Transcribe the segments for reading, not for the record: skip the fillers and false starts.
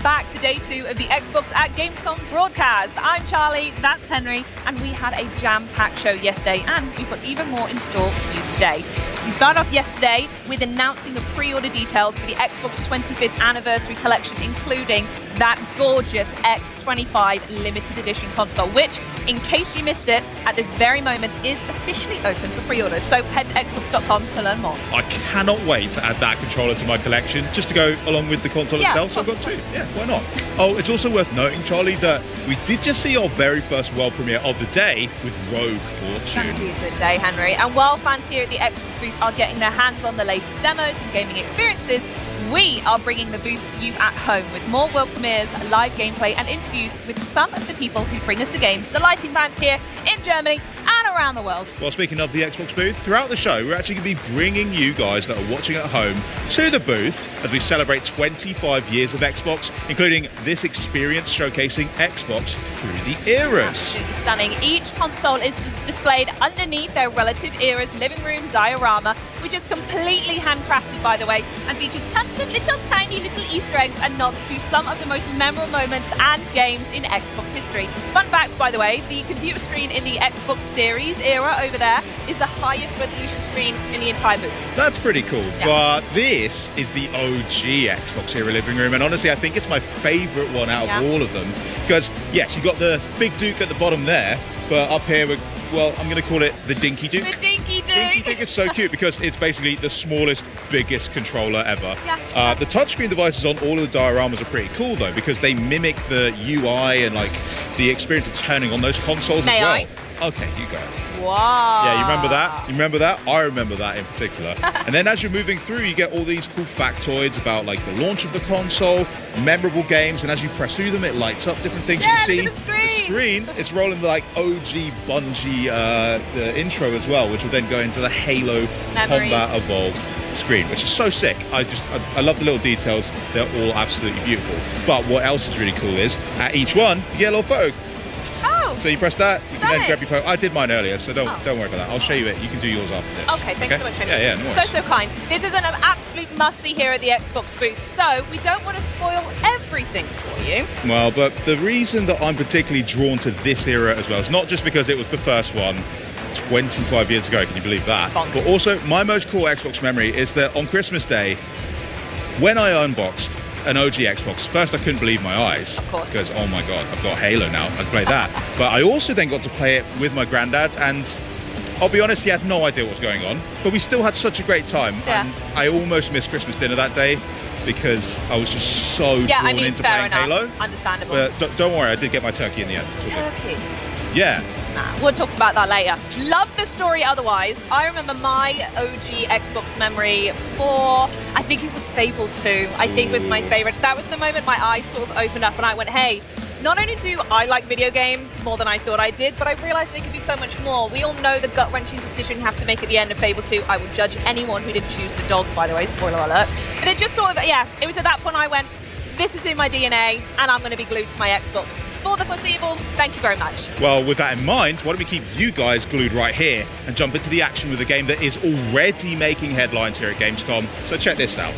back for day 2 of the Xbox at Gamescom broadcast. I'm Charlie, that's Henry, and we had a jam-packed show yesterday, and we've got even more in store for you today. So we started off yesterday with announcing the pre-order details for the Xbox 25th anniversary collection, including that gorgeous X25 limited edition console, which, in case you missed it, at this very moment is officially open for pre-orders. So head to xbox.com to learn more. I cannot wait to add that controller to my collection, just to go along with the console itself. So I've got 2. Yeah, why not? Oh, it's also worth noting, Charlie, that we did just see our very first world premiere of the day with Rogue Fortune. It's going to be a good day, Henry. And while fans here at the Xbox booth are getting their hands on the latest demos and gaming experiences, we are bringing the booth to you at home with more world premieres, live gameplay and interviews with some of the people who bring us the games, delighting fans here in Germany and around the world. Well, speaking of the Xbox booth, throughout the show we're actually going to be bringing you guys that are watching at home to the booth as we celebrate 25 years of Xbox, including this experience showcasing Xbox through the eras. Absolutely stunning. Each console is displayed underneath their relative era's living room diorama, which is completely handcrafted, by the way, and features tons of little tiny little Easter eggs and nods to some of the most memorable moments and games in Xbox history. Fun fact, by the way, the computer screen in the Xbox Series era over there is the highest resolution screen in the entire booth. That's pretty cool. Yeah. But this is the OG Xbox era living room, and honestly I think it's my favorite one out of all of them, because yes, you got the big Duke at the bottom there, but up here we're, well, I'm going to call it the Dinky Duke. The Dinky Duke. Dinky Duke is so cute because it's basically the smallest, biggest controller ever. Yeah. The touchscreen devices on all of the dioramas are pretty cool though, because they mimic the UI and like the experience of turning on those consoles as well. Okay, you go. Wow. Yeah, you remember that? You remember that? I remember that in particular. And then as you're moving through, you get all these cool factoids about like the launch of the console, memorable games, and as you press through them, it lights up different things. Yeah, you can see look at the screen. It's rolling the like OG Bungie the intro as well, which will then go into the Halo Combat Evolved screen, which is so sick. I love the little details. They're all absolutely beautiful. But what else is really cool is at each one, you get a little photo. So you press that, you can then grab your phone. I did mine earlier, so don't worry about that. I'll show you it. You can do yours after this. Okay, thanks so much, Henry. Yeah, no worries. So kind. This is an absolute must-see here at the Xbox booth, so we don't want to spoil everything for you. Well, but the reason that I'm particularly drawn to this era as well is not just because it was the first one 25 years ago, can you believe that? Bonkers. But also, my most cool Xbox memory is that on Christmas Day, when I unboxed an OG Xbox, first I couldn't believe my eyes. Of course. Because, oh my God, I've got Halo now, I can play that. But I also then got to play it with my granddad, and I'll be honest, he had no idea what was going on, but we still had such a great time. Yeah. And I almost missed Christmas dinner that day because I was just so drawn into playing Halo. Understandable. But don't worry, I did get my turkey in the end. Turkey? Yeah. Nah, we'll talk about that later. Love the story otherwise. I remember my OG Xbox memory for, I think it was Fable 2. I think was my favorite. That was the moment my eyes sort of opened up and I went, hey, not only do I like video games more than I thought I did, but I realized they could be so much more. We all know the gut-wrenching decision you have to make at the end of Fable 2. I would judge anyone who didn't choose the dog, by the way, spoiler alert. But it just sort of, yeah, it was at that point I went, this is in my DNA, and I'm going to be glued to my Xbox for the foreseeable. Thank you very much. Well, with that in mind, why don't we keep you guys glued right here and jump into the action with a game that is already making headlines here at Gamescom. So check this out.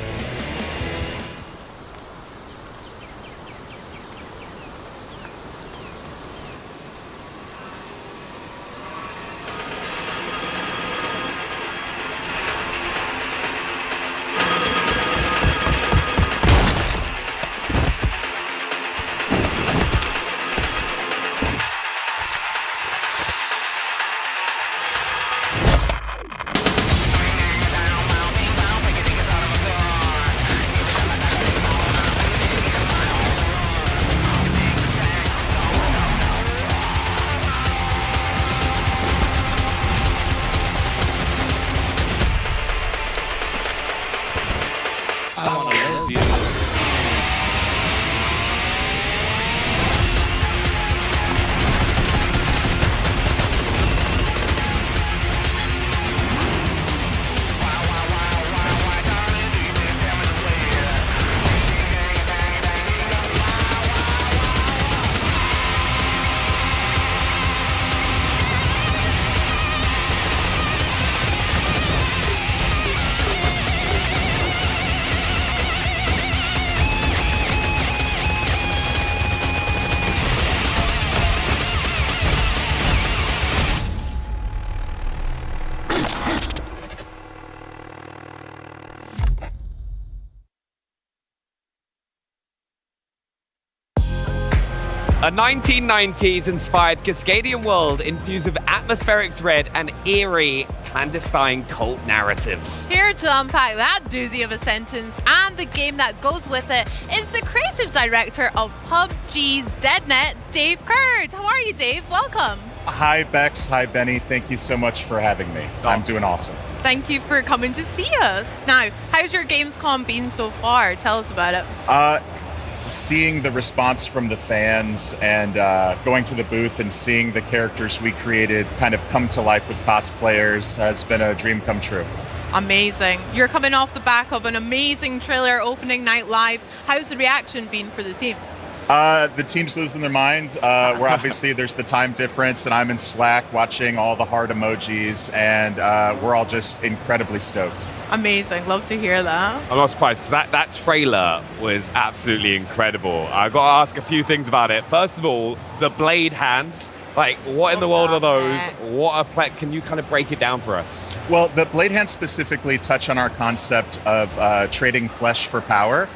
A 1990s-inspired Cascadian world infused with atmospheric dread and eerie, clandestine cult narratives. Here to unpack that doozy of a sentence and the game that goes with it is the creative director of PUBG's DeadNet, Dave Kurd. How are you, Dave? Welcome. Hi, Bex. Hi, Benny. Thank you so much for having me. I'm doing awesome. Thank you for coming to see us. Now, how's your Gamescom been so far? Tell us about it. Seeing the response from the fans and going to the booth and seeing the characters we created kind of come to life with cosplayers has been a dream come true. Amazing. You're coming off the back of an amazing trailer opening night live. How's the reaction been for the team? The team's losing their mind. We're obviously, there's the time difference, and I'm in Slack watching all the heart emojis, and we're all just incredibly stoked. Amazing. Love to hear that. I'm not surprised because that trailer was absolutely incredible. I've got to ask a few things about it. First of all, the blade hands. Like, what in the world are those? What a can you kind of break it down for us? Well, the blade hands specifically touch on our concept of trading flesh for power.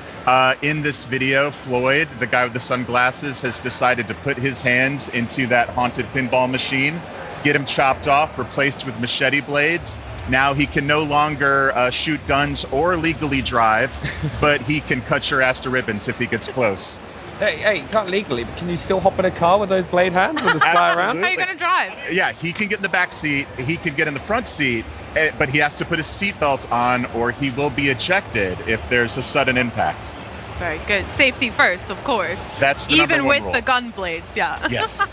In this video, Floyd, the guy with the sunglasses, has decided to put his hands into that haunted pinball machine, get him chopped off, replaced with machete blades. Now he can no longer shoot guns or legally drive, but he can cut your ass to ribbons if he gets close. Hey, you can't legally, but can you still hop in a car with those blade hands and just fly around? How are you going to drive? Yeah, he can get in the back seat, he can get in the front seat, but he has to put his seatbelt on or he will be ejected if there's a sudden impact. Very good. Safety first, of course. That's the Even number one with rule. the gun blades, yeah. Yes.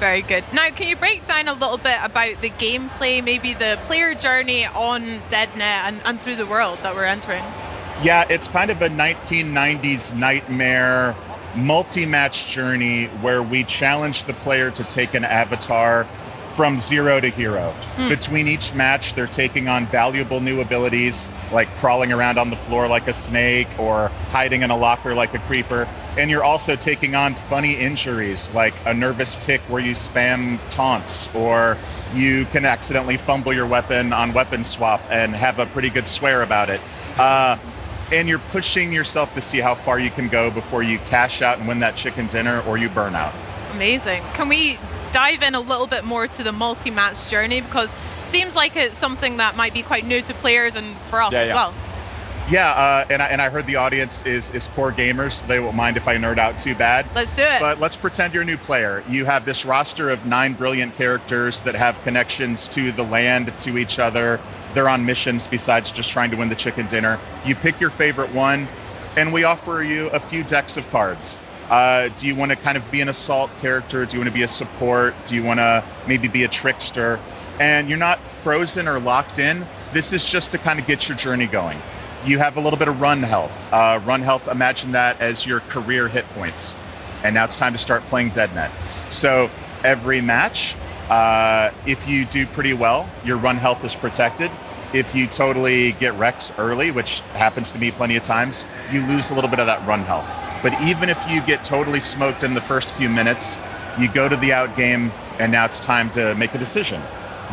Very good. Now, can you break down a little bit about the gameplay, maybe the player journey on DeadNet and through the world that we're entering? Yeah, it's kind of a 1990s nightmare multi-match journey where we challenge the player to take an avatar from zero to hero. Between each match, they're taking on valuable new abilities, like crawling around on the floor like a snake or hiding in a locker like a creeper. And you're also taking on funny injuries, like a nervous tick where you spam taunts, or you can accidentally fumble your weapon on weapon swap and have a pretty good swear about it. And you're pushing yourself to see how far you can go before you cash out and win that chicken dinner or you burn out. Amazing. Can we dive in a little bit more to the multi-match journey, because it seems like it's something that might be quite new to players and for us as well. Yeah, and I heard the audience is core gamers, so they won't mind if I nerd out too bad. Let's do it. But let's pretend you're a new player. You have this roster of 9 brilliant characters that have connections to the land, to each other. They're on missions besides just trying to win the chicken dinner. You pick your favorite one, and we offer you a few decks of cards. Do you want to kind of be an assault character? Do you want to be a support? Do you want to maybe be a trickster? And you're not frozen or locked in. This is just to kind of get your journey going. You have a little bit of run health. Run health, imagine that as your career hit points. And now it's time to start playing DeadNet. So every match, if you do pretty well, your run health is protected. If you totally get wrecked early, which happens to me plenty of times, you lose a little bit of that run health. But even if you get totally smoked in the first few minutes, you go to the out game, and now it's time to make a decision.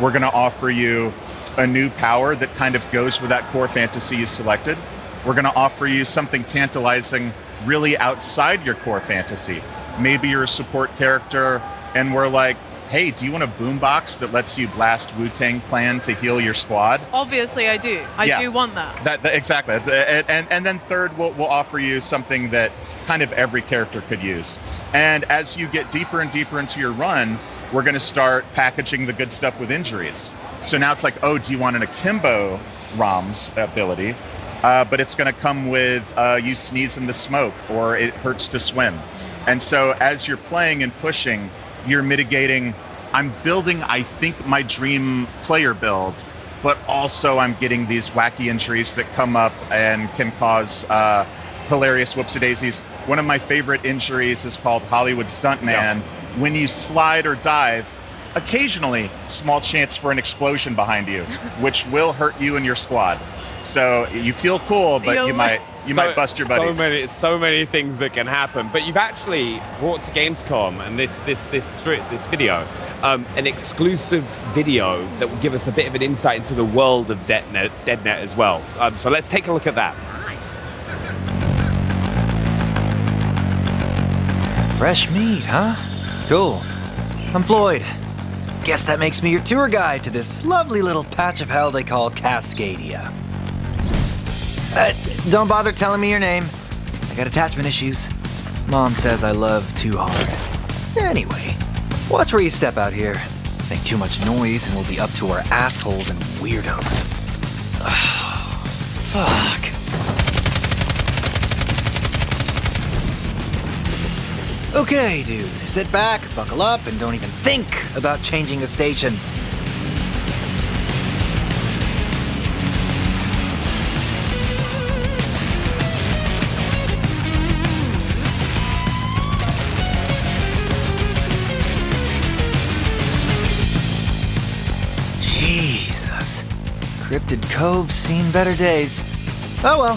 We're going to offer you a new power that kind of goes with that core fantasy you selected. We're going to offer you something tantalizing really outside your core fantasy. Maybe you're a support character, and we're like, hey, do you want a boombox that lets you blast Wu-Tang Clan to heal your squad? Obviously, I do. I do want that. Exactly. And then third, we'll offer you something that kind of every character could use. And as you get deeper and deeper into your run, we're going to start packaging the good stuff with injuries. So now it's like, oh, do you want an akimbo ROM's ability? But it's going to come with you sneeze in the smoke, or it hurts to swim. And so as you're playing and pushing, you're mitigating. I'm building, I think, my dream player build, but also I'm getting these wacky injuries that come up and can cause hilarious whoopsie-daisies. One of my favorite injuries is called Hollywood Stuntman. Yeah. When you slide or dive, occasionally, small chance for an explosion behind you, which will hurt you and your squad. So you feel cool, but you might bust your buddies. So many things that can happen. But you've actually brought to Gamescom and this video, an exclusive video that will give us a bit of an insight into the world of DeadNet as well. So let's take a look at that. Fresh meat, huh? Cool. I'm Floyd. Guess that makes me your tour guide to this lovely little patch of hell they call Cascadia. Don't bother telling me your name. I got attachment issues. Mom says I love too hard. Anyway, watch where you step out here. Make too much noise and we'll be up to our assholes and weirdos. Fuck. Okay, dude. Sit back, buckle up, and don't even think about changing the station. Jesus. Cryptid Cove's seen better days. Oh well.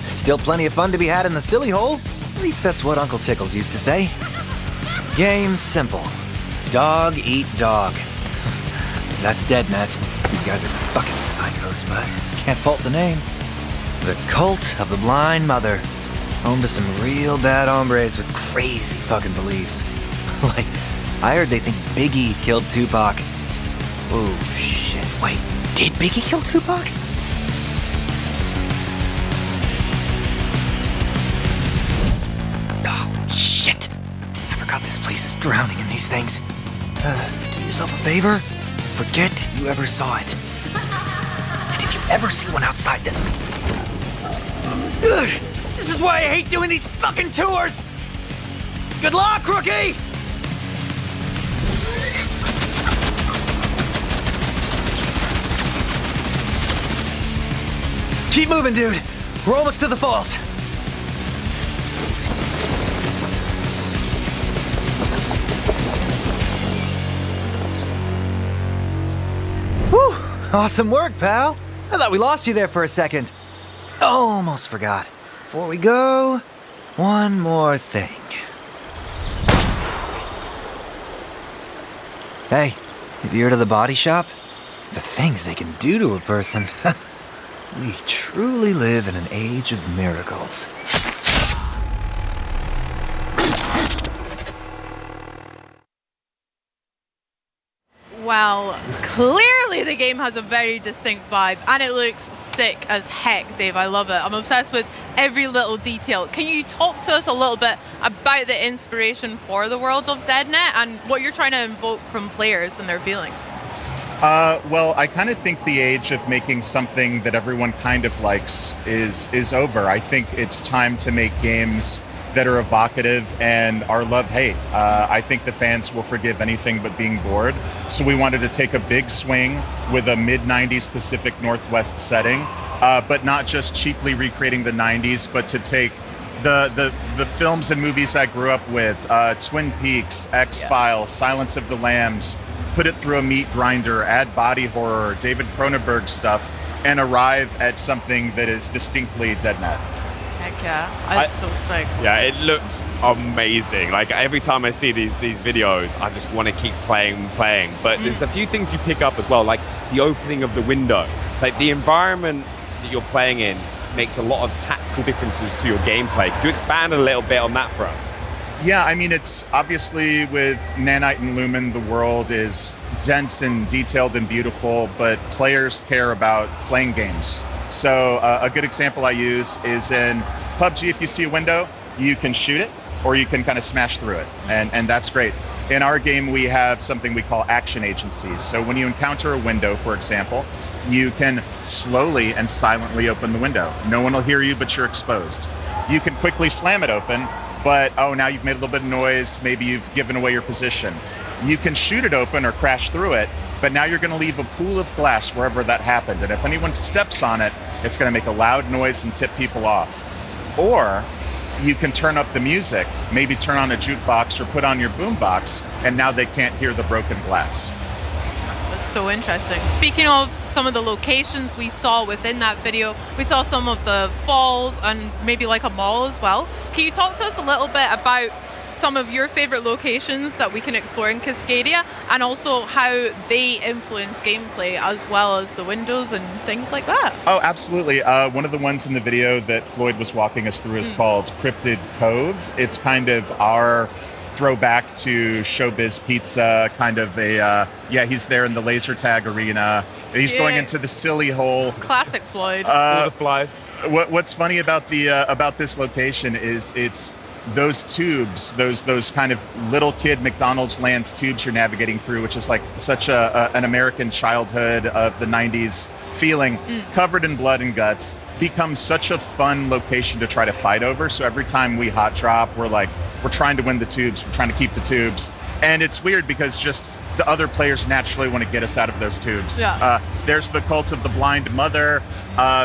Still plenty of fun to be had in the silly hole. At least that's what Uncle Tickles used to say. Game's simple. Dog eat dog. That's DeadNet. These guys are fucking psychos, but can't fault the name. The Cult of the Blind Mother. Home to some real bad hombres with crazy fucking beliefs. Like, I heard they think Biggie killed Tupac. Oh shit. Wait, did Biggie kill Tupac? Oh shit. I forgot this place is drowning in these things. Do yourself a favor. Forget you ever saw it. And if you ever see one outside, then... Ugh, this is why I hate doing these fucking tours! Good luck, rookie! Keep moving, dude. We're almost to the falls. Whew, awesome work, pal. I thought we lost you there for a second. Almost forgot. Before we go, one more thing. Hey, have you heard of the body shop? The things they can do to a person. We truly live in an age of miracles. Well, clearly the game has a very distinct vibe and it looks sick as heck, Dave. I love it. I'm obsessed with every little detail. Can you talk to us a little bit about the inspiration for the world of DeadNet and what you're trying to invoke from players and their feelings? Well, I kind of think the age of making something that everyone kind of likes is over. I think it's time to make games that are evocative and are love-hate. I think the fans will forgive anything but being bored. So we wanted to take a big swing with a mid-90s Pacific Northwest setting, but not just cheaply recreating the 90s, but to take the films and movies I grew up with, Twin Peaks, X-Files, Silence of the Lambs, put it through a meat grinder, add body horror, David Cronenberg stuff, and arrive at something that is distinctly DeadNet. Heck yeah, that's so sick. Yeah, it looks amazing. Like every time I see these videos, I just want to keep playing. But there's a few things you pick up as well, like the opening of the window. Like the environment that you're playing in makes a lot of tactical differences to your gameplay. Could you expand a little bit on that for us? Yeah, I mean, it's obviously with Nanite and Lumen, the world is dense and detailed and beautiful, but players care about playing games. So a good example I use is in PUBG. If you see a window, you can shoot it or you can kind of smash through it, and that's great. In our game, we have something we call action agencies. So when you encounter a window, for example, you can slowly and silently open the window. No one will hear you, but you're exposed. You can quickly slam it open, but now you've made a little bit of noise, maybe you've given away your position. You can shoot it open or crash through it, but now you're going to leave a pool of glass wherever that happened, and if anyone steps on it, it's going to make a loud noise and tip people off. Or you can turn up the music, maybe turn on a jukebox or put on your boombox, and now they can't hear the broken glass. That's so interesting. Speaking of some of the locations we saw within that video, we saw some of the falls and maybe like a mall as well. Can you talk to us a little bit about some of your favorite locations that we can explore in Cascadia and also how they influence gameplay as well as the windows and things like that? Oh, absolutely. One of the ones in the video that Floyd was walking us through is called Cryptid Cove. It's kind of our throwback to Showbiz Pizza, kind of a, he's there in the laser tag arena. He's going into the silly hole. Classic Floyd. All the flies. What's funny about this location is it's those tubes, those kind of little kid McDonald's Land's tubes you're navigating through, which is like such an American childhood of the 90s feeling, covered in blood and guts, becomes such a fun location to try to fight over. So every time we hot drop, we're trying to win the tubes, we're trying to keep the tubes. And it's weird because just the other players naturally want to get us out of those tubes. Yeah. There's the Cult of the Blind Mother,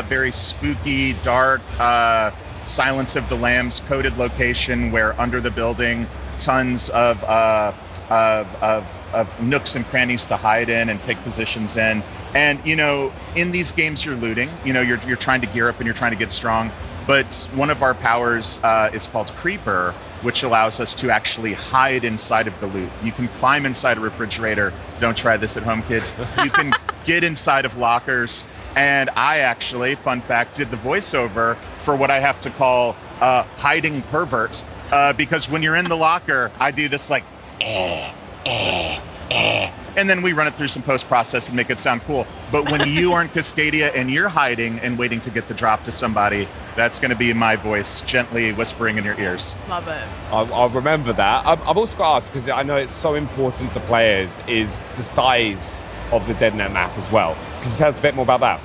very spooky, dark, Silence of the Lambs coded location where under the building, tons of nooks and crannies to hide in and take positions in. And in these games you're looting. You're trying to gear up and you're trying to get strong. But one of our powers is called Creeper, which allows us to actually hide inside of the loot. You can climb inside a refrigerator. Don't try this at home, kids. You can get inside of lockers. And I actually, fun fact, did the voiceover for what I have to call hiding pervert. Because when you're in the locker, I do this like, and then we run it through some post-process and make it sound cool. But when you are in Cascadia and you're hiding and waiting to get the drop to somebody, that's going to be my voice gently whispering in your ears. Love it. I'll remember that. I've also got to ask, because I know it's so important to players, is the size of the DeadNet map as well. Can you tell us a bit more about that?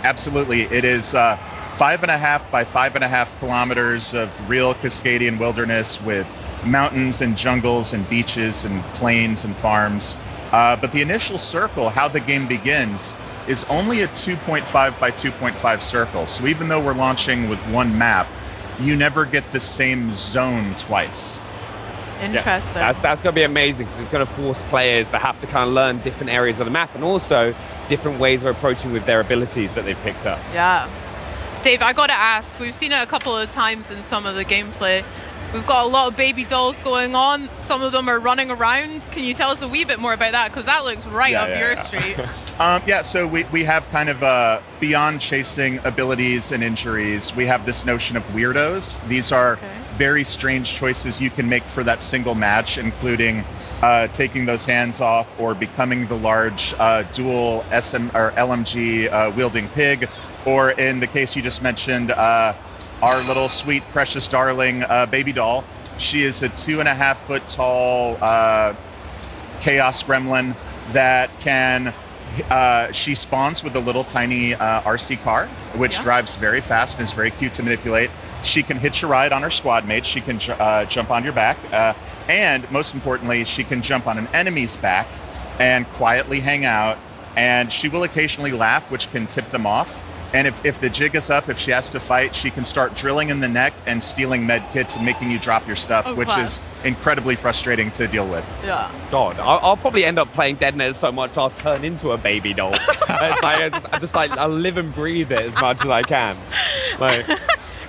Absolutely. It is 5.5 by 5.5 kilometers of real Cascadian wilderness with mountains and jungles and beaches and plains and farms. But the initial circle, how the game begins, is only a 2.5 by 2.5 circle. So even though we're launching with one map, you never get the same zone twice. Interesting. Yeah, that's going to be amazing because it's going to force players to have to kind of learn different areas of the map and also different ways of approaching with their abilities that they've picked up. Yeah. Dave, I got to ask, we've seen it a couple of times in some of the gameplay. We've got a lot of baby dolls going on. Some of them are running around. Can you tell us a wee bit more about that? Because that looks right up your street. So we have kind of beyond chasing abilities and injuries, we have this notion of weirdos. These are very strange choices you can make for that single match, including taking those hands off or becoming the large dual SM or LMG wielding pig, or in the case you just mentioned, our little sweet, precious, darling baby doll. She is a 2.5 foot tall chaos gremlin that can, she spawns with a little tiny RC car, which drives very fast and is very cute to manipulate. She can hitch a ride on her squad mates. She can jump on your back. And most importantly, she can jump on an enemy's back and quietly hang out. And she will occasionally laugh, which can tip them off. And if the jig is up, if she has to fight, she can start drilling in the neck and stealing med kits and making you drop your stuff, which is incredibly frustrating to deal with. Yeah. God, I'll probably end up playing DeadNet so much I'll turn into a baby doll. I live and breathe it as much as I can.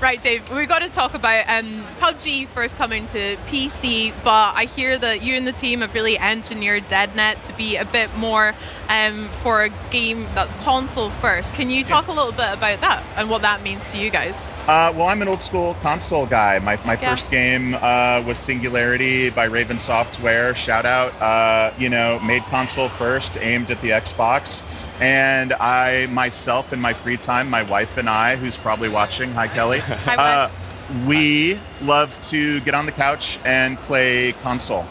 Right, Dave, we've got to talk about PUBG first coming to PC, but I hear that you and the team have really engineered DeadNet to be a bit more for a game that's console first. Can you talk a little bit about that and what that means to you guys? Well, I'm an old school console guy. My first game was Singularity by Raven Software. Shout out, made console first, aimed at the Xbox. And I myself, in my free time, my wife and I, who's probably watching, hi Kelly, Hi, we love to get on the couch and play console.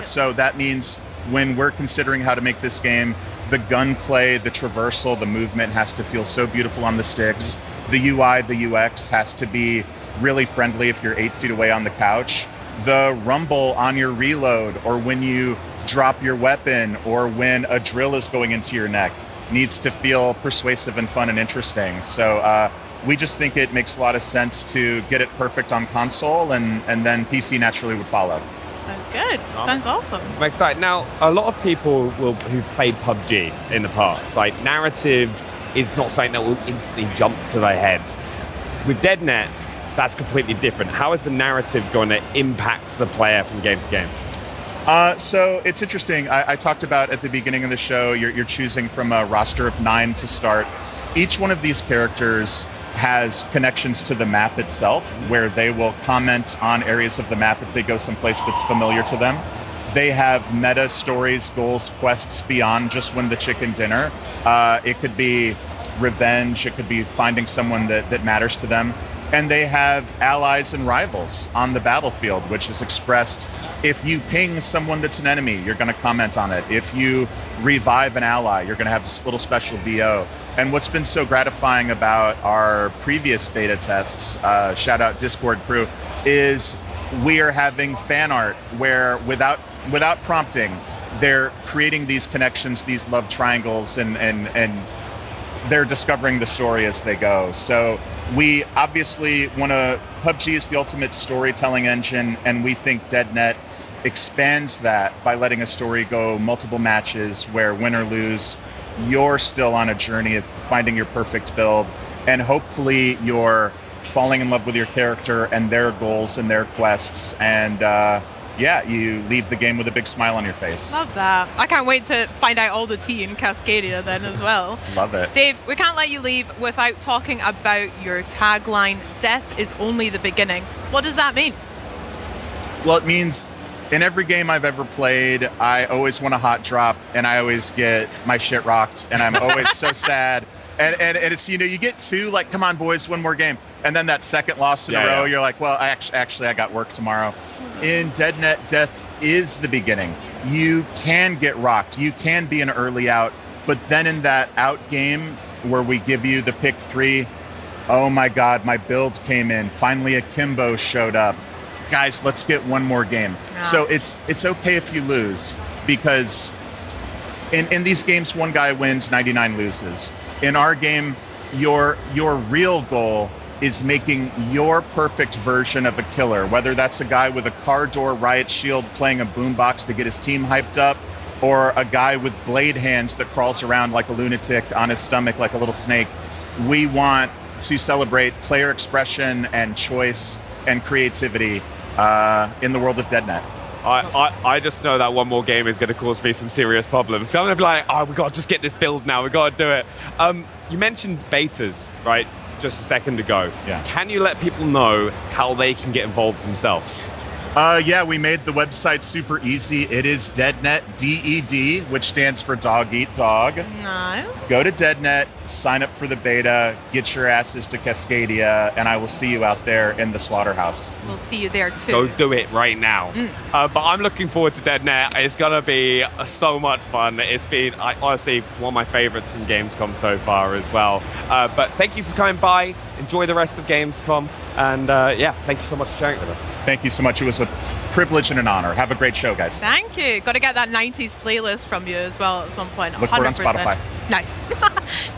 So that means when we're considering how to make this game, the gunplay, the traversal, the movement has to feel so beautiful on the sticks. The UI, the UX has to be really friendly if you're 8 feet away on the couch. The rumble on your reload, or when you drop your weapon, or when a drill is going into your neck, needs to feel persuasive and fun and interesting. So we just think it makes a lot of sense to get it perfect on console, and then PC naturally would follow. Sounds good. Sounds awesome. I'm excited. Now, a lot of people who've played PUBG in the past, like narrative is not something that will instantly jump to their heads. With DeadNet, that's completely different. How is the narrative going to impact the player from game to game? So it's interesting. I talked about at the beginning of the show, you're choosing from a roster of 9 to start. Each one of these characters has connections to the map itself, where they will comment on areas of the map if they go someplace that's familiar to them. They have meta stories, goals, quests beyond just win the chicken dinner. It could be revenge, it could be finding someone that matters to them. And they have allies and rivals on the battlefield, which is expressed. If you ping someone that's an enemy, you're going to comment on it. If you revive an ally, you're going to have this little special VO. And what's been so gratifying about our previous beta tests, shout out Discord crew, is we are having fan art where without prompting, they're creating these connections, these love triangles, and they're discovering the story as they go. So we obviously want to, PUBG is the ultimate storytelling engine, and we think DeadNet expands that by letting a story go multiple matches where win or lose, you're still on a journey of finding your perfect build, and hopefully you're falling in love with your character and their goals and their quests, and you leave the game with a big smile on your face. Love that. I can't wait to find out all the tea in Cascadia then as well. Love it. Dave, we can't let you leave without talking about your tagline, "Death is only the beginning." What does that mean? Well, it means in every game I've ever played, I always want a hot drop, and I always get my shit rocked, and I'm always so sad. And it's, you get two, like, come on, boys, one more game. And then that second loss in a row, you're like, well, actually, I got work tomorrow. In DeadNet, death is the beginning. You can get rocked. You can be an early out. But then in that out game where we give you the pick 3, oh my God, my build came in. Finally, a Kimbo showed up. Guys, let's get one more game. Yeah. So it's okay if you lose, because in these games, one guy wins, 99 loses. In our game, your real goal is making your perfect version of a killer, whether that's a guy with a car door riot shield playing a boombox to get his team hyped up, or a guy with blade hands that crawls around like a lunatic on his stomach like a little snake. We want to celebrate player expression and choice and creativity in the world of DeadNet. I just know that one more game is going to cause me some serious problems. So I'm going to be like, oh, we got to just get this build now. We got to do it. You mentioned betas, right, just a second ago. Yeah. Can you let people know how they can get involved themselves? We made the website super easy. It is DeadNet, DED, which stands for Dog Eat Dog. Nice. Go to DeadNet, sign up for the beta, get your asses to Cascadia, and I will see you out there in the slaughterhouse. We'll see you there too. Go do it right now. But I'm looking forward to DeadNet. It's going to be so much fun. It's been, honestly, one of my favorites from Gamescom so far as well. But thank you for coming by. Enjoy the rest of Gamescom. And thank you so much for sharing it with us. Thank you so much. It was a privilege and an honor. Have a great show, guys. Thank you. Got to get that 90s playlist from you as well at some point. Look for it on Spotify. Nice.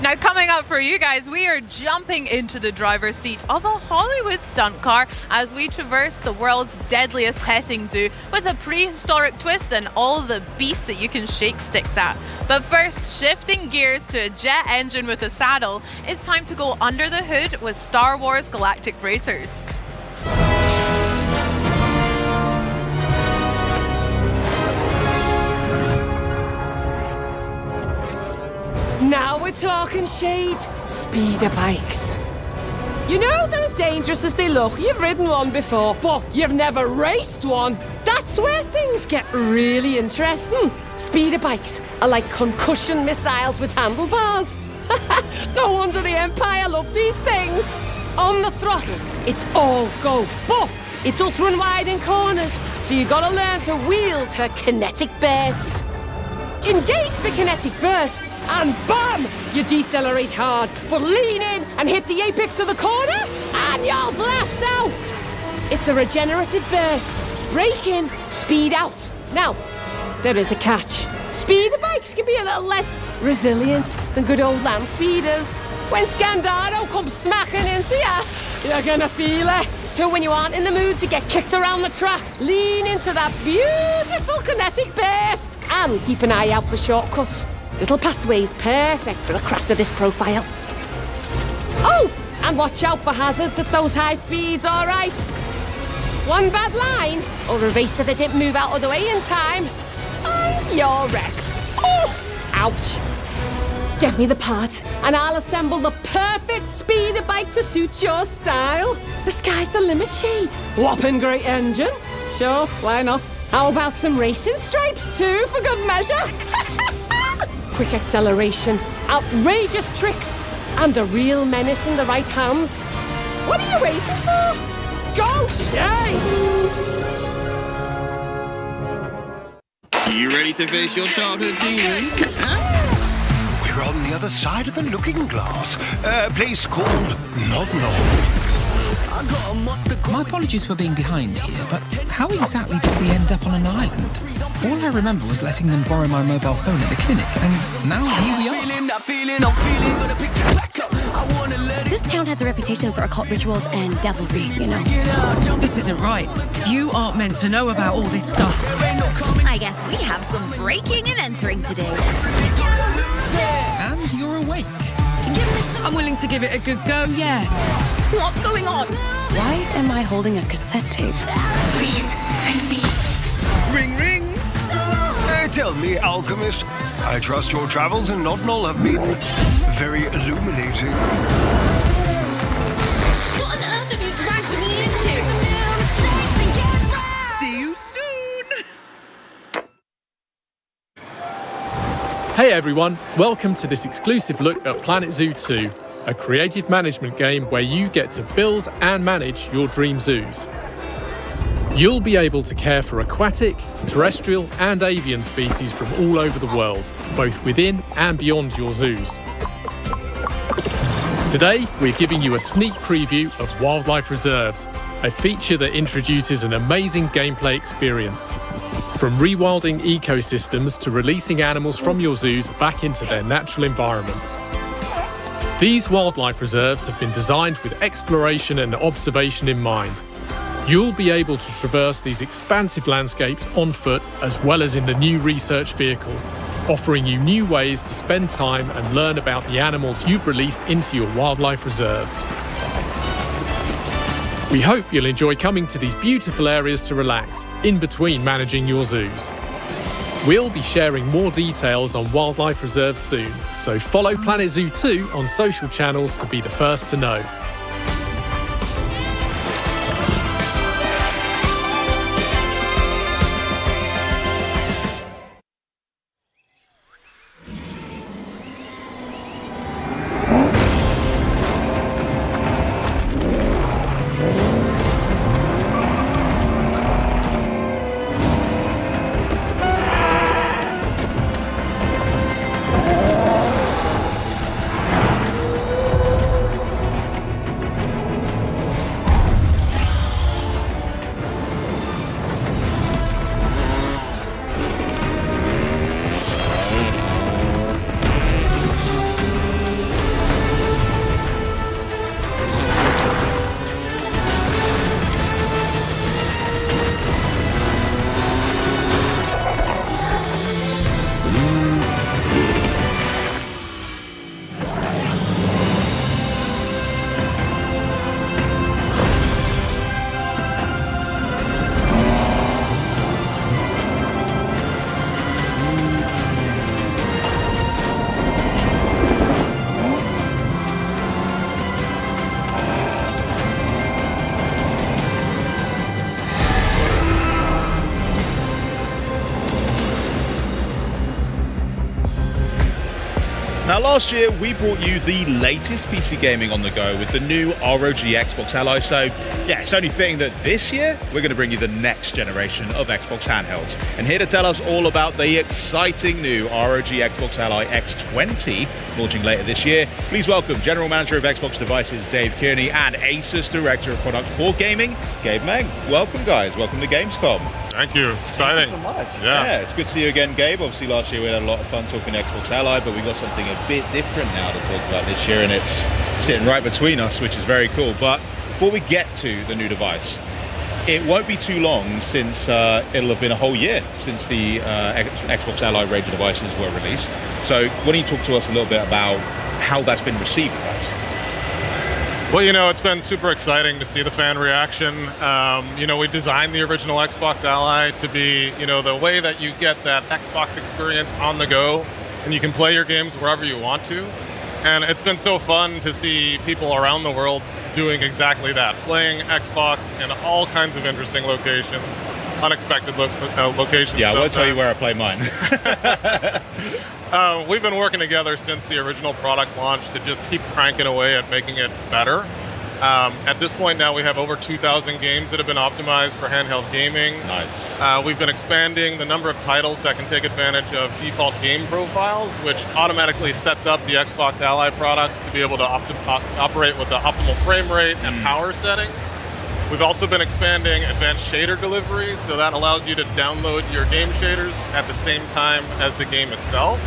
Now, coming up for you guys, we are jumping into the driver's seat of a Hollywood stunt car as we traverse the world's deadliest petting zoo with a prehistoric twist and all the beasts that you can shake sticks at. But first, shifting gears to a jet engine with a saddle, it's time to go under the hood with Star Wars Galactic Racers. Now we're talking shade. Speeder bikes. You know they're as dangerous as they look. You've ridden one before, but you've never raced one. That's where things get really interesting. Speeder bikes are like concussion missiles with handlebars. No wonder the Empire love these things. On the throttle, it's all go, but it does run wide in corners, so you gotta learn to wield her kinetic burst. Engage the kinetic burst, and bam! You decelerate hard, but lean in and hit the apex of the corner, and you'll blast out! It's a regenerative burst. Brake in, speed out. Now, there is a catch. Speeder bikes can be a little less resilient than good old land speeders. When Scandaro comes smacking into you, you're gonna feel it. So when you aren't in the mood to get kicked around the track, lean into that beautiful kinetic burst and keep an eye out for shortcuts. Little pathways perfect for a craft of this profile. Oh, and watch out for hazards at those high speeds, all right? One bad line, or a racer that didn't move out of the way in time, and you're wrecked. Oh, ouch. Get me the parts, and I'll assemble the perfect speeder bike to suit your style. The sky's the limit, Shade. Whopping great engine. Sure, why not? How about some racing stripes too, for good measure? Quick acceleration, outrageous tricks, and a real menace in the right hands. What are you waiting for? Go, Shade! You ready to face your childhood demons? We're on the other side of the looking glass. A place called Nod Nod. My apologies for being behind here, but how exactly did we end up on an island? All I remember was letting them borrow my mobile phone at the clinic, and now here we are. This town has a reputation for occult rituals and devilry, you know. This isn't right. You aren't meant to know about all this stuff. I guess we have some breaking and entering today. And you're awake. I'm willing to give it a good go, yeah. What's going on? Why am I holding a cassette tape? Please, take me. Ring, ring. Tell me, alchemist. I trust your travels in Nod Nod have been very illuminating. What on earth have you dragged me into? See you soon. Hey everyone, welcome to this exclusive look at Planet Zoo 2, a creative management game where you get to build and manage your dream zoos. You'll be able to care for aquatic, terrestrial and avian species from all over the world, both within and beyond your zoos. Today, we're giving you a sneak preview of Wildlife Reserves, a feature that introduces an amazing gameplay experience. From rewilding ecosystems to releasing animals from your zoos back into their natural environments. These wildlife reserves have been designed with exploration and observation in mind. You'll be able to traverse these expansive landscapes on foot as well as in the new research vehicle, offering you new ways to spend time and learn about the animals you've released into your wildlife reserves. We hope you'll enjoy coming to these beautiful areas to relax, in between managing your zoos. We'll be sharing more details on wildlife reserves soon, so follow Planet Zoo 2 on social channels to be the first to know. Now, last year we brought you the latest PC gaming on the go with the new ROG Xbox Ally, so yeah, it's only fitting that this year we're going to bring you the next generation of Xbox handhelds. And here to tell us all about the exciting new ROG Xbox Ally X20 launching later this year, please welcome General Manager of Xbox Devices Dave Kearney and Asus Director of Product for Gaming, Gabe Meng. Welcome guys, welcome to Gamescom. Thank you, it's exciting. Thank you so much. Yeah, it's good to see you again, Gabe. Obviously last year we had a lot of fun talking Xbox Ally, but we got something a bit different now to talk about this year, and it's sitting right between us, which is very cool. But before we get to the new device, it won't be too long since it'll have been a whole year since the Xbox Ally range of devices were released. So why don't you talk to us a little bit about how that's been received, guys? well, you know, it's been super exciting to see the fan reaction. You know, we designed the original Xbox Ally to be, you know, the way that you get that Xbox experience on the go. and you can play your games wherever you want to. And it's been so fun to see people around the world doing exactly that, playing Xbox in all kinds of interesting locations, unexpected locations. Yeah, I won't tell you where I play mine. We've been working together since the original product launch to just keep cranking away at making it better. At this point now, we have over 2,000 games that have been optimized for handheld gaming. Nice. We've been expanding the number of titles that can take advantage of default game profiles, which automatically sets up the Xbox Ally products to be able to operate with the optimal frame rate and power settings. We've also been expanding advanced shader delivery, so that allows you to download your game shaders at the same time as the game itself.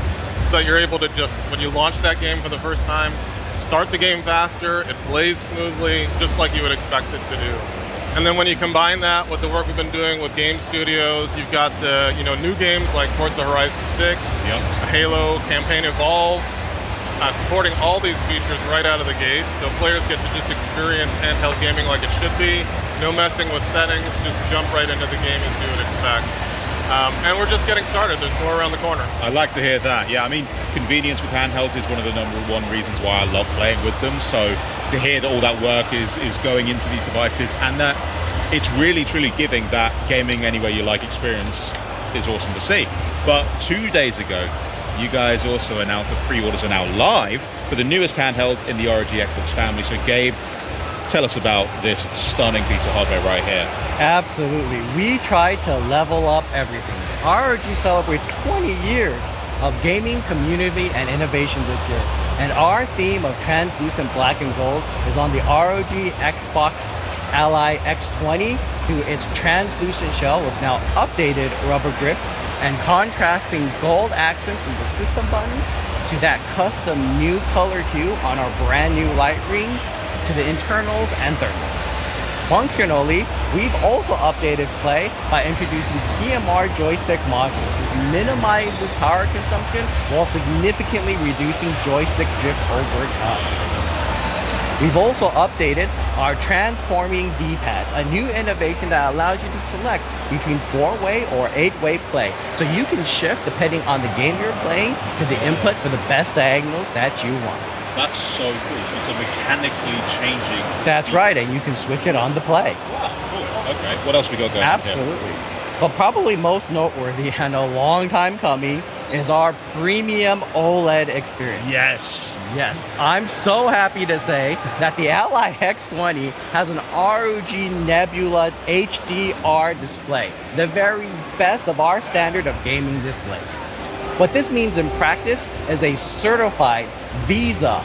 So you're able to just, when you launch that game for the first time, start the game faster, it plays smoothly, just like you would expect it to do. And then when you combine that with the work we've been doing with game studios, you've got the new games like Forza Horizon 6, Halo Campaign Evolved, supporting all these features right out of the gate, so players get to just experience handheld gaming like it should be. No messing with settings, just jump right into the game as you would expect. And we're just getting started. There's more around the corner. I like to hear that. Yeah, I mean, convenience with handhelds is one of the number one reasons why I love playing with them. So to hear that all that work is going into these devices and that it's really, truly giving that gaming anywhere you like experience is awesome to see. But 2 days ago, you guys also announced that pre-orders are now live for the newest handheld in the ROG Xbox family. So Gabe, tell us about this stunning piece of hardware right here. Absolutely. We try to level up everything. ROG celebrates 20 years of gaming, community, and innovation this year. And our theme of translucent black and gold is on the ROG Xbox Ally X20 through its translucent shell with now updated rubber grips and contrasting gold accents from the system buttons to that custom new color hue on our brand new light rings to the internals and thermals. Functionally, we've also updated play by introducing TMR joystick modules. This minimizes power consumption while significantly reducing joystick drift over time. We've also updated our transforming D-pad, a new innovation that allows you to select between 4-way or 8-way play. So you can shift depending on the game you're playing to the input for the best diagonals that you want. That's so cool. So it's a mechanically changing. That's right, and you can switch it on the play. Wow, cool. Okay, what else we got going? Absolutely. But probably most noteworthy and a long time coming is our premium OLED experience. Yes, I'm so happy to say that the Ally X20 has an ROG Nebula HDR display, the very best of our standard of gaming displays. What this means in practice is a certified VISA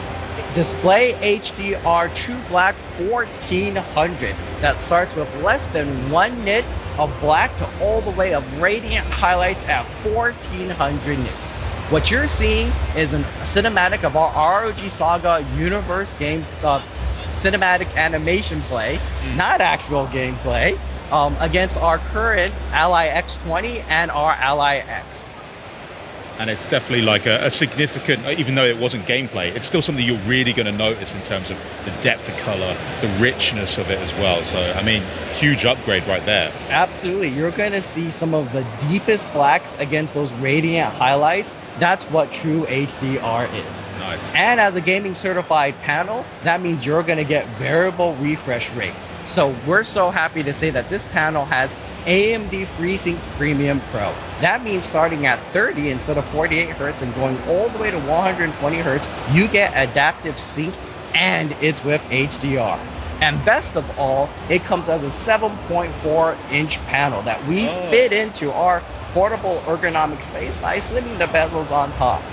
Display HDR True Black 1400 that starts with less than 1 nit of black to all the way of radiant highlights at 1400 nits. What you're seeing is a cinematic of our ROG Saga universe game cinematic animation play, not actual gameplay, against our current Ally X20 and our Ally X. And it's definitely like a significant, even though it wasn't gameplay, it's still something you're really going to notice in terms of the depth of color, the richness of it as well. So, I mean, huge upgrade right there. Absolutely. You're going to see some of the deepest blacks against those radiant highlights. That's what true HDR is. Nice. And as a gaming certified panel, that means you're going to get variable refresh rate. So we're so happy to say that this panel has AMD FreeSync Premium Pro. That means starting at 30 instead of 48 Hz and going all the way to 120 Hz, you get adaptive sync and it's with HDR. And best of all, it comes as a 7.4-inch panel that we fit into our portable ergonomic space by slimming the bezels on top.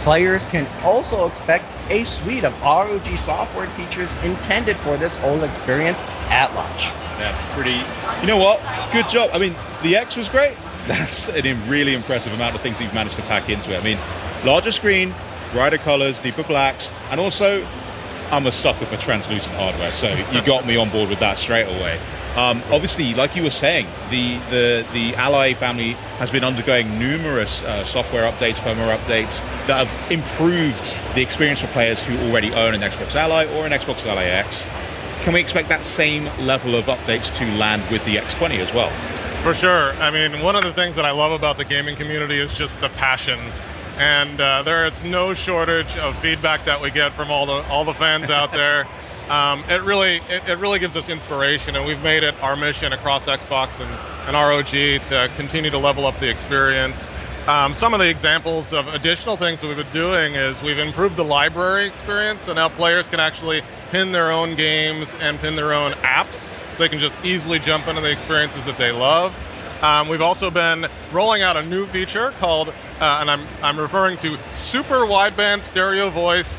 Players can also expect a suite of ROG software features intended for this whole experience at launch. That's pretty, you know what, good job. I mean, the X was great. That's a really impressive amount of things that you've managed to pack into it. I mean, larger screen, brighter colors, deeper blacks, and also I'm a sucker for translucent hardware, so you got me on board with that straight away. Obviously, like you were saying, the Ally family has been undergoing numerous software updates, firmware updates that have improved the experience for players who already own an Xbox Ally or an Xbox Ally X. Can we expect that same level of updates to land with the X20 as well? For sure. I mean, one of the things that I love about the gaming community is just the passion and there is no shortage of feedback that we get from all the fans out there. It really gives us inspiration, and we've made it our mission across Xbox and ROG to continue to level up the experience. Some of the examples of additional things that we've been doing is we've improved the library experience, so now players can actually pin their own games and pin their own apps, so they can just easily jump into the experiences that they love. We've also been rolling out a new feature called, and I'm referring to Super Wideband Stereo Voice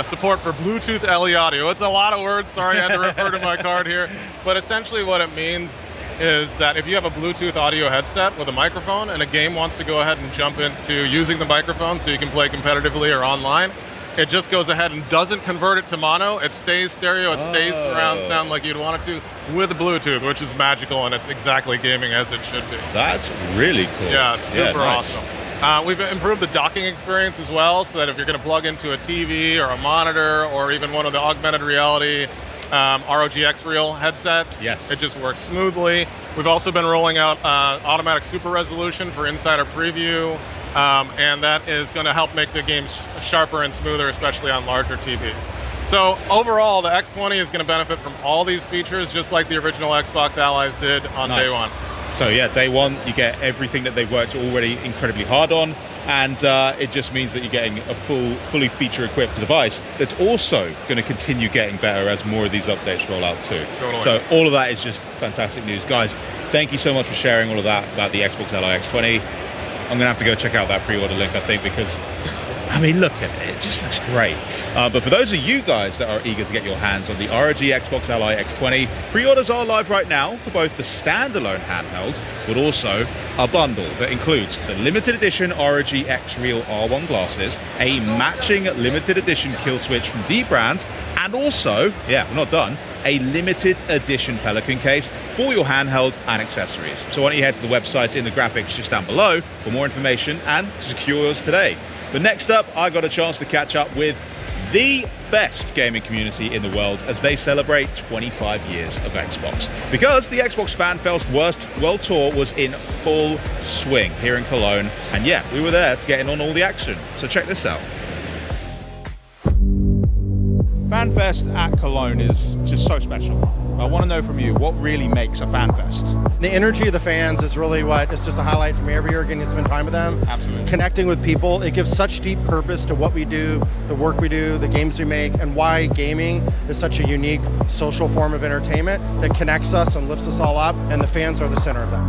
support for Bluetooth LE audio. It's a lot of words, sorry I had to refer to my card here, but essentially what it means is that if you have a Bluetooth audio headset with a microphone and a game wants to go ahead and jump into using the microphone so you can play competitively or online, it just goes ahead and doesn't convert it to mono. It stays stereo, it stays surround sound like you'd want it to with Bluetooth, which is magical, and it's exactly gaming as it should be. That's really cool. Yeah, super nice. awesome. We've improved the docking experience as well, so that if you're going to plug into a TV or a monitor or even one of the augmented reality ROG X-Real headsets, it just works smoothly. We've also been rolling out automatic super resolution for insider preview, and that is going to help make the game sharper and smoother, especially on larger TVs. So overall, the X20 is going to benefit from all these features, just like the original Xbox allies did on day one. So yeah, day one, you get everything that they've worked already incredibly hard on, and it just means that you're getting a fully feature-equipped device that's also going to continue getting better as more of these updates roll out too. Totally. So all of that is just fantastic news. Guys, thank you so much for sharing all of that about the Xbox Ally X20. I'm going to have to go check out that pre-order link, I think, because I mean, look at it. It just looks great. But for those of you guys that are eager to get your hands on the ROG Xbox Ally X20, pre-orders are live right now for both the standalone handheld, but also a bundle that includes the limited edition ROG X-Real R1 glasses, a matching limited edition kill switch from D-Brand, and also, yeah, we're not done, a limited edition Pelican case for your handheld and accessories. So why don't you head to the websites in the graphics just down below for more information and to secure yours today. But next up, I got a chance to catch up with the best gaming community in the world as they celebrate 25 years of Xbox. Because the Xbox Fan Fest World Tour was in full swing here in Cologne. And yeah, we were there to get in on all the action. So check this out. FanFest at Cologne is just so special. I want to know from you, what really makes a FanFest? The energy of the fans is really what is just a highlight for me every year, getting to spend time with them. Absolutely. Connecting with people. It gives such deep purpose to what we do, the work we do, the games we make, and why gaming is such a unique social form of entertainment that connects us and lifts us all up, and the fans are the center of that.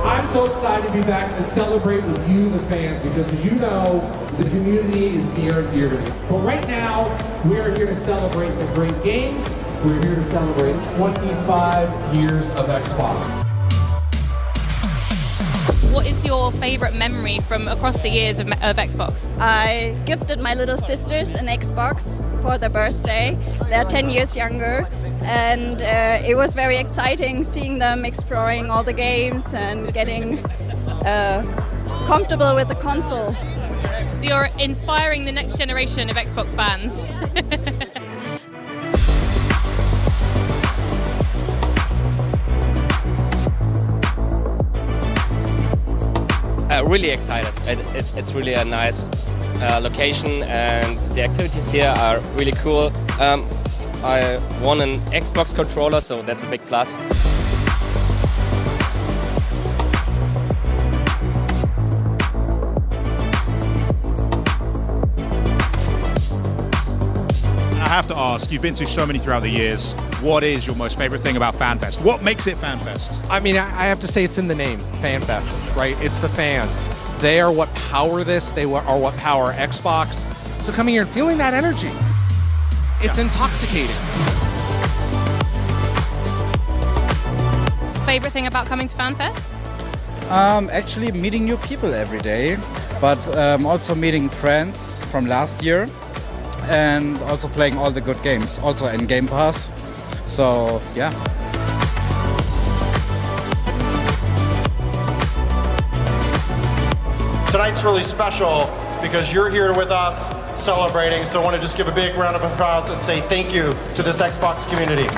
I'm so excited to be back to celebrate with you, the fans, because as you know, the community is near and dear to me. But right now, we're here to celebrate the great games. We're here to celebrate 25 years of Xbox. What is your favorite memory from across the years of Xbox? I gifted my little sisters an Xbox for their birthday. They're 10 years younger. And it was very exciting seeing them exploring all the games and getting comfortable with the console. So you're inspiring the next generation of Xbox fans. Really excited. It's really a nice location, and the activities here are really cool. I won an Xbox controller, so that's a big plus. I have to ask, you've been to so many throughout the years, what is your most favorite thing about FanFest? What makes it FanFest? I mean, I have to say it's in the name, FanFest, right? It's the fans. They are what power this, they are what power Xbox. So coming here and feeling that energy, it's intoxicating. Favorite thing about coming to FanFest? Actually meeting new people every day, but also meeting friends from last year, and also playing all the good games, also in Game Pass. So yeah. tonight's really special because you're here with us celebrating. So I want to just give a big round of applause and say thank you to this Xbox community.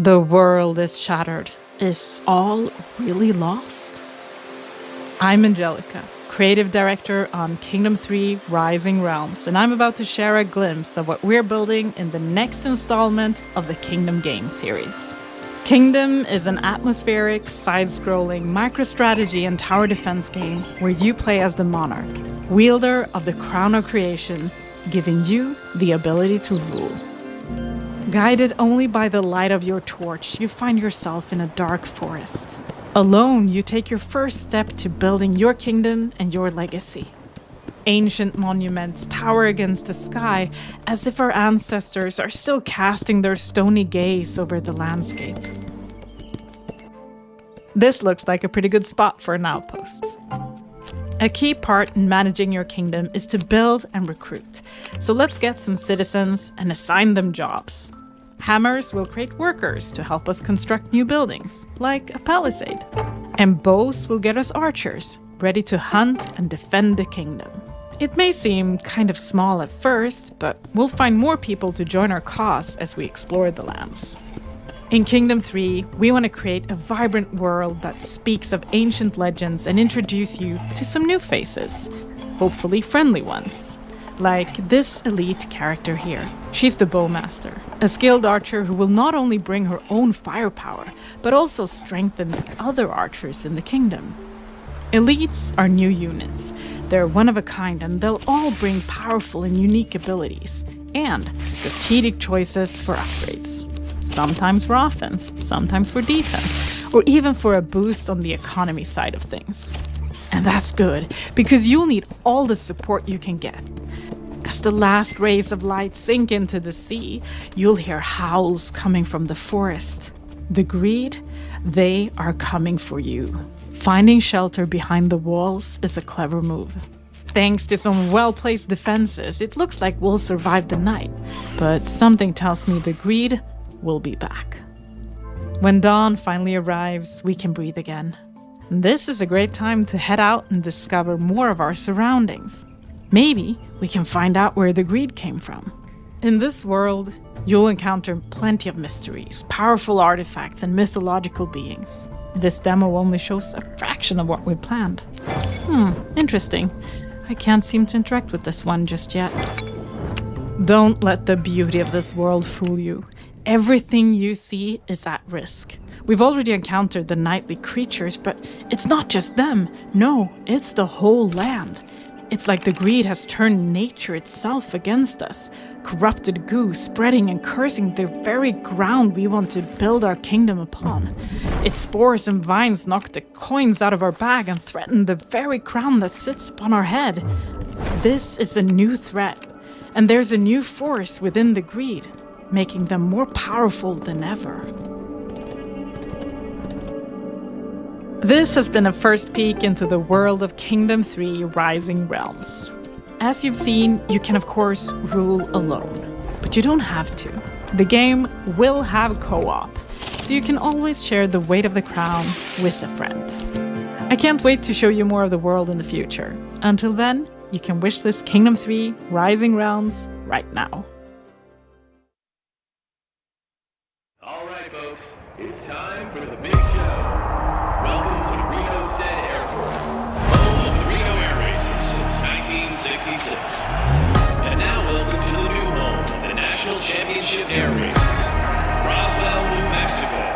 The world is shattered. Is all really lost? I'm Angelica, creative director on Kingdom 3 Rising Realms, and I'm about to share a glimpse of what we're building in the next installment of the Kingdom game series. Kingdom is an atmospheric, side-scrolling micro-strategy and tower defense game where you play as the monarch, wielder of the crown of creation, giving you the ability to rule. Guided only by the light of your torch, you find yourself in a dark forest. Alone, you take your first step to building your kingdom and your legacy. Ancient monuments tower against the sky as if our ancestors are still casting their stony gaze over the landscape. This looks like a pretty good spot for an outpost. A key part in managing your kingdom is to build and recruit. So let's get some citizens and assign them jobs. Hammers will create workers to help us construct new buildings, like a palisade. And bows will get us archers, ready to hunt and defend the kingdom. It may seem kind of small at first, but we'll find more people to join our cause as we explore the lands. In Kingdom 3, we want to create a vibrant world that speaks of ancient legends and introduce you to some new faces, hopefully friendly ones. Like this elite character here. She's the Bowmaster, a skilled archer who will not only bring her own firepower, but also strengthen the other archers in the kingdom. Elites are new units. They're one of a kind and they'll all bring powerful and unique abilities, and strategic choices for upgrades. Sometimes for offense, sometimes for defense, or even for a boost on the economy side of things. And that's good, because you'll need all the support you can get. As the last rays of light sink into the sea, you'll hear howls coming from the forest. The greed, they are coming for you. Finding shelter behind the walls is a clever move. Thanks to some well-placed defenses, it looks like we'll survive the night. But something tells me the greed will be back. When dawn finally arrives, we can breathe again. This is a great time to head out and discover more of our surroundings. Maybe we can find out where the greed came from. In this world, you'll encounter plenty of mysteries, powerful artifacts, and mythological beings. This demo only shows a fraction of what we planned. Interesting. I can't seem to interact with this one just yet. Don't let the beauty of this world fool you. Everything you see is at risk. We've already encountered the nightly creatures, but it's not just them. No, it's the whole land. It's like the greed has turned nature itself against us. Corrupted goo spreading and cursing the very ground we want to build our kingdom upon. Its spores and vines knock the coins out of our bag and threaten the very crown that sits upon our head. This is a new threat, and there's a new force within the greed, making them more powerful than ever. This has been a first peek into the world of Kingdom 3 Rising Realms. As you've seen, you can of course rule alone, but you don't have to. The game will have co-op, so you can always share the weight of the crown with a friend. I can't wait to show you more of the world in the future. Until then, you can wishlist Kingdom 3 Rising Realms right now. All right, folks, it's time for the big show. Welcome to Reno Stead Airport, home of the Reno Air Races since 1966. And now welcome to the new home of the National Championship Air Races, Roswell, New Mexico.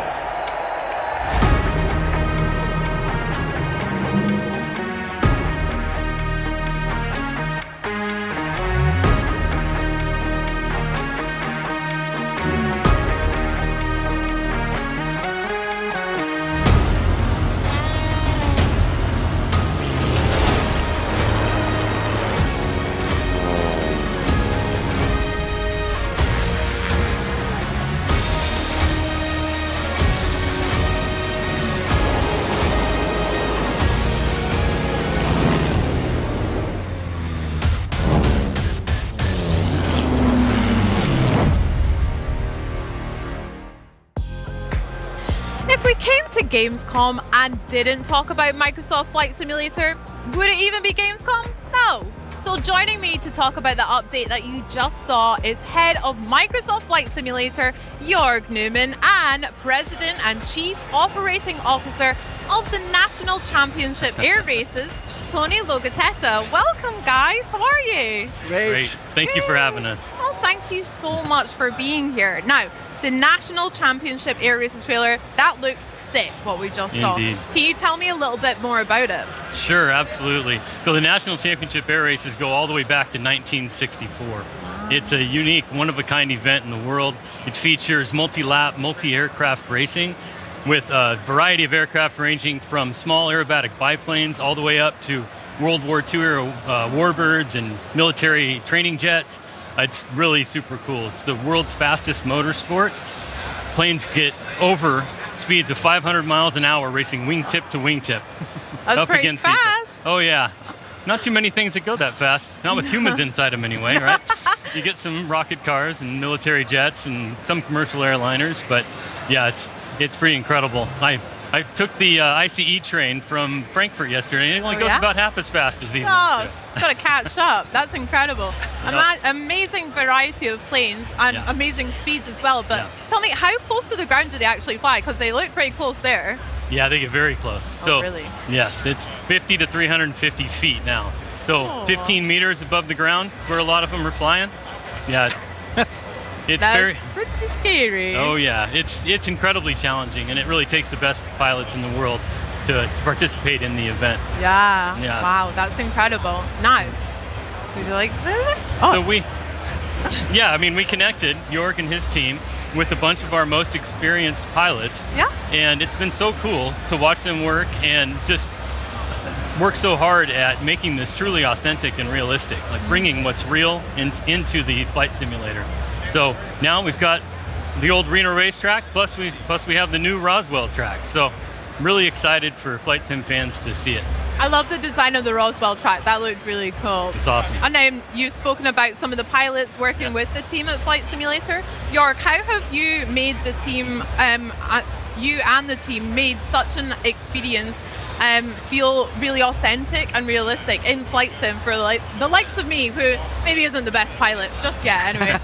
Gamescom and didn't talk about Microsoft Flight Simulator, would it even be Gamescom? No. So joining me to talk about the update that you just saw is head of Microsoft Flight Simulator, Jörg Newman, and President and Chief Operating Officer of the National Championship Air Races, Tony Logatetta. Welcome, guys. How are you? Great. Thank you for having us. Well, thank you so much for being here. Now, the National Championship Air Races trailer, that looked sick, what we just saw. Indeed. Can you tell me a little bit more about it? Sure, absolutely. So the National Championship Air Races go all the way back to 1964. Wow. It's a unique, one-of-a-kind event in the world. It features multi-lap, multi-aircraft racing with a variety of aircraft ranging from small aerobatic biplanes all the way up to World War II era warbirds and military training jets. It's really super cool. It's the world's fastest motorsport. Planes get over speeds of 500 miles an hour racing wingtip to wingtip. That's up pretty against fast. each other. Oh yeah. Not too many things that go that fast. Not with humans inside them anyway, right? You get some rocket cars and military jets and some commercial airliners, but yeah, it's pretty incredible. I took the ICE train from Frankfurt yesterday, and it only goes about half as fast as these ones do. Got to catch up. That's incredible. Amazing variety of planes and amazing speeds as well. But tell me, how close to the ground do they actually fly? Because they look pretty close there. Yeah, they get very close. So, really? Yes, it's 50 to 350 feet now. So 15 meters above the ground where a lot of them are flying. Yeah, it's That's pretty scary. Oh yeah, it's incredibly challenging, and it really takes the best pilots in the world to participate in the event. Yeah. Yeah. Wow, that's incredible. Now, would you like this? So we connected Jörg and his team with a bunch of our most experienced pilots. Yeah. And it's been so cool to watch them work and just work so hard at making this truly authentic and realistic, like bringing what's real into the flight simulator. So now we've got the old Reno racetrack, plus we have the new Roswell track. So I'm really excited for flight sim fans to see it. I love the design of the Roswell track. That looked really cool. It's awesome. And you've spoken about some of the pilots working with the team at Flight Simulator. Jörg, how have you made the team, you and the team made such an experience feel really authentic and realistic in flight sim for the likes of me, who maybe isn't the best pilot just yet anyway?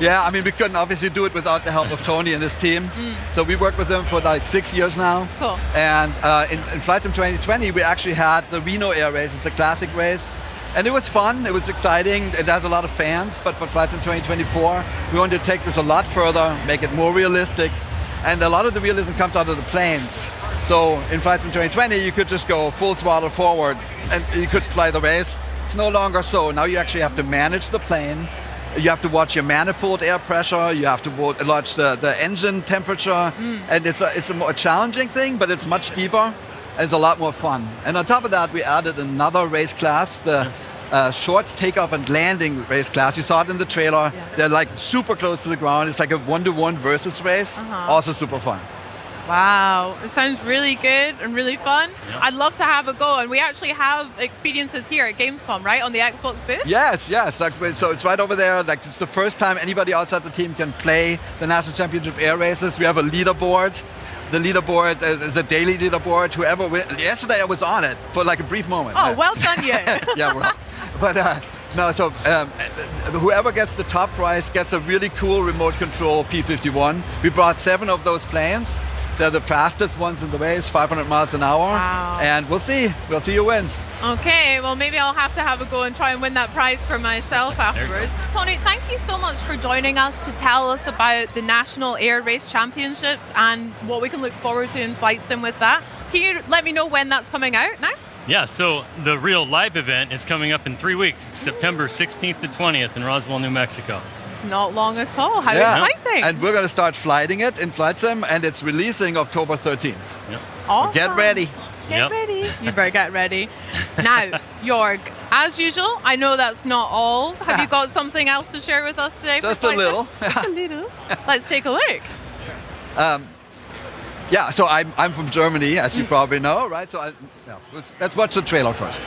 Yeah, I mean, we couldn't obviously do it without the help of Tony and his team. So we worked with them for like 6 years now. Cool. And in Flight Sim 2020, we actually had the Reno Air Race. It's a classic race. And it was fun, it was exciting, it has a lot of fans, but for Flight Sim 2024, we want to take this a lot further, make it more realistic. And a lot of the realism comes out of the planes. So in Flight Sim 2020, you could just go full throttle forward and you could fly the race. It's no longer so. Now you actually have to manage the plane. You have to watch your manifold air pressure. You have to watch the engine temperature. And it's a more challenging thing, but it's much deeper. And it's a lot more fun. And on top of that, we added another race class, the short takeoff and landing race class. You saw it in the trailer. Yeah. They're like super close to the ground. It's like a 1-to-1 versus race. Also super fun. Wow, it sounds really good and really fun. Yeah. I'd love to have a go, and we actually have experiences here at Gamescom, right, on the Xbox booth? Yes. Like, so it's right over there. Like, it's the first time anybody outside the team can play the National Championship air races. We have a leaderboard. The leaderboard is a daily leaderboard. Yesterday I was on it for like a brief moment. Oh, well done, you. Yeah, well, but no. So whoever gets the top prize gets a really cool remote control P-51. We brought 7 of those planes. They're the fastest ones in the race, 500 miles an hour. Wow. And we'll see who wins. Okay, well maybe I'll have to have a go and try and win that prize for myself afterwards. Tony, thank you so much for joining us to tell us about the National Air Race Championships and what we can look forward to in Flight Sim with that. Can you let me know when that's coming out now? Yeah, so the real live event is coming up in 3 weeks. It's September 16th to 20th in Roswell, New Mexico. Not long at all. How exciting. And we're going to start flighting it in Flight Sim, and it's releasing October 13th. Yep. Awesome. So get ready. Get ready. You better get ready. Now, Jorg, as usual, I know that's not all. Have you got something else to share with us today? Just a little. Just a little. Let's take a look. Yeah, so I'm from Germany, as you probably know, right? So let's watch the trailer first.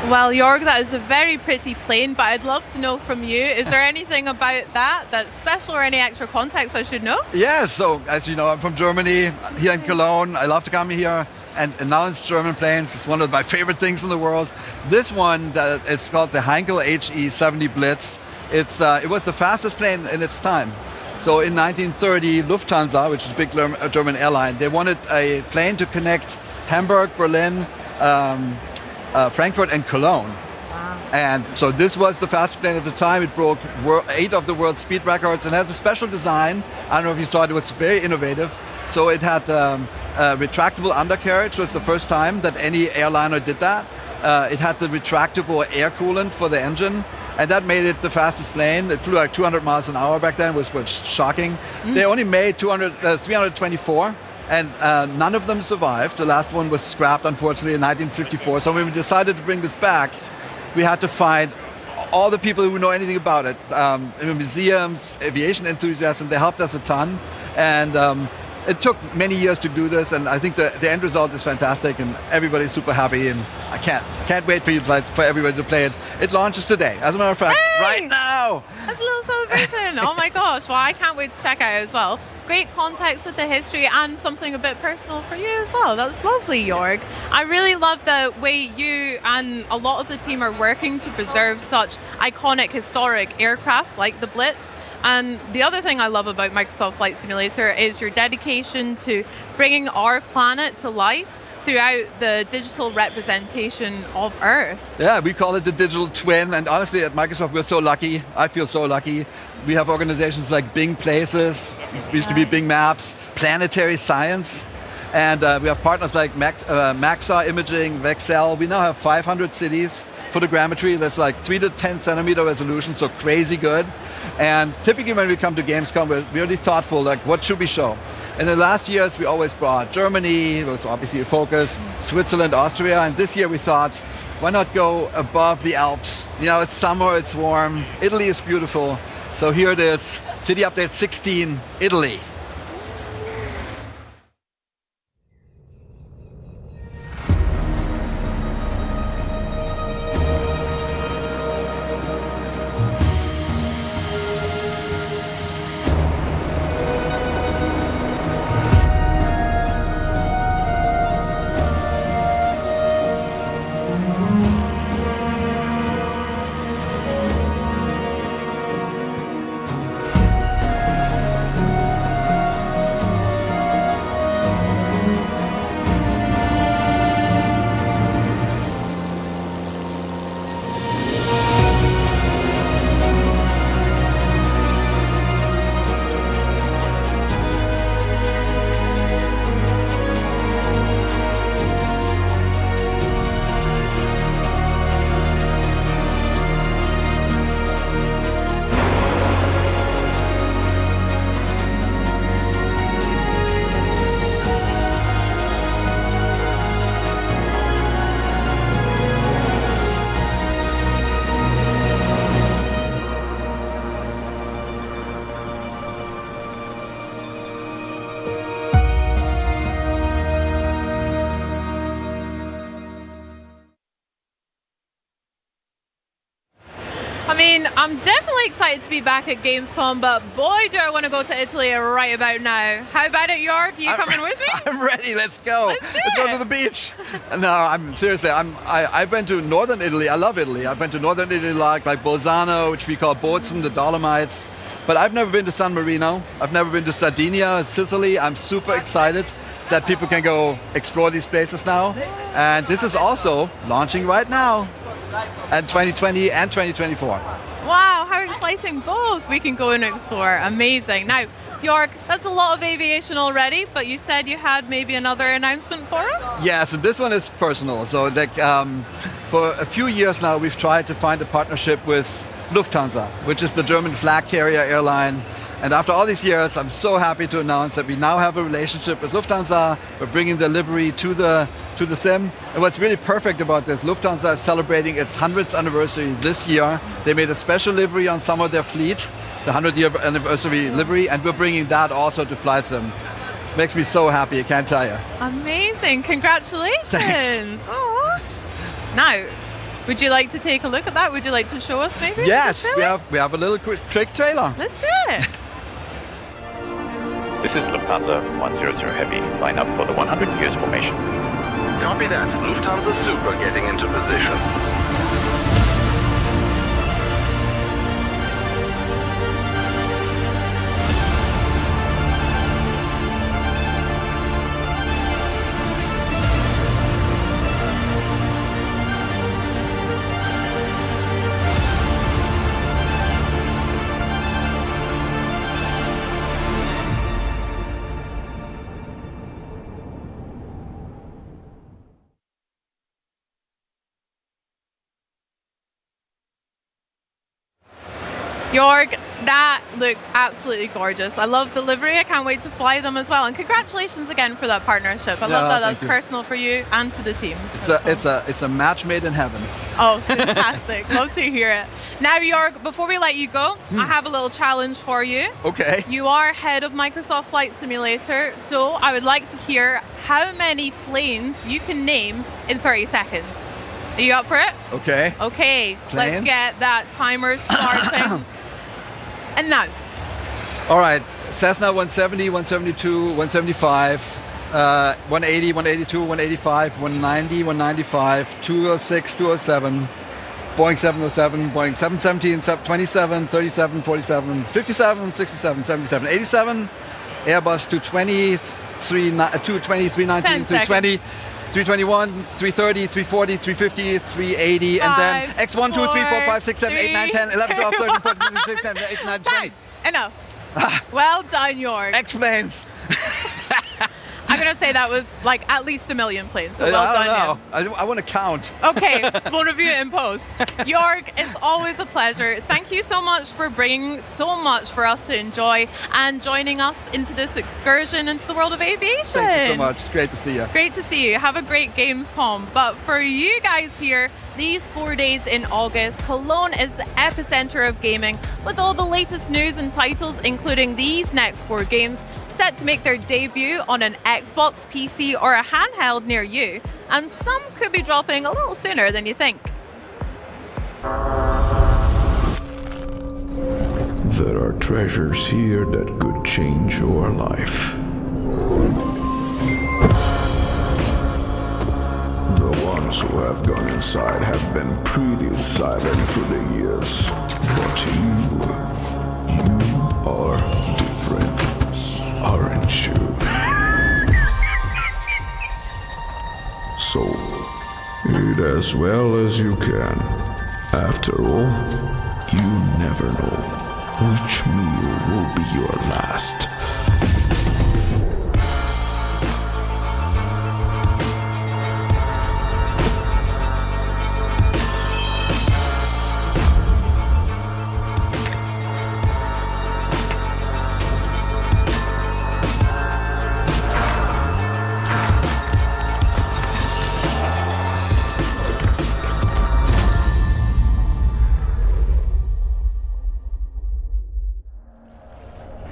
Well, Jorg, that is a very pretty plane, but I'd love to know from you, is there anything about that that's special or any extra context I should know? Yes, so as you know, I'm from Germany, here in Cologne. I love to come here, and now it's German planes. It's one of my favorite things in the world. This one, it's called the Heinkel HE-70 Blitz. It was the fastest plane in its time. So in 1930, Lufthansa, which is a big German airline, they wanted a plane to connect Hamburg, Berlin, Frankfurt and Cologne. Wow. And so this was the fastest plane of the time. It broke 8 of the world's speed records and has a special design. I don't know if you saw it, it was very innovative. So it had a retractable undercarriage. It was the first time that any airliner did that. It had the retractable air coolant for the engine, and that made it the fastest plane. It flew like 200 miles an hour back then, which was shocking. They only made 324. And none of them survived. The last one was scrapped, unfortunately, in 1954. So when we decided to bring this back, we had to find all the people who know anything about it, museums, aviation enthusiasts, and they helped us a ton. And it took many years to do this, and I think the end result is fantastic, and everybody's super happy, and I can't wait for everybody to play it. It launches today, as a matter of fact, right now. That's a little celebration. Oh my gosh, well, I can't wait to check out as well. Great context with the history and something a bit personal for you as well. That's lovely, Jorg. I really love the way you and a lot of the team are working to preserve such iconic historic aircrafts like the Blitz. And the other thing I love about Microsoft Flight Simulator is your dedication to bringing our planet to life throughout the digital representation of Earth. Yeah, we call it the digital twin. And honestly, at Microsoft, we're so lucky. I feel so lucky. We have organizations like Bing Places, used to be Bing Maps, Planetary Science. And we have partners like Maxar Imaging, Vexel. We now have 500 cities. Photogrammetry that's like 3 to 10 centimeter resolution, so crazy good. And typically when we come to Gamescom, we're really thoughtful, like what should we show? In the last years, we always brought Germany, it was obviously a focus, Switzerland, Austria, and this year we thought, why not go above the Alps? You know, it's summer, it's warm, Italy is beautiful. So here it is, City Update 16, Italy. I mean, I'm definitely excited to be back at Gamescom, but boy, do I want to go to Italy right about now. How about it, Jorg? You coming with me? I'm ready. Let's go. Let's go to the beach. No, I'm seriously. I've been to northern Italy. I love Italy. I've been to northern Italy, like Bolzano, which we call Bozen, the Dolomites. But I've never been to San Marino. I've never been to Sardinia, Sicily. I'm super excited that people can go explore these places now. And this is also launching right now. And 2020 and 2024. Wow, how exciting both. We can go and explore. Amazing. Now, Jorg, that's a lot of aviation already, but you said you had maybe another announcement for us? Yes, and this one is personal. So like, for a few years now, we've tried to find a partnership with Lufthansa, which is the German flag carrier airline. And after all these years, I'm so happy to announce that we now have a relationship with Lufthansa. We're bringing the livery to the sim. And what's really perfect about this, Lufthansa is celebrating its 100th anniversary this year. They made a special livery on some of their fleet, the 100-year anniversary livery, and we're bringing that also to Flight Sim. Makes me so happy, I can't tell you. Amazing, congratulations. Thanks. Aww. Now, would you like to take a look at that? Would you like to show us maybe? Yes, we have a little quick trailer. Let's do it. This is Lufthansa 100 Heavy. Line up for the 100 years formation. Copy that. Lufthansa Super getting into position. Jorg, that looks absolutely gorgeous. I love the livery. I can't wait to fly them as well. And congratulations again for that partnership. I love that. That's personal for you and to the team. It's a match made in heaven. Oh, fantastic. Love to hear it. Now, Jorg, before we let you go, I have a little challenge for you. Okay. You are head of Microsoft Flight Simulator, so I would like to hear how many planes you can name in 30 seconds. Are you up for it? Okay. Okay, Planes? let's get that timer starting. And now. All right, Cessna 170, 172, 175, 180, 182, 185, 190, 195, 206, 207, Boeing 707, Boeing 717, 27, 37, 47, 57, 67, 77, 87, Airbus 220, 319, 320, 321, 330, 340, 350, 380, and then X1, 2, 3, 4, 5, 6, 7, 8, 9, 10, 11, 12, 13, 14, 15, 16, 17, 18, 19, 20. Enough. Well done, York. Explains. I'm going to say that was like at least 1 million planes. So well I done. don't know. I want to count. Okay, we'll review it in post. York, it's always a pleasure. Thank you so much for bringing so much for us to enjoy and joining us into this excursion into the world of aviation. Thank you so much. It's great to see you. Great to see you. Have a great Gamescom. But for you guys here, these 4 days in August, Cologne is the epicenter of gaming with all the latest news and titles, including these next 4 games set to make their debut on an Xbox, PC, or a handheld near you, and some could be dropping a little sooner than you think. There are treasures here that could change your life. The ones who have gone inside have been pretty silent through the years, but you are different. Aren't you? So, eat as well as you can. After all, you never know which meal will be your last.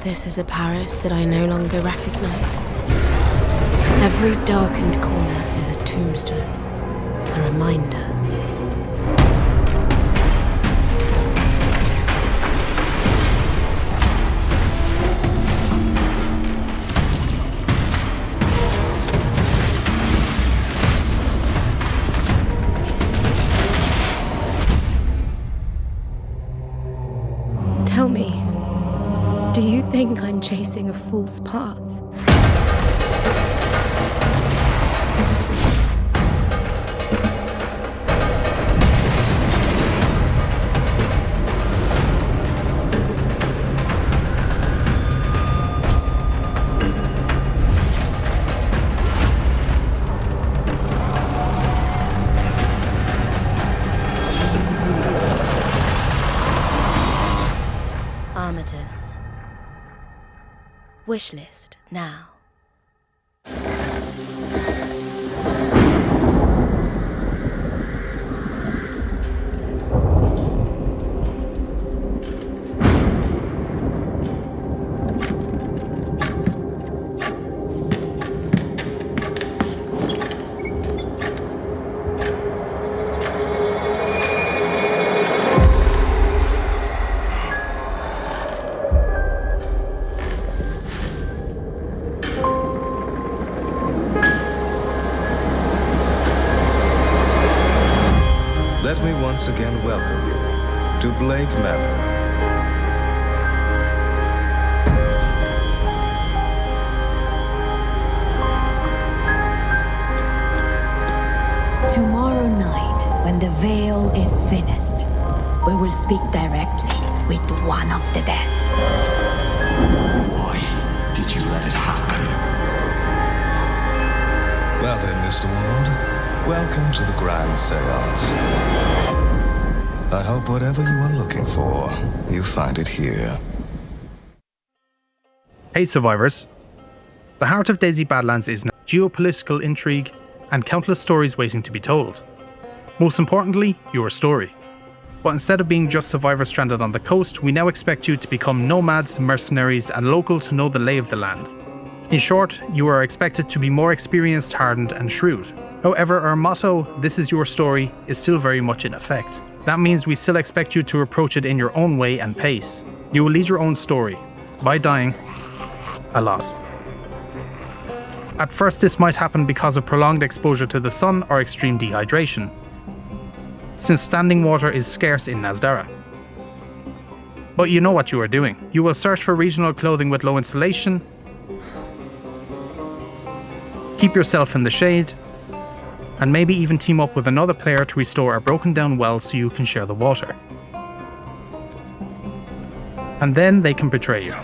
This is a Paris that I no longer recognize. Every darkened corner is a tombstone, a reminder. Tell me, do you think I'm chasing a false path? Armitage. Wishlist now. Let me once again welcome you to Blake Manor. Tomorrow night, when the veil is finished, we will speak directly with one of the dead. Why did you let it happen? Well then, Mr. World, welcome to the Grand Seance. I hope whatever you are looking for, you find it here. Hey survivors. The heart of Daisy Badlands is now geopolitical intrigue and countless stories waiting to be told. Most importantly, your story. But instead of being just survivors stranded on the coast, we now expect you to become nomads, mercenaries, and local to know the lay of the land. In short, you are expected to be more experienced, hardened, and shrewd. However, our motto, "This is your story," is still very much in effect. That means we still expect you to approach it in your own way and pace. You will lead your own story, by dying a lot. At first, this might happen because of prolonged exposure to the sun or extreme dehydration, since standing water is scarce in Nasdara. But you know what you are doing. You will search for regional clothing with low insulation, keep yourself in the shade, and maybe even team up with another player to restore a broken down well so you can share the water. And then they can betray you.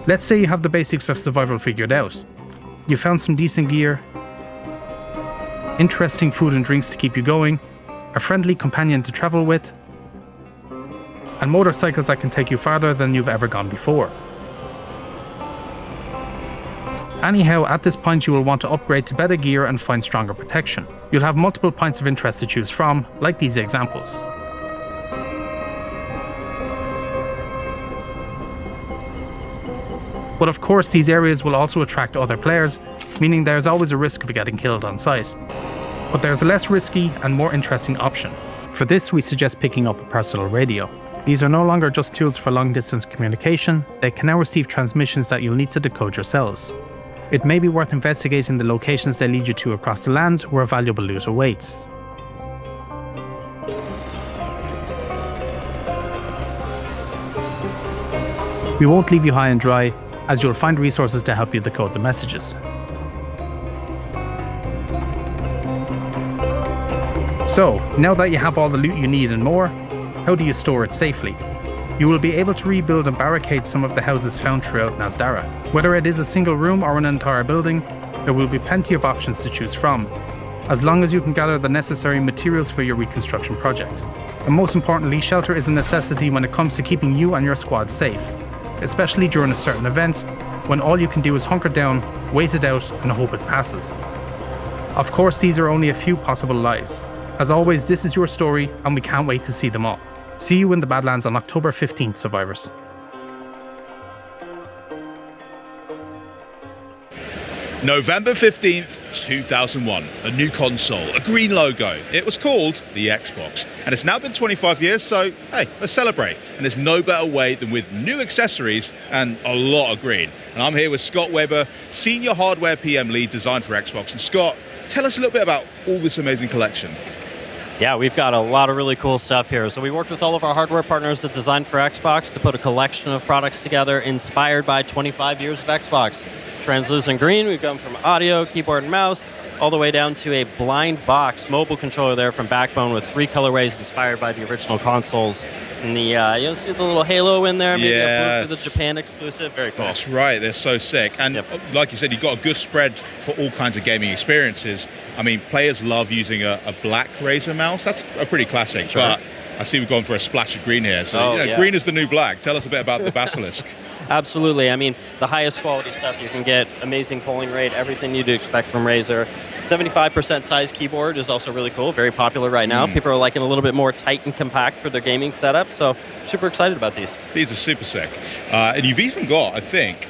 Let's say you have the basics of survival figured out. You found some decent gear, interesting food and drinks to keep you going, a friendly companion to travel with, and motorcycles that can take you farther than you've ever gone before. Anyhow, at this point you will want to upgrade to better gear and find stronger protection. You'll have multiple points of interest to choose from, like these examples. But of course these areas will also attract other players, meaning there's always a risk of getting killed on sight. But there's a less risky and more interesting option. For this we suggest picking up a personal radio. These are no longer just tools for long distance communication, they can now receive transmissions that you'll need to decode yourselves. It may be worth investigating the locations they lead you to across the land where valuable loot awaits. We won't leave you high and dry, as you'll find resources to help you decode the messages. So, now that you have all the loot you need and more, how do you store it safely? You will be able to rebuild and barricade some of the houses found throughout Nasdara. Whether it is a single room or an entire building, there will be plenty of options to choose from, as long as you can gather the necessary materials for your reconstruction project. And most importantly, shelter is a necessity when it comes to keeping you and your squad safe, especially during a certain event, when all you can do is hunker down, wait it out, and hope it passes. Of course, these are only a few possible lives. As always, this is your story, and we can't wait to see them all. See you in the Badlands on October 15th, survivors. November 15th, 2001. A new console, a green logo. It was called the Xbox. And it's now been 25 years, so hey, let's celebrate. And there's no better way than with new accessories and a lot of green. And I'm here with Scott Weber, Senior Hardware PM Lead Design for Xbox. And Scott, tell us a little bit about all this amazing collection. Yeah, we've got a lot of really cool stuff here. So we worked with all of our hardware partners at Design for Xbox to put a collection of products together inspired by 25 years of Xbox. Translucent green, we've gone from audio, keyboard, and mouse, all the way down to a blind box mobile controller there from Backbone with 3 colorways inspired by the original consoles. And the you'll see the little halo in there, maybe a blue for the Japan exclusive. Very cool. That's right, they're so sick. And like you said, you've got a good spread for all kinds of gaming experiences. I mean, players love using a black Razer mouse. That's a pretty classic. Sure. But I see we've gone for a splash of green here. So green is the new black. Tell us a bit about the Basilisk. Absolutely. I mean, the highest quality stuff you can get, amazing polling rate, everything you'd expect from Razer. 75% size keyboard is also really cool, very popular right now. People are liking a little bit more tight and compact for their gaming setup, so super excited about these. These are super sick. And you've even got, I think,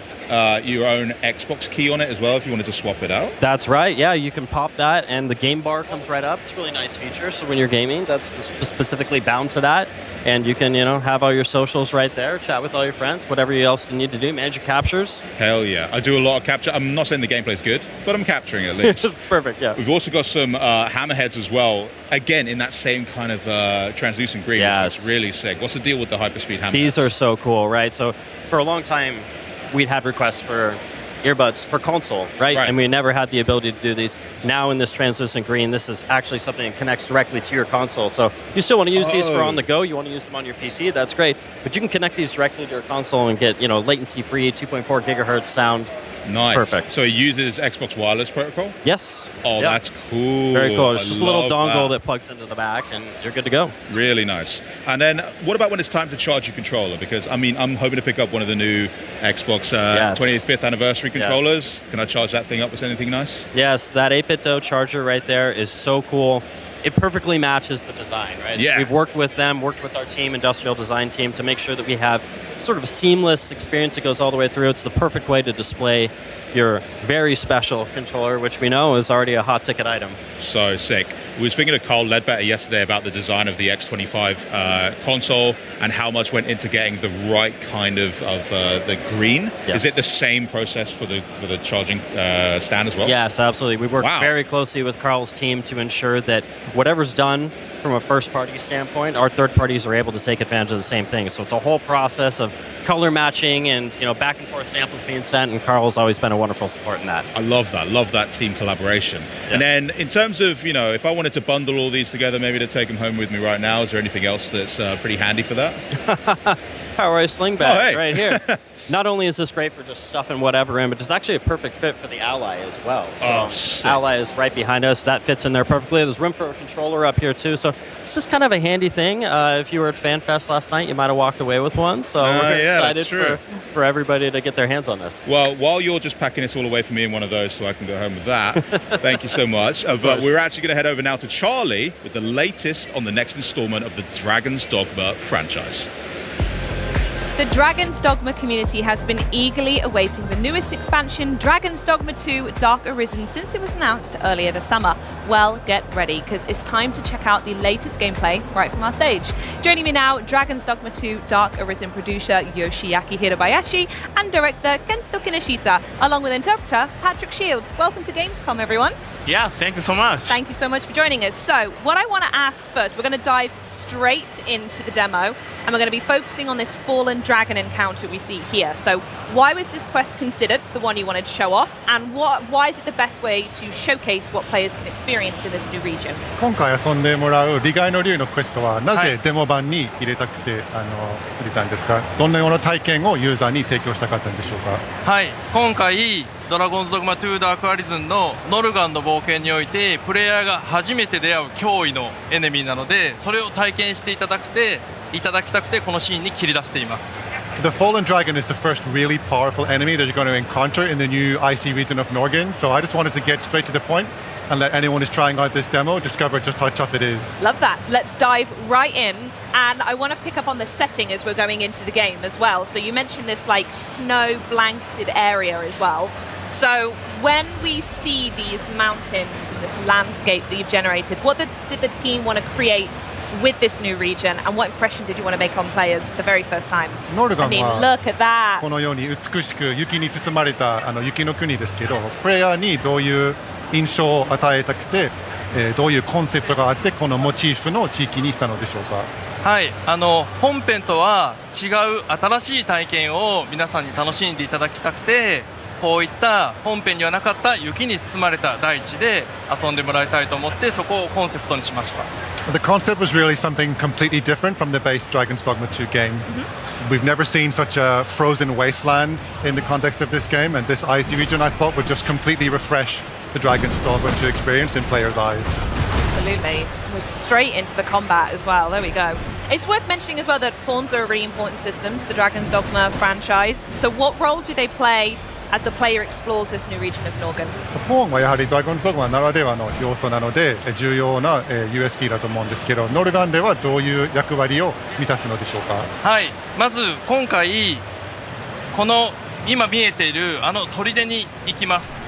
your own Xbox key on it as well if you wanted to swap it out. That's right, yeah, you can pop that and the game bar comes right up. It's a really nice feature, so when you're gaming, that's specifically bound to that. And you can, have all your socials right there, chat with all your friends, whatever else you need to do, manage your captures. Hell yeah, I do a lot of capture. I'm not saying the gameplay's good, but I'm capturing at least. Perfect, yeah. We've also got some hammerheads as well, again, in that same kind of translucent green, which is really sick. What's the deal with the hyperspeed hammerheads? These are so cool, right? So for a long time, we'd had requests for earbuds for console, right? And we never had the ability to do these. Now in this translucent green, this is actually something that connects directly to your console. So you still want to use these for on the go, you want to use them on your PC, that's great. But you can connect these directly to your console and get, latency-free 2.4 gigahertz sound. Nice. Perfect. So it uses Xbox Wireless Protocol? Yes. Oh, that's cool. Very cool. It's just a little dongle that plugs into the back and you're good to go. Really nice. And then what about when it's time to charge your controller? Because, I mean, I'm hoping to pick up one of the new Xbox 25th anniversary controllers. Yes. Can I charge that thing up with anything nice? Yes, that 8-bit DOE charger right there is so cool. It perfectly matches the design, right? Yeah. So we've worked with them, worked with our team, industrial design team, to make sure that we have sort of a seamless experience that goes all the way through. It's the perfect way to display your very special controller, which we know is already a hot ticket item. So sick. We were speaking to Carl Ledbetter yesterday about the design of the X25 console and how much went into getting the right kind of the green. Yes. Is it the same process for the charging stand as well? Yes, absolutely. We work very closely with Carl's team to ensure that whatever's done from a first-party standpoint, our third parties are able to take advantage of the same thing. So it's a whole process of color matching and back and forth samples being sent, and Carl's always been a wonderful support in that. I love that team collaboration. Yeah. And then in terms of, if I wanted to bundle all these together, maybe to take them home with me right now, is there anything else that's pretty handy for that? Power sling bag right here. Not only is this great for just stuffing whatever in, but it's actually a perfect fit for the Ally as well. So Ally is right behind us. That fits in there perfectly. There's room for a controller up here too. So it's just kind of a handy thing. If you were at FanFest last night, you might have walked away with one. So we're excited for everybody to get their hands on this. Well, while you're just packing this all away for me in one of those so I can go home with that, thank you so much. But we're actually going to head over now to Charlie with the latest on the next installment of the Dragon's Dogma franchise. The Dragon's Dogma community has been eagerly awaiting the newest expansion, Dragon's Dogma 2 Dark Arisen, since it was announced earlier this summer. Well, get ready, because it's time to check out the latest gameplay right from our stage. Joining me now, Dragon's Dogma 2 Dark Arisen producer Yoshiaki Hirabayashi and director Kento Kinoshita, along with interpreter Patrick Shields. Welcome to Gamescom, everyone. Yeah, thank you so much. Thank you so much for joining us. So, what I want to ask first, we're going to dive straight into the demo, and we're going to be focusing on this fallen dragon encounter we see here. So, why was this quest considered the one you wanted to show off, and why is it the best way to showcase what players can experience in this new region? 今回遊んでもらう利害の竜のクエストはなぜデモ版に入れたくて入れたんですか？どんなような体験をユーザーに提供したかったんでしょうか？はい、今回ドラゴンズドグマ2ダークアリズンのノルガンの冒険においてプレイヤーが初めて出会う脅威のエネミーなので、それを体験していただきたくてこのシーンに切り出しています。The Fallen Dragon is the first really powerful enemy that you're going to encounter in the new IC region of Norgin, so I just wanted to get straight to the point and let anyone who's trying out this demo discover just how tough it is. Love that. Let's dive right in, and I want to pick up on the setting as we're going into the game as well. So you mentioned this like snow blanketed area as well. So when we see these mountains and this landscape that you've generated, what did the team want to create with this new region, and what impression did you want to make on players for the very first time? I mean, look at that. このように美しく雪に包まれた雪の国ですけど、プレイヤーにどういう印象を与えたくて、どういうコンセプトがあってこのモチーフの地域にしたのでしょうか？はい、本編とは違う新しい体験を皆さんに楽しんでいただきたくて、こういった本編にはなかった雪に包まれた大地で遊んでもらいたいと思って、そこをコンセプトにしました。The concept was really something completely different from the base Dragon's Dogma 2 game. We've never seen such a frozen wasteland in the context of this game, and this icy region I thought would just completely refresh the Dragon's Dogma 2 experience in players' eyes. Absolutely. We're straight into the combat as well. There we go. It's worth mentioning as well that pawns are a really important system to the Dragon's Dogma franchise. So what role do they play as the player explores this new region of Norgin? ポーンはやはりドラゴンズドグマならではの要素なので重要な USP だと思うんですけど、ノルガンではどういう役割を満たすのでしょうか？はい、まず今回この今見えている砦に行きます。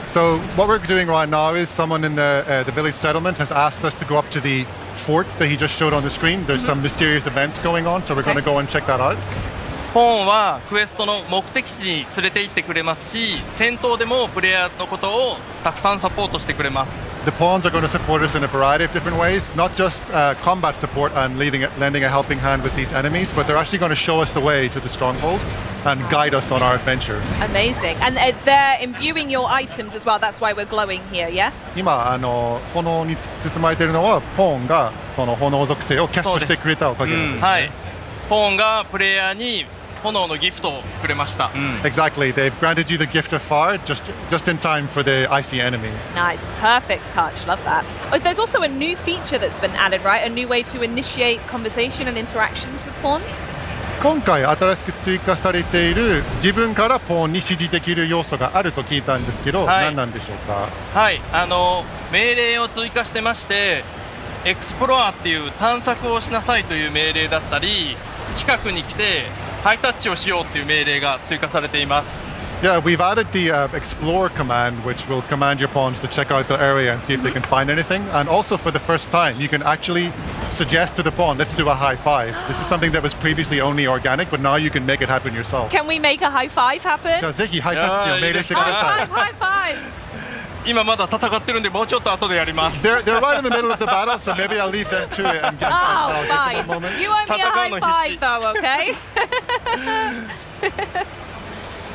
So what we're doing right now is someone in the village settlement has asked us to go up to the fort that he just showed on the screen. There's some mysterious events going on, so we're going to go and check that out. ポーンはクエストの目的地に連れて行ってくれますし、戦闘でもプレイヤーのことをたくさんサポートしてくれます。The pawns are going to support us in a variety of different ways, not just combat support and lending a helping hand with these enemies, but they're actually going to show us the way to the stronghold and guide us on our adventure. Amazing. And they're imbuing your items as well. That's why we're glowing here, yes? 今炎に包まれているのはポーンがその炎属性をキャストしてくれたおかげです。はい。ポーンがプレイヤーに炎のギフトをくれました。Exactly. They've granted you the gift of fire just in time for the icy enemies. Nice, perfect touch. Love that. Oh, there's also a new feature that's been added, right? A new way to initiate conversation and interactions with pawns. 今回新しく追加されている自分からポーンに指示できる要素があると聞いたんですけど、何なんでしょうか？はい、命令を追加してまして、エクスプロアっていう探索をしなさいという命令だったり、近くに来てハイタッチをしようっていう命令が追加されています。Yeah, we've added the explore command, which will command your pawns to check out the area and see if they can find anything. And also, for the first time, you can actually suggest to the pawn, let's do a high five. This is something that was previously only organic, but now you can make it happen yourself. Can we make a high five happen? じゃあぜひハイタッチを命令してください。High five! 今まだ戦ってるんでもうちょっと後でやります。They're right in the middle of the battle, so maybe I'll leave them to it and give Oh, them fine. a moment. You owe me a high five, though, okay?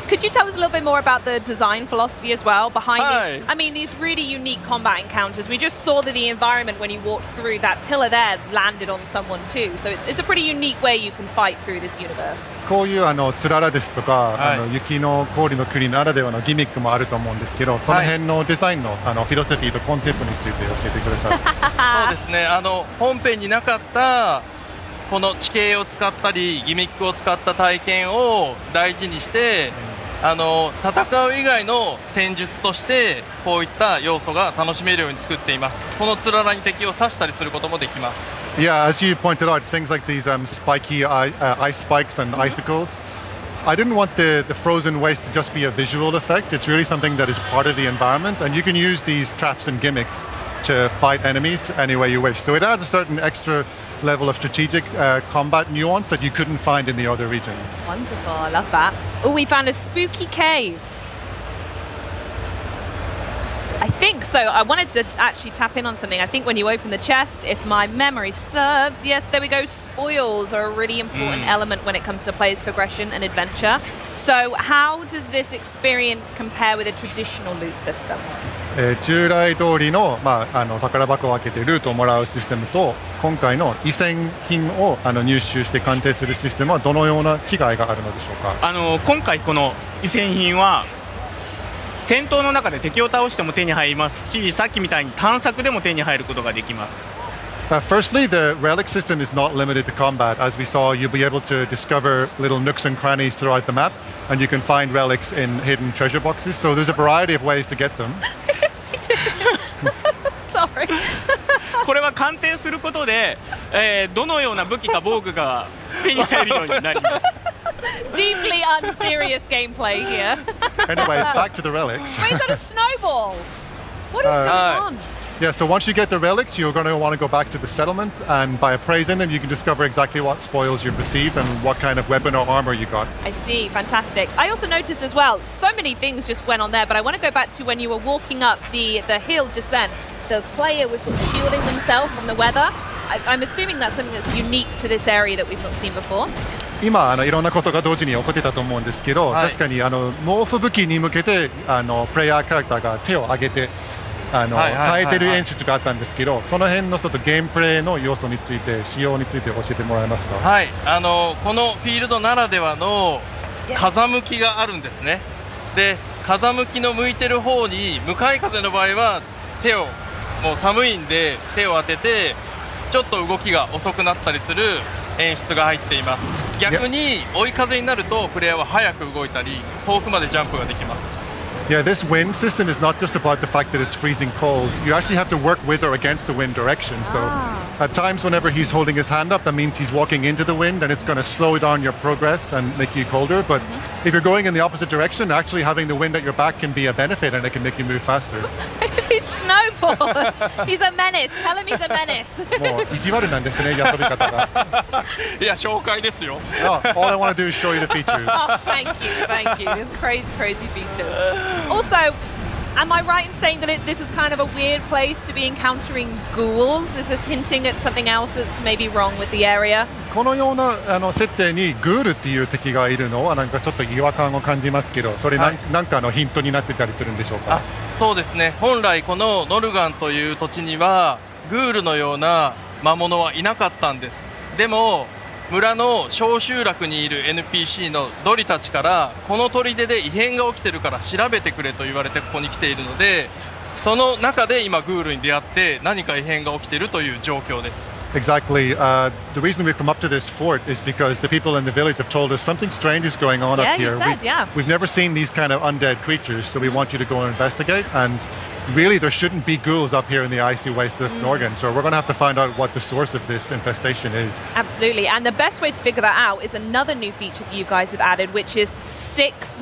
Could you tell us a little bit more about the design philosophy as well behind these? I mean, these really unique combat encounters. We just saw that the environment when you walked through that pillar there landed on someone too. So it's a pretty unique way you can fight through this universe. こういうつららですとか、雪の氷の国ならではのギミックもあると思うんですけど、その辺のデザインのフィロソフィーとコンセプトについて教えてください。そうですね。本編になかったこの地形を使ったりギミックを使った体験を大事にして。戦う以外の戦術としてこういった要素が楽しめるように作っています。このつららに敵を刺したりすることもできます。Yeah, as you pointed out, things like these spiky ice spikes and icicles. I didn't want the frozen waste to just be a visual effect. It's really something that is part of the environment, and you can use these traps and gimmicks to fight enemies any way you wish. So it adds a certain extra level of strategic combat nuance that you couldn't find in the other regions. Wonderful, I love that. Oh, we found a spooky cave. I think so. I wanted to actually tap in on something. I think when you open the chest, if my memory serves, yes, there we go. Spoils are a really important element when it comes to player's progression and adventure. So how does this experience compare with a traditional loot system? 従来通りの、宝箱を開けてルートをもらうシステムと今回の遺産品を入手して鑑定するシステムはどのような違いがあるのでしょうか。今回この遺産品は戦闘の中で敵を倒しても手に入りますし、さっきみたいに探索でも手に入ることができます。Firstly, the relic system is not limited to combat. As we saw, you'll be able to discover little nooks and crannies throughout the map, and you can find relics in hidden treasure boxes. So there's a variety of ways to get them. Sorry. これは鑑定することで、どのような武器か防具が手に入るようになります。Deeply unserious gameplay here. Anyway, back to the relics. We've got a snowball. What is going on? Yeah, so once you get the relics, you're going to want to go back to the settlement, and by appraising them, you can discover exactly what spoils you've received and what kind of weapon or armor you got. I see, fantastic. I also noticed as well, so many things just went on there, but I want to go back to when you were walking up the hill just then. The player was sort of shielding himself from the weather. I'm assuming that's something that's unique to this area that we've not seen before. 今いろんなことが同時に起こってたと思うんですけど、確かに猛吹雪に向けてプレイヤーキャラクターが手を上げて耐えてる演出があったんですけど、その辺のちょっとゲームプレイの要素について、仕様について教えてもらえますか。はい、このフィールドならではの風向きがあるんですね。で、風向きの向いてる方に向かい風の場合は手をもう寒いんで手を当ててちょっと動きが遅くなったりする演出が入っています。逆に追い風になるとプレイヤーは早く動いたり遠くまでジャンプができます。Yeah, this wind system is not just about the fact that it's freezing cold. You actually have to work with or against the wind direction. So at times whenever he's holding his hand up, that means he's walking into the wind and it's going to slow down your progress and make you colder. But if you're going in the opposite direction, actually having the wind at your back can be a benefit and it can make you move faster. He's snowballs. He's a menace. Tell him he's a menace. もう意地悪なんですね、遊び方が。いや、紹介ですよ。All I want to do is show you the features. Oh, thank you, thank you. There's crazy, crazy features. Also, am I right in saying that this is kind of a weird place to be encountering ghouls? Is this hinting at something else that's maybe wrong with the area? このような設定にグールっていう敵がいるのはなんかちょっと違和感を感じますけど、それなんかのヒントになってたりするんでしょうか。そうですね。本来このノルガンという土地にはグールのような魔物はいなかったんです。でも村の小集落にいる NPC のドリたちからこの砦で異変が起きてるから調べてくれと言われてここに来ているので、その中で今グールに出会って何か異変が起きているという状況です。Exactly. The reason we've come up to this fort is because the people in the village have told us something strange is going on up here. We've never seen these kind of undead creatures, so we want you to go and investigate. And really, there shouldn't be ghouls up here in the icy waste of Norgan, so we're going to have to find out what the source of this infestation is. Absolutely, and the best way to figure that out is another new feature that you guys have added, which is 6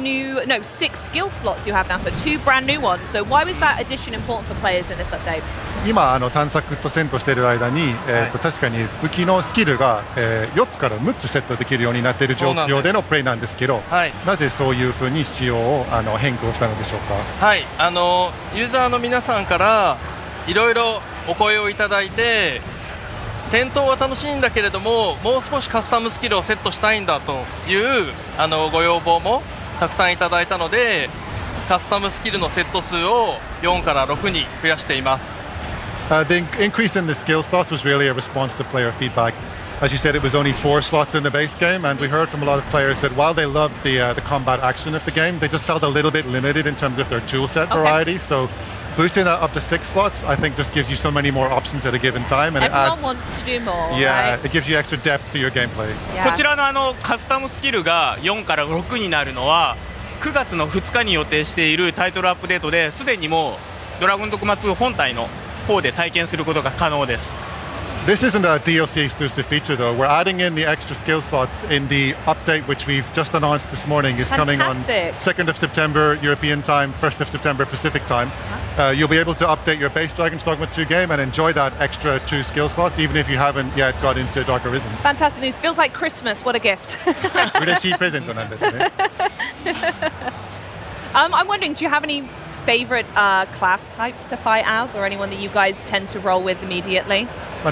skill slots you have now, so 2 brand new ones. So why was that addition important for players in this update? 今探索と戦闘している間に、確かに武器のスキルが、4つから6つセットできるようになっている状況でのプレイなんですけど、なぜそういうふうに仕様を変更したのでしょうか。はい、ユーザーの皆さんからいろいろお声をいただいて、戦闘は楽しいんだけれどももう少しカスタムスキルをセットしたいんだというご要望もたくさんいただいたので、カスタムスキルのセット数を4から6に増やしています。The increase in the skill slots was really a response to player feedback. As you said, it was only 4 slots in the base game, and we heard from a lot of players that while they loved the combat action of the game, they just felt a little bit limited in terms of their toolset variety. So boosting that up to 6 slots, I think, just gives you so many more options at a given time, and Everyone it adds, wants to do more. yeah, right? it gives you extra depth to your gameplay. こちらのカスタムスキルが4から6になるのは9月の2日に予定しているタイトルアップデートですでにもうドラゴンドグマ2本体の方で体験することが可能です。This isn't a DLC exclusive feature though. We're adding in the extra skill slots in the update which we've just announced this morning is coming on Fantastic. 2nd of September European time, 1st of September Pacific time. You'll be able to update your base Dragon's Dogma 2 game and enjoy that extra 2 skill slots even if you haven't yet got into Dark Arisen. Fantastic news. Feels like Christmas. What a gift. 嬉しいプレゼントなんですね。I'm wondering, do you have any favorite class types to fight as, or anyone that you guys tend to roll with immediately?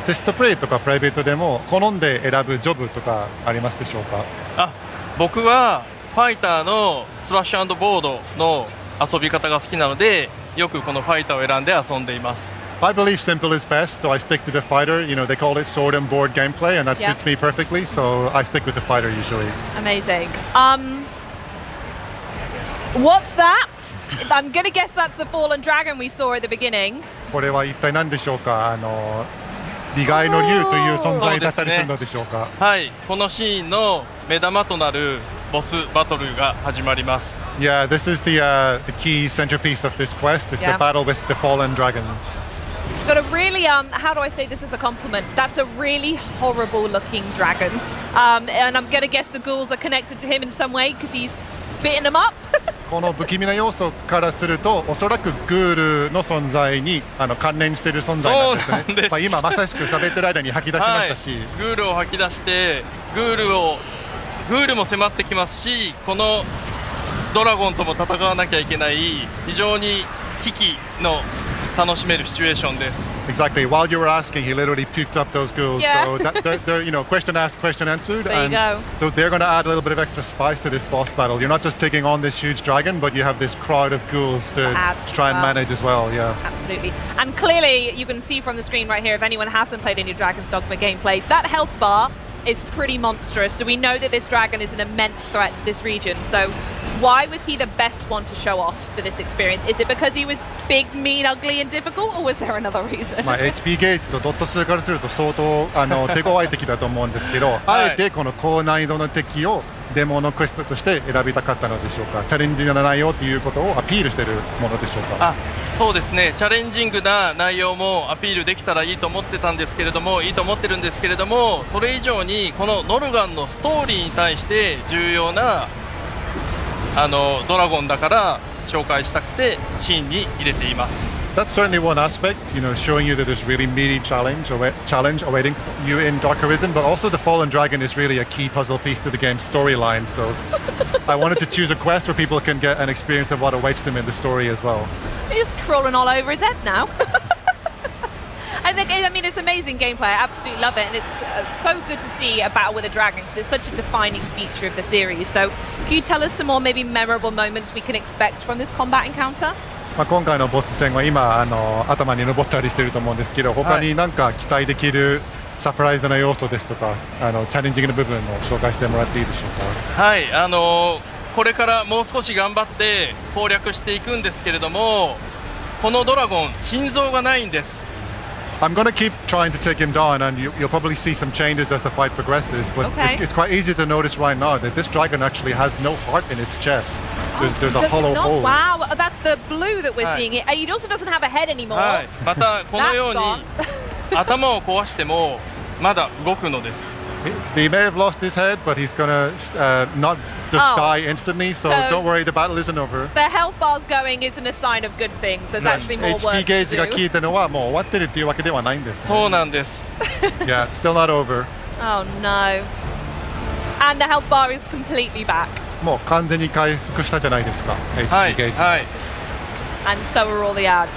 テストプレイとかプライベートでも好んで選ぶジョブとかありますでしょうか？僕はファイターのスラッシュ&ボードの遊び方が好きなので、よくこのファイターを選んで遊んでいます。I believe simple is best, so I stick to the fighter. You know, they call it sword and board gameplay, and that suits me perfectly, so I stick with the fighter usually. Amazing. What's that? I'm gonna guess that's the fallen dragon we saw at the beginning. これは一体何でしょうか？利害の竜という存在だったりするのでしょうか？はい、このシーンの目玉となるボスバトルが始まります。Yeah, this is the key centerpiece of this quest. It's the battle with the fallen dragon. It's got a really how do I say this as a compliment? That's a really horrible looking dragon. And I'm gonna guess the ghouls are connected to him in some way because he's spitting them up. この不気味な要素からすると、おそらくグールの存在に関連している存在なんですね。そうなんです。今まさしく喋ってる間に吐き出しましたし、グールを吐き出してグールも迫ってきますし、このドラゴンとも戦わなきゃいけない非常に危機の楽しめるシチュエーションです。Exactly. While you were asking, he literally puked up those ghouls. Yeah. So they're question asked, question answered. There you go. So they're going to add a little bit of extra spice to this boss battle. You're not just taking on this huge dragon, but you have this crowd of ghouls to try and manage as well. Yeah. Absolutely. And clearly, you can see from the screen right here, if anyone hasn't played any Dragon's Dogma gameplay, that health bar is pretty monstrous. So we know that this dragon is an immense threat to this region. So why was he the best one to show off for this experience? Is it because he was big, mean, ugly, and difficult, or was there another reason? HP ゲージとドット数からすると相当手強い敵だと思うんですけど、あえてこの高難易度の敵をデモのクエストとして選びたかったのでしょうか？チャレンジングな内容ということをアピールしているものでしょうか？そうですね、チャレンジングな内容もアピールできたらいいと思ってたんですけれども、いいと思ってるんですけれども、それ以上にこのノルガンのストーリーに対して重要なドラゴンだから紹介したくてシーンに入れています。That's certainly one aspect, showing you that there's really meaty challenge awaiting you in Dark Arisen, but also the Fallen Dragon is really a key puzzle piece to the game's storyline. So I wanted to choose a quest where people can get an experience of what awaits them in the story as well. He's crawling all over his head now. I mean, it's amazing gameplay. I absolutely love it, and it's so good to see a battle with a dragon because it's such a defining feature of the series. So, can you tell us some more maybe memorable moments we can expect from this combat encounter? 今回のボス戦は今頭に登ったりしてると思うんですけど、他に何か期待できるサプライズな要素ですとか、チャレンジングな部分を紹介してもらっていいでしょうか？はい、これからもう少し頑張って攻略していくんですけれども、このドラゴン心臓がないんです。I'm going to keep trying to take him down, and you'll probably see some changes as the fight progresses. But it's quite easy to notice right now that this dragon actually has no heart in its chest. There's a hollow hole. Wow, that's the blue that we're seeing. It also doesn't have a head anymore. はい、またこのように頭を壊してもまだ動くのです。He may have lost his head, but he's gonna not just die instantly. So don't worry, the battle isn't over. The health bar's going isn't a sign of good things. There's actually more work HP ゲージが to 効いたのはもう終わってるっていうわけではないんです。そうなんです。Yeah, still not over. Oh no. And the health bar is completely back. もう完全に回復したじゃないですか。HP ゲージ。はい。And so are all the ads.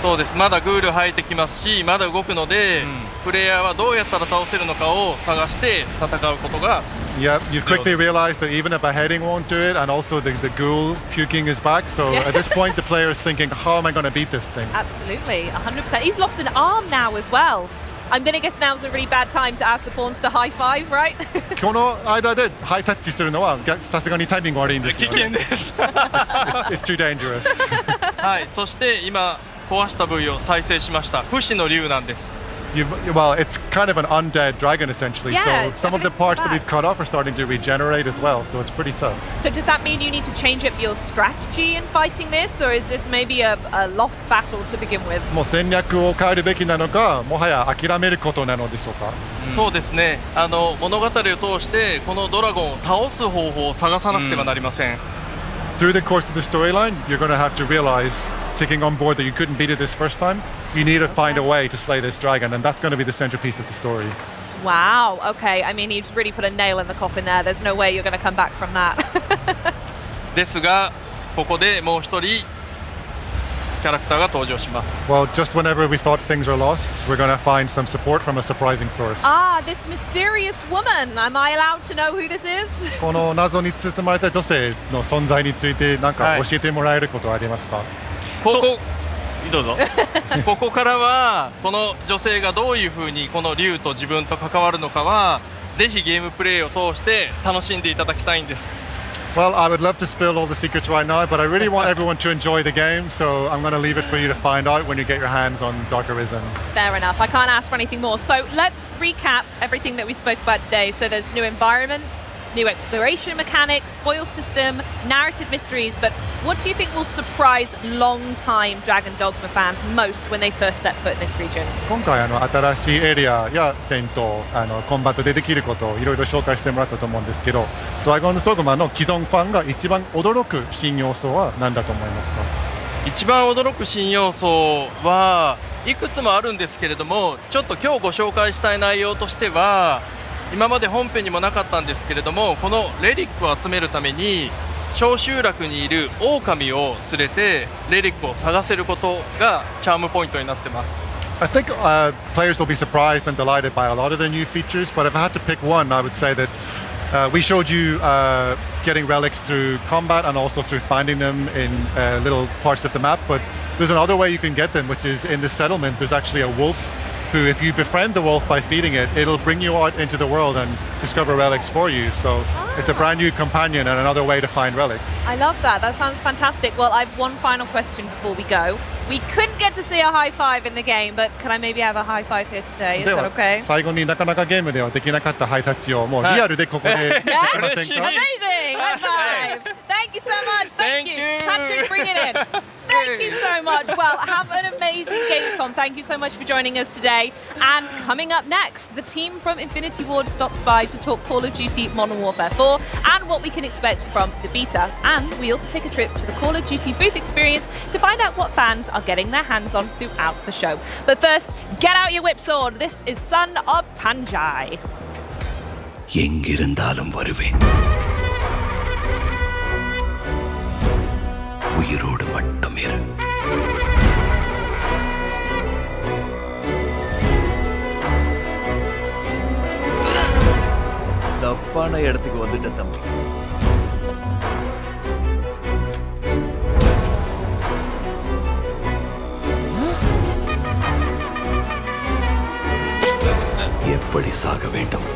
そうです。まだグール入ってきますし、まだ動くので、プレイヤーはどうやったら倒せるのかを探して戦うことが。Yeah, you quickly realize that even a beheading won't do it, and also the ghoul puking is back. So at this point, the player is thinking, how am I going to beat this thing? Absolutely, 100%. He's lost an arm now as well. I'm going to guess now's a really bad time to ask the pawns to high five, right? この間でハイタッチするのはさすがにタイミング悪いんですよ、ね。危険です。It's too dangerous. はい、そして今壊した部位を再生しました。不死の竜なんです。Well, it's kind of an undead dragon essentially. Yeah, so some of the parts that we've cut off are starting to regenerate as well. So it's pretty tough. So does that mean you need to change up your strategy in fighting this, or is this maybe a lost battle to begin with? もう戦略を変えるべきなのか、もはや諦めることなのでしょうか。そうですね。物語を通してこのドラゴンを倒す方法を探さなくてはなりません。Through the course of the storyline, you're going to have to realize, taking on board that you couldn't beat it this first time, you need to find a way to slay this dragon, and that's going to be the centerpiece of the story. Wow, okay. I mean, you've really put a nail in the coffin there. There's no way you're going to come back from that. ですが、ここでもう一人キャラクターが登場します。Well, just whenever we thought things were lost, we're going to find some support from a surprising source. Ah, this mysterious woman. Am I allowed to know who this is? この謎に包まれた女性の存在について何か教えてもらえることはありますか？どうぞ。ここからはこの女性がどういうふうにこの竜と自分と関わるのかはぜひゲームプレイを通して楽しんでいただきたいんです。Well, I would love to spill all the secrets right now, but I really want everyone to enjoy the game, so I'm going to leave it for you to find out when you get your hands on Dark Arisen. Fair enough. I can't ask for anything more. So let's recap everything that we spoke about today. So there's new environments, new exploration mechanics, spoil system, narrative mysteries, but what do you think will surprise long-time Dragon Dogma fans most when they first set foot in this region? 今回新しいエリアや戦闘、コンバットでできることをいろいろ紹介してもらったと思うんですけど、ドラゴンズドグマの既存ファンが一番驚く新要素は何だと思いますか？一番驚く新要素はいくつもあるんですけれども、ちょっと今日ご紹介したい内容としては今まで本編にもなかったんですけれども、このレリックを集めるために小集落にいる狼を連れてレリックを探せることがチャームポイントになってます。I think players will be surprised and delighted by a lot of the new features, but if I had to pick one, I would say that we showed you getting relics through combat and also through finding them in little parts of the map, but there's another way you can get them, which is in the settlement. There's actually a wolf who, if you befriend the wolf by feeding it, it'll bring you out into the world and discover relics for you. So it's a brand new companion and another way to find relics. I love that. That sounds fantastic. Well, I have one final question before we go. We couldn't get to see a high five in the game, but can I maybe have a high five here today? Is that okay? 最後になかなかゲームではできなかったハイタッチをもうリアルでここでできませんか？ Amazing! High five! Thank you so much. Thank you. Patrick, bring it in. Thank you so much. Well, have an amazing Gamescom. Thank you so much for joining us today. And coming up next, the team from Infinity Ward stops by to talk Call of Duty Modern Warfare 4 and what we can expect from the beta. And we also take a trip to the Call of Duty booth experience to find out what fans are getting their hands on throughout the show. But first, get out your whipsword. This is Son of Tanjai. எங்கிருந்தாலும் வருவேன். உயிரோடு மட்டும் இரு. தப்பான இடத்துக்கு வந்துட்ட தம்பி. எப்படி சாக வேண்டும்?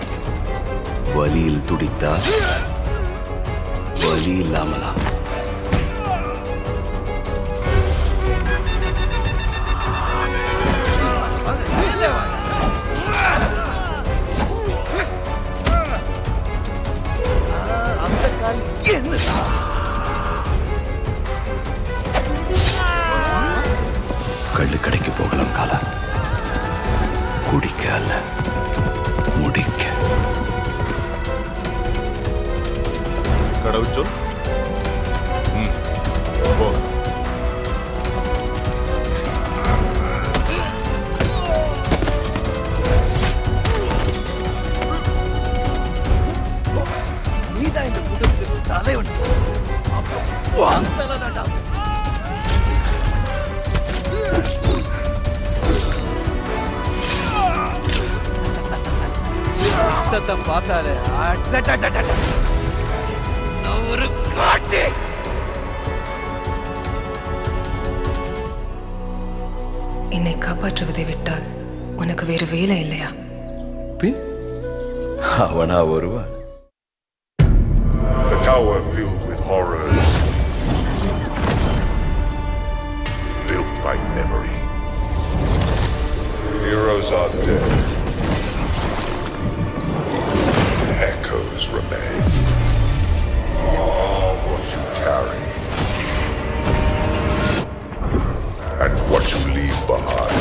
வலியில் துடித்தா வலி இல்லாமலா? அந்த கால் என்னடா? கள்ளு கடைக்கு போகலாம் காலா. குடிக்க அல்ல, முடிக்க. கடவுள் சொல். போ. நீதான் இந்த கூட்டத்துக்கு தலைவன். அப்போ முகத்தை பார்த்தாலே ஒரு காட்சி. என்னை காப்பாற்றுவதை விட்டால் உனக்கு வேறு வேலை இல்லையா? அவனா ஒருவன். A tower filled with horrors, built by memory. Heroes are dead. Echoes remain. You are what you carry, and what you leave behind.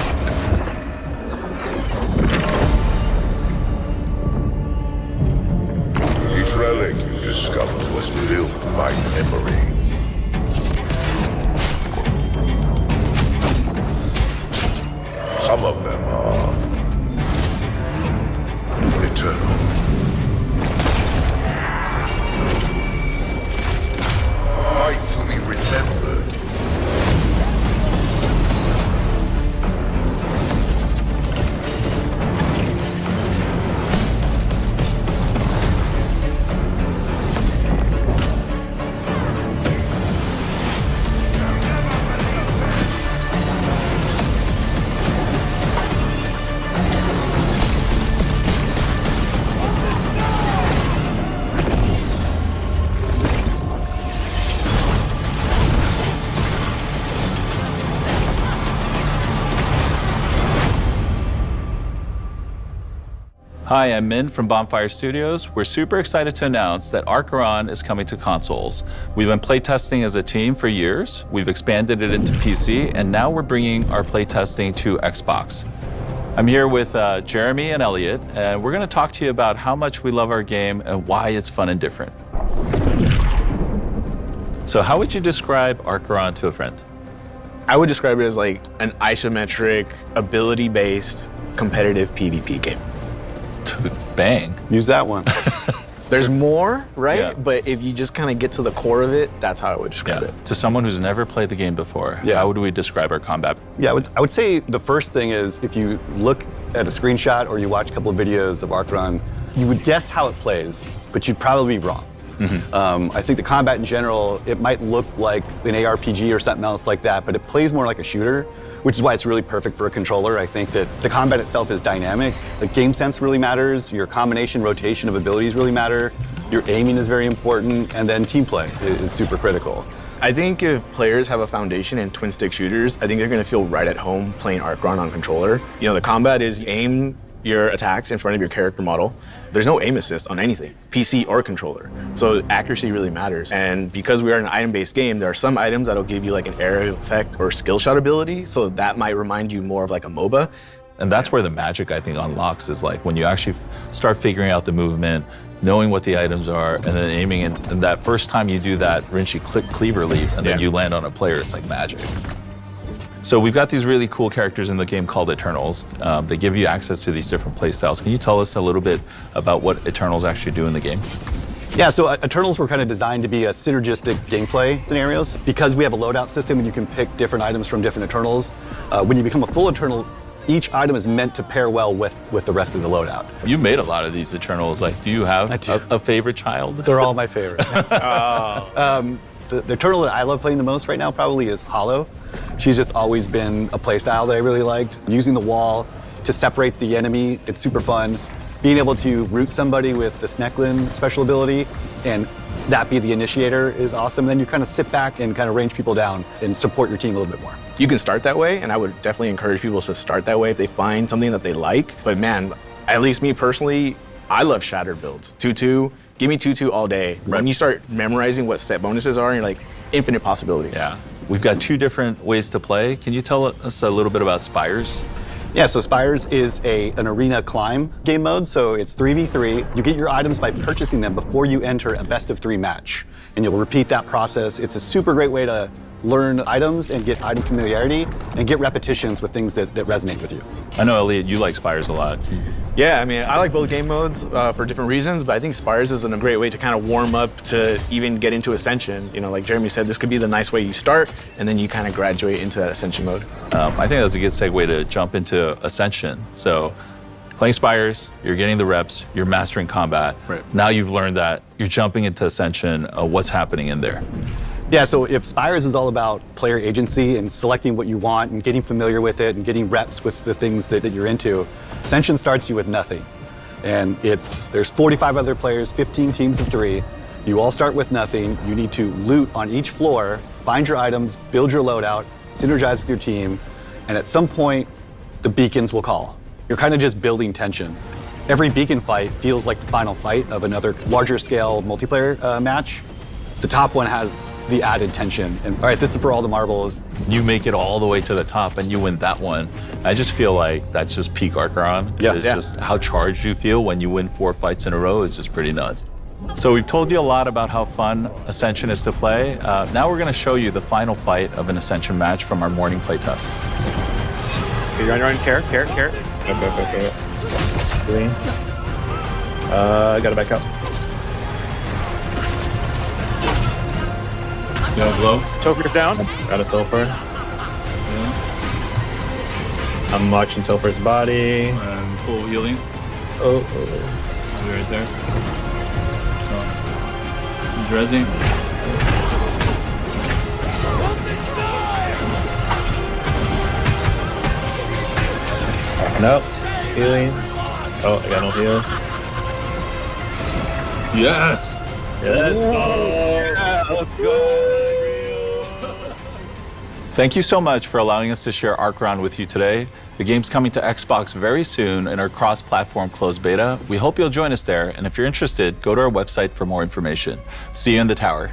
Each relic you discover was built by memory. Some of them are eternal. Fight to be remembered. Hi, I'm Min from Bonfire Studios. We're super excited to announce that Archeron is coming to consoles. We've been playtesting as a team for years. We've expanded it into PC, and now we're bringing our playtesting to Xbox. I'm here with Jeremy and Elliot, and we're going to talk to you about how much we love our game and why it's fun and different. So how would you describe Archeron to a friend? I would describe it as like an isometric, ability-based, competitive PvP game. Bang. Use that one. There's more, right? Yeah. But if you just kind of get to the core of it, that's how I would describe it. To someone who's never played the game before, how would we describe our combat? Yeah, I would say the first thing is if you look at a screenshot or you watch a couple of videos of Archeron, you would guess how it plays, but you'd probably be wrong. I think the combat in general, it might look like an ARPG or something else like that, but it plays more like a shooter, which is why it's really perfect for a controller. I think that the combat itself is dynamic. The game sense really matters. Your combination, rotation of abilities really matter. Your aiming is very important, and then team play is super critical. I think if players have a foundation in twin stick shooters, I think they're going to feel right at home playing Archeron on controller. You know, the combat is you aim your attacks in front of your character model. There's no aim assist on anything, PC or controller. So accuracy really matters. And because we are an item-based game, there are some items that'll give you like an aerial effect or skill shot ability. So that might remind you more of like a MOBA. And that's where the magic, I think, unlocks is like when you actually start figuring out the movement, knowing what the items are, and then aiming. And that first time you do that Rinchi cleaver leap, and then you land on a player, it's like magic. So we've got these really cool characters in the game called Eternals. They give you access to these different playstyles. Can you tell us a little bit about what Eternals actually do in the game? Yeah, so Eternals were kind of designed to be a synergistic gameplay scenarios. Because we have a loadout system and you can pick different items from different Eternals, when you become a full Eternal, each item is meant to pair well with the rest of the loadout. You made a lot of these Eternals. Like, do you have a favorite child? They're all my favorite. The Eternal that I love playing the most right now probably is Hollow. She's just always been a playstyle that I really liked. Using the wall to separate the enemy, it's super fun. Being able to root somebody with the Sneklin special ability and that be the initiator is awesome. Then you kind of sit back and kind of range people down and support your team a little bit more. You can start that way, and I would definitely encourage people to start that way if they find something that they like. But man, at least me personally, I love Shatter builds. 2-2, give me 2-2 all day. Right. When you start memorizing what set bonuses are, you're like, infinite possibilities. Yeah. We've got two different ways to play. Can you tell us a little bit about Spires? Yeah, so Spires is an arena climb game mode, so it's 3v3. You get your items by purchasing them before you enter a best of 3 match. And you'll repeat that process. It's a super great way to learn items and get item familiarity and get repetitions with things that resonate with you. I know, Elliot, you like Spires a lot. Yeah, I mean, I like both game modes for different reasons, but I think Spires is a great way to kind of warm up to even get into Ascension. You know, like Jeremy said, this could be the nice way you start, and then you kind of graduate into that Ascension mode. I think that's a good segue to jump into Ascension. So playing Spires, you're getting the reps, you're mastering combat. Right. Now you've learned that, you're jumping into Ascension, what's happening in there? Yeah, so if Spires is all about player agency and selecting what you want and getting familiar with it and getting reps with the things that you're into, Ascension starts you with nothing. And there's 45 other players, 15 teams of 3. You all start with nothing. You need to loot on each floor, find your items, build your loadout, synergize with your team, and at some point, the beacons will call. You're kind of just building tension. Every beacon fight feels like the final fight of another larger scale multiplayer match. The top one has the added tension. And all right, this is for all the marbles. You make it all the way to the top and you win that one. I just feel like that's just peak Archeron. It's just how charged you feel when you win 4 fights in a row is just pretty nuts. So we've told you a lot about how fun Ascension is to play. Now we're gonna show you the final fight of an Ascension match from our morning playtest. Okay, you're on your own. Care. Okay. Green. Gotta back up. Got a glow. Toker's down. Got a Tilfer. I'm watching Tilfer's body. Full healing. Oh. Right there. He's rezzing. Nope. Healing. Oh, I got no heals. Yes! Let's go! Thank you so much for allowing us to share Archeron with you today. The game's coming to Xbox very soon in our cross-platform closed beta. We hope you'll join us there, and if you're interested, go to our website for more information. See you in the tower.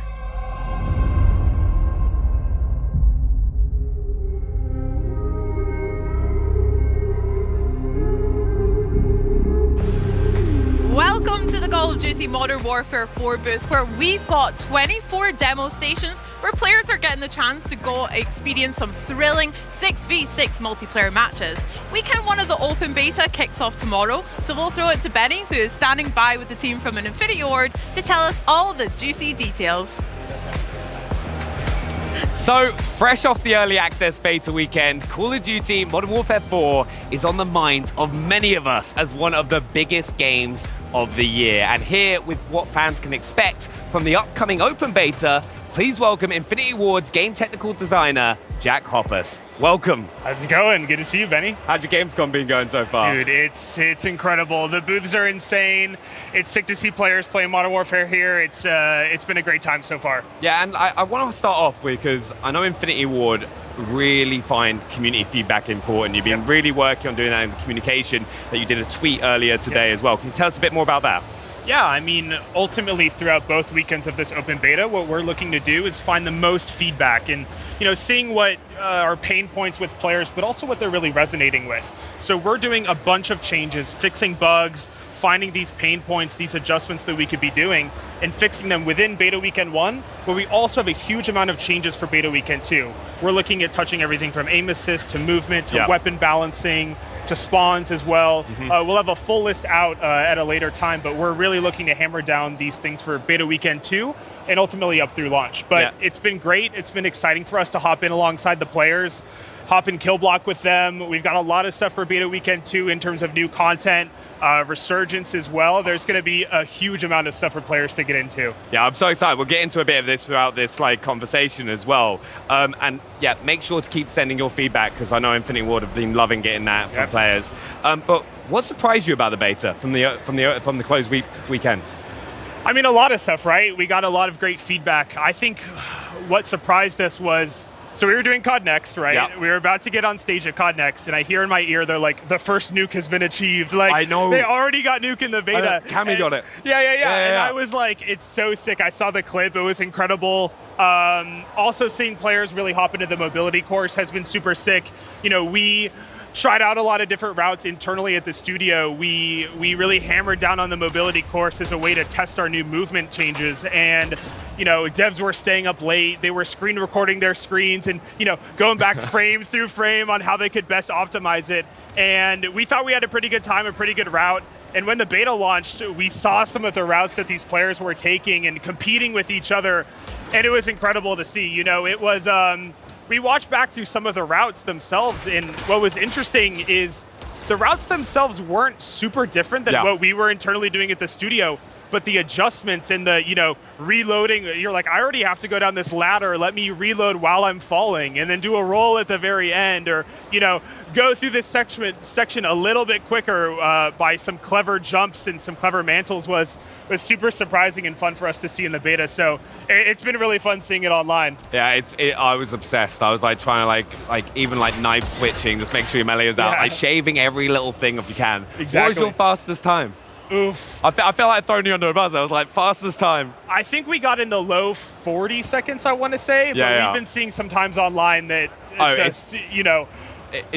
Welcome to the Call of Duty Modern Warfare 4 booth, where we've got 24 demo stations where players are getting the chance to go experience some thrilling 6v6 multiplayer matches. Weekend 1 of the open beta kicks off tomorrow, so we'll throw it to Benny, who is standing by with the team from an Infinity Ward, to tell us all the juicy details. So, fresh off the early access beta weekend, Call of Duty Modern Warfare 4 is on the minds of many of us as one of the biggest games of the year. And here, with what fans can expect from the upcoming open beta, please welcome Infinity Ward's game technical designer, Jack Hoppus. Welcome. How's it going? Good to see you, Benny. How's your Gamescom been going so far? Dude, it's incredible. The booths are insane. It's sick to see players playing Modern Warfare here. It's been a great time so far. Yeah, and I want to start off because I know Infinity Ward really find community feedback important. You've been really working on doing that in communication, that you did a tweet earlier today as well. Can you tell us a bit more about that? Yeah, I mean, ultimately throughout both weekends of this open beta, what we're looking to do is find the most feedback and, seeing what are pain points with players, but also what they're really resonating with. So we're doing a bunch of changes, fixing bugs, finding these pain points, these adjustments that we could be doing, and fixing them within beta weekend 1, but we also have a huge amount of changes for beta weekend 2. We're looking at touching everything from aim assist to movement to weapon balancing to spawns as well. We'll have a full list out at a later time, but we're really looking to hammer down these things for beta weekend 2 and ultimately up through launch. But it's been great. It's been exciting for us to hop in alongside the players, hop in kill block with them. We've got a lot of stuff for beta weekend 2 in terms of new content, Resurgence as well. There's going to be a huge amount of stuff for players to get into. Yeah, I'm so excited. We'll get into a bit of this throughout this conversation as well. And yeah, make sure to keep sending your feedback, because I know Infinity Ward have been loving getting that from players. But what surprised you about the beta from the closed weekend? I mean, a lot of stuff, right? We got a lot of great feedback. I think what surprised us was, so we were doing COD Next, right? Yep. We were about to get on stage at COD Next, and I hear in my ear, they're like, the first nuke has been achieved. Like, I know. They already got nuke in the beta. Cammy got it. Yeah. And I was like, it's so sick. I saw the clip. It was incredible. Also seeing players really hop into the mobility course has been super sick. We tried out a lot of different routes internally at the studio. We really hammered down on the mobility course as a way to test our new movement changes. And, devs were staying up late. They were screen recording their screens and, going back frame through frame on how they could best optimize it. And we thought we had a pretty good time, a pretty good route. And when the beta launched, we saw some of the routes that these players were taking and competing with each other. And it was incredible to see. It was... we watched back through some of the routes themselves, and what was interesting is the routes themselves weren't super different than what we were internally doing at the studio. But the adjustments and the, reloading, you're like, I already have to go down this ladder. Let me reload while I'm falling and then do a roll at the very end, or, go through this section a little bit quicker by some clever jumps and some clever mantles was super surprising and fun for us to see in the beta. So it's been really fun seeing it online. Yeah, I was obsessed. I was like trying to even knife switching, just make sure your melee was out, like shaving every little thing if you can. Exactly. What was your fastest time? Oof. I felt like throwing you under a buzz. I was like, fastest time. I think we got in the low 40 seconds, I want to say. But we've been seeing some times online that it's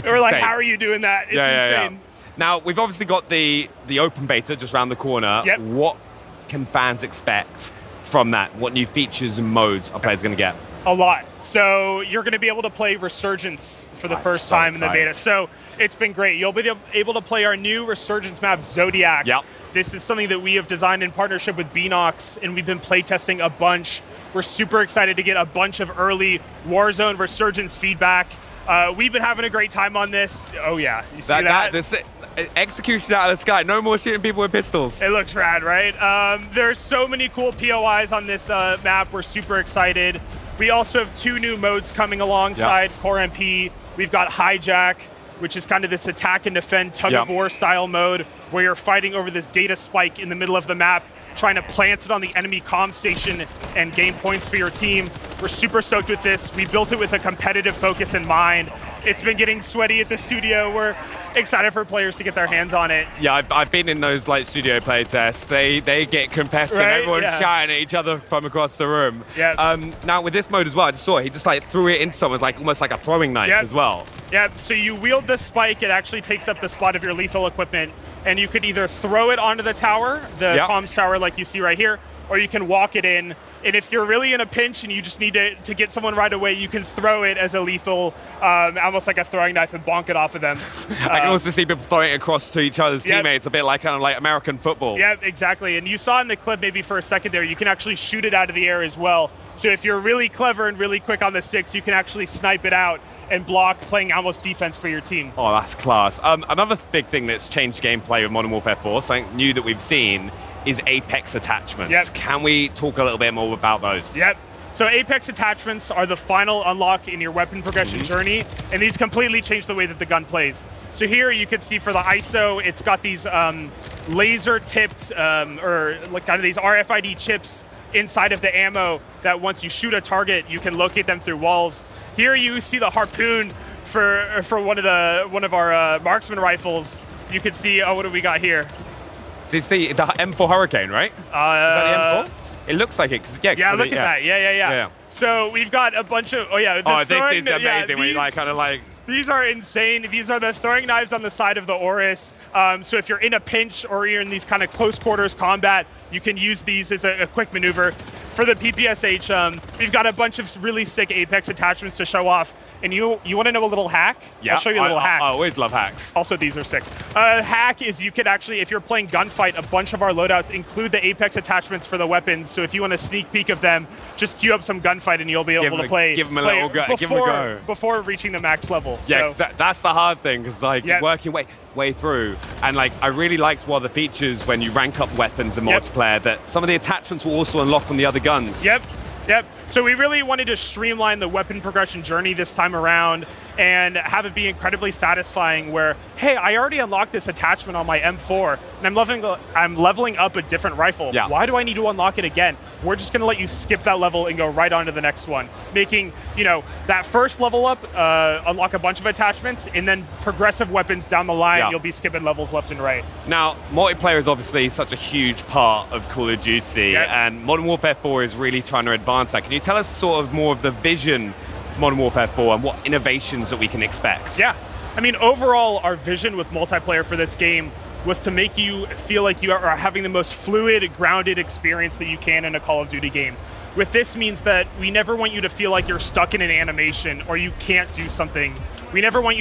we're like, how are you doing that? It's insane. Now, we've obviously got the open beta just around the corner. Yep. What can fans expect from that? What new features and modes are players going to get? A lot. So you're going to be able to play Resurgence for the first time in the beta. So it's been great. You'll be able to play our new Resurgence map, Zodiac. Yep. This is something that we have designed in partnership with Beanox, and we've been playtesting a bunch. We're super excited to get a bunch of early Warzone Resurgence feedback. We've been having a great time on this. Oh yeah, you see that? This execution out of the sky. No more shooting people with pistols. It looks rad, right? There's so many cool POIs on this map. We're super excited. We also have 2 new modes coming alongside Core MP. We've got Hijack, which is kind of this attack and defend tug-of-war style mode where you're fighting over this data spike in the middle of the map, trying to plant it on the enemy comm station and gain points for your team. We're super stoked with this. We built it with a competitive focus in mind. It's been getting sweaty at the studio. We're excited for players to get their hands on it. Yeah, I've been in those studio play tests. They get competitive. Right? Everyone's shouting at each other from across the room. Yeah. Now with this mode as well, I just saw it. He just threw it into someone, almost like a throwing knife as well. Yeah. So you wield the spike. It actually takes up the spot of your lethal equipment, and you could either throw it onto the tower, the comms tower, like you see right here, or you can walk it in. And if you're really in a pinch and you just need to get someone right away, you can throw it as a lethal, almost like a throwing knife, and bonk it off of them. I can also see people throwing it across to each other's teammates, a bit like American football. Yeah, exactly. And you saw in the clip maybe for a second there, you can actually shoot it out of the air as well. So if you're really clever and really quick on the sticks, you can actually snipe it out and block, playing almost defense for your team. Oh, that's class. Another big thing that's changed gameplay with Modern Warfare 4, something new that we've seen, is Apex attachments. Yep. Can we talk a little bit more about those? Yep. So Apex attachments are the final unlock in your weapon progression journey, and these completely change the way that the gun plays. So here you can see for the ISO, it's got these laser-tipped, or kind of these RFID chips inside of the ammo that once you shoot a target, you can locate them through walls. Here you see the harpoon for one of our marksman rifles. You can see, what do we got here? It's the M4 Hurricane, right? Is that the M4? It looks like it. Yeah, look at that. Yeah. So we've got a bunch of, this is amazing when you These are insane. These are the throwing knives on the side of the Oris. So if you're in a pinch or you're in these kind of close quarters combat, you can use these as a quick maneuver. For the PPSH, we've got a bunch of really sick Apex attachments to show off. And you want to know a little hack? Yeah, I'll show you a little hack. I always love hacks. Also, these are sick. Hack is you could actually, if you're playing gunfight, a bunch of our loadouts include the Apex attachments for the weapons. So if you want a sneak peek of them, just queue up some gunfight and you'll be able to play. Give them a little go. Give them a go. Before reaching the max level. Yeah, so, that's the hard thing, because working way through. And I really liked one of the features when you rank up weapons in multiplayer, that some of the attachments will also unlock on the other guns. Yep. So we really wanted to streamline the weapon progression journey this time around and have it be incredibly satisfying where, hey, I already unlocked this attachment on my M4 and I'm leveling up a different rifle. Yeah. Why do I need to unlock it again? We're just gonna let you skip that level and go right on to the next one, making, that first level up, unlock a bunch of attachments, and then progressive weapons down the line, you'll be skipping levels left and right. Now, multiplayer is obviously such a huge part of Call of Duty, and Modern Warfare 4 is really trying to advance that. Can you tell us sort of more of the vision for Modern Warfare 4 and what innovations that we can expect? Yeah, overall, our vision with multiplayer for this game was to make you feel like you are having the most fluid, grounded experience that you can in a Call of Duty game. With this means that we never want you to feel like you're stuck in an animation or you can't do something. we never want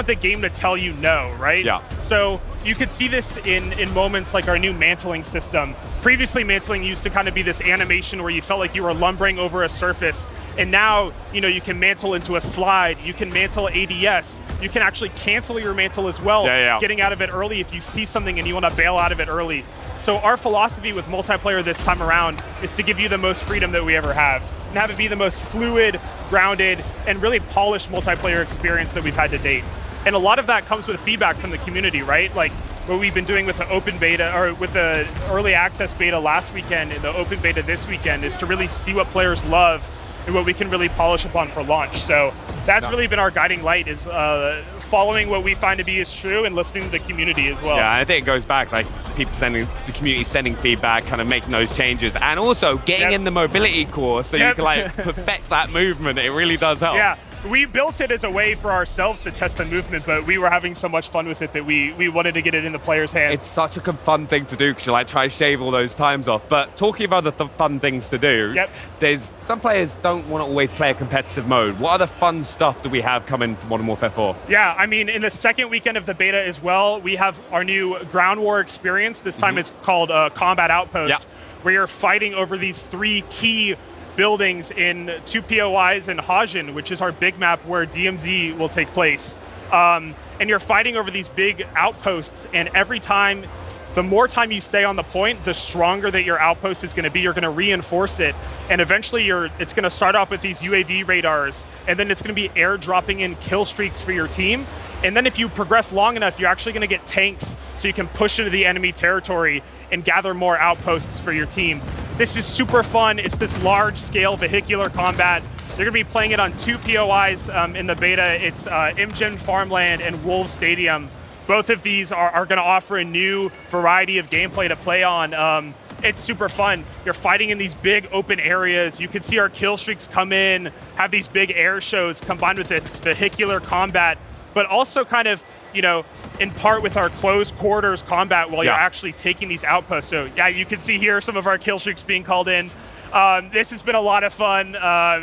the game to tell you no, right? Yeah. So you could see this in moments like our new mantling system. Previously, mantling used to kind of be this animation where you felt like you were lumbering over a surface. And now, you can mantle into a slide, you can mantle ADS, you can actually cancel your mantle as well, getting out of it early if you see something and you want to bail out of it early. So our philosophy with multiplayer this time around is to give you the most freedom that we ever have, and have it be the most fluid, grounded, and really polished multiplayer experience that we've had to date. And a lot of that comes with feedback from the community, right? Like what we've been doing with the open beta, or with the early access beta last weekend and the open beta this weekend, is to really see what players love and what we can really polish upon for launch. So that's really been our guiding light, is following what we find to be is true and listening to the community as well. Yeah, I think it goes back, like the community sending feedback, kind of making those changes, and also getting in the mobility course so you can like perfect that movement. It really does help. Yeah. We built it as a way for ourselves to test the movement, but we were having so much fun with it that we wanted to get it in the players' hands. It's such a fun thing to do because you like try to shave all those times off. But talking about the fun things to do, there's some players don't want to always play a competitive mode. What other fun stuff do we have coming for Modern Warfare 4? Yeah, I mean, in the second weekend of the beta as well, we have our new ground war experience. This time it's called Combat Outpost, where you're fighting over these 3 key buildings in 2 POIs in Hajin, which is our big map where DMZ will take place. And you're fighting over these big outposts, and every time, the more time you stay on the point, the stronger that your outpost is going to be. You're going to reinforce it, and eventually it's going to start off with these UAV radars, and then it's going to be airdropping in kill streaks for your team. And then if you progress long enough, you're actually going to get tanks so you can push into the enemy territory and gather more outposts for your team. This is super fun. It's this large-scale vehicular combat. They're going to be playing it on 2 POIs in the beta. It's Imgen Farmland and Wolves Stadium. Both of these are going to offer a new variety of gameplay to play on. It's super fun. You're fighting in these big open areas. You can see our kill streaks come in, have these big air shows combined with this vehicular combat, but also kind of, in part with our close quarters combat while you're actually taking these outposts. So yeah, you can see here some of our kill streaks being called in. This has been a lot of fun.